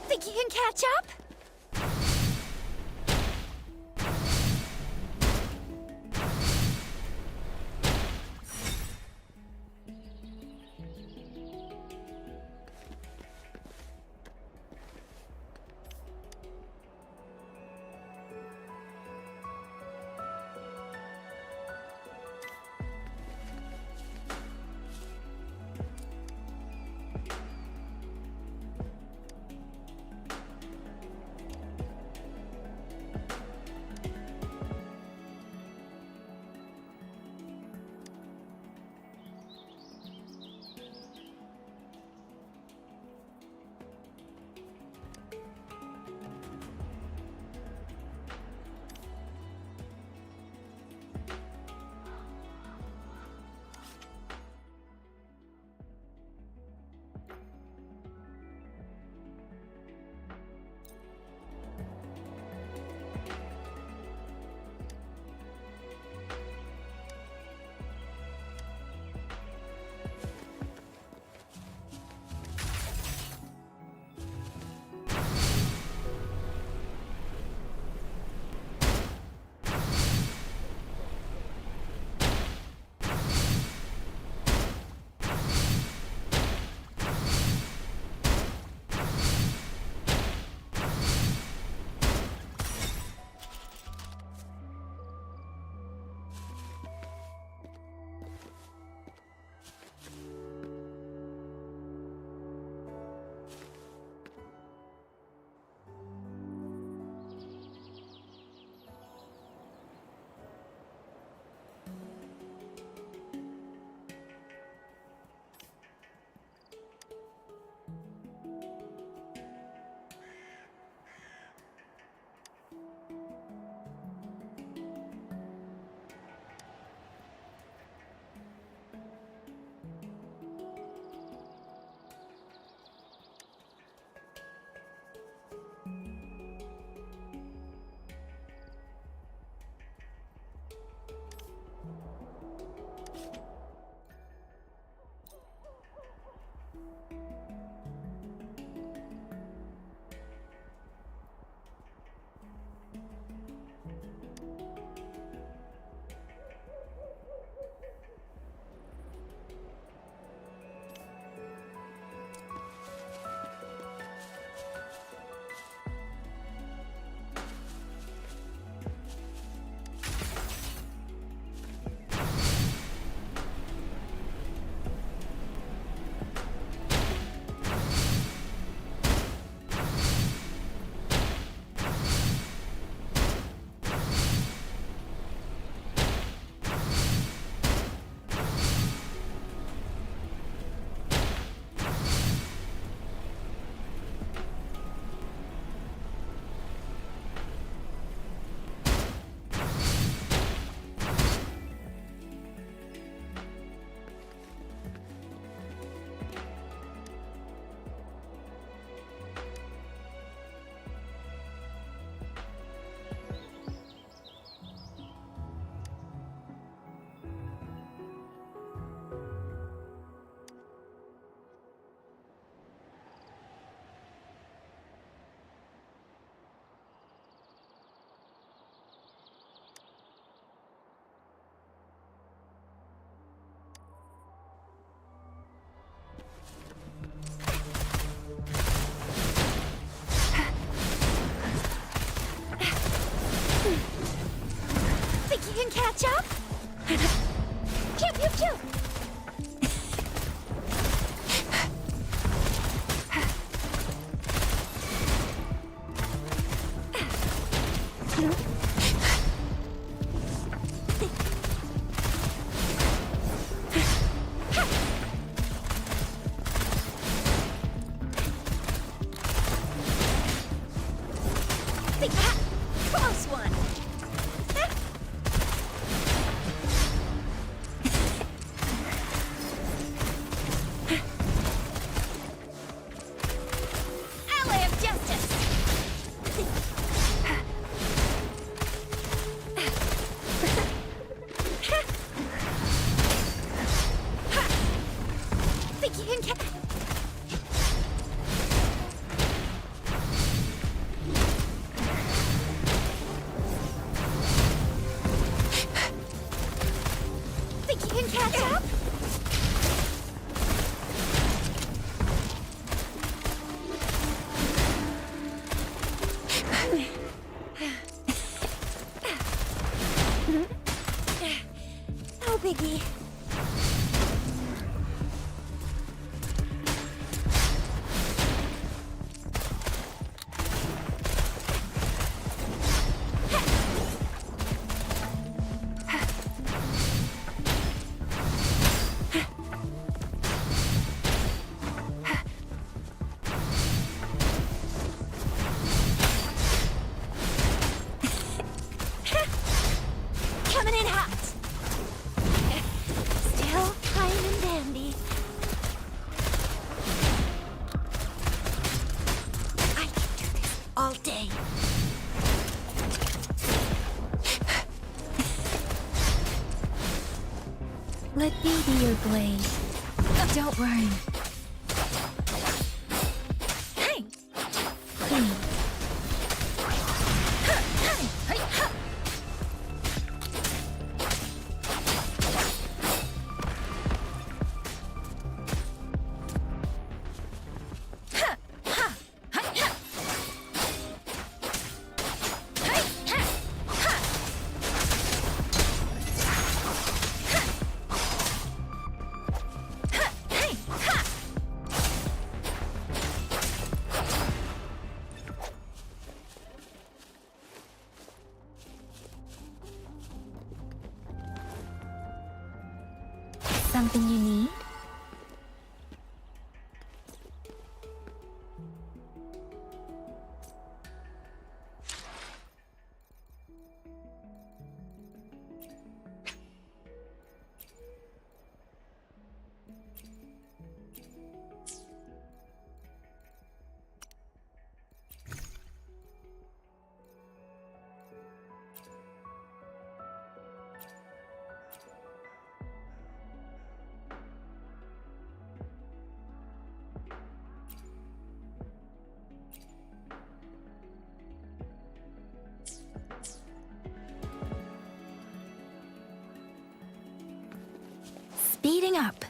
Speaker 18: Think you can catch up? Close one. Ally of justice. Think you can catch? Think you can catch up? No biggie. Coming in hot. Still fine and dandy. I can do this all day.
Speaker 2: Let me be your blade. Don't worry. Hey! Clean. Something you need? Speeding up.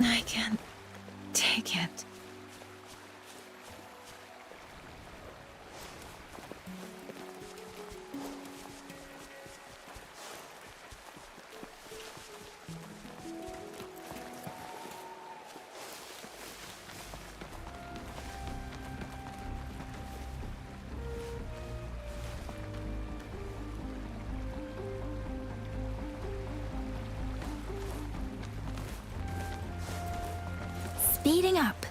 Speaker 2: I can't take it. Speeding up.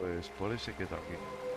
Speaker 1: Pues por ahí se queda aquí.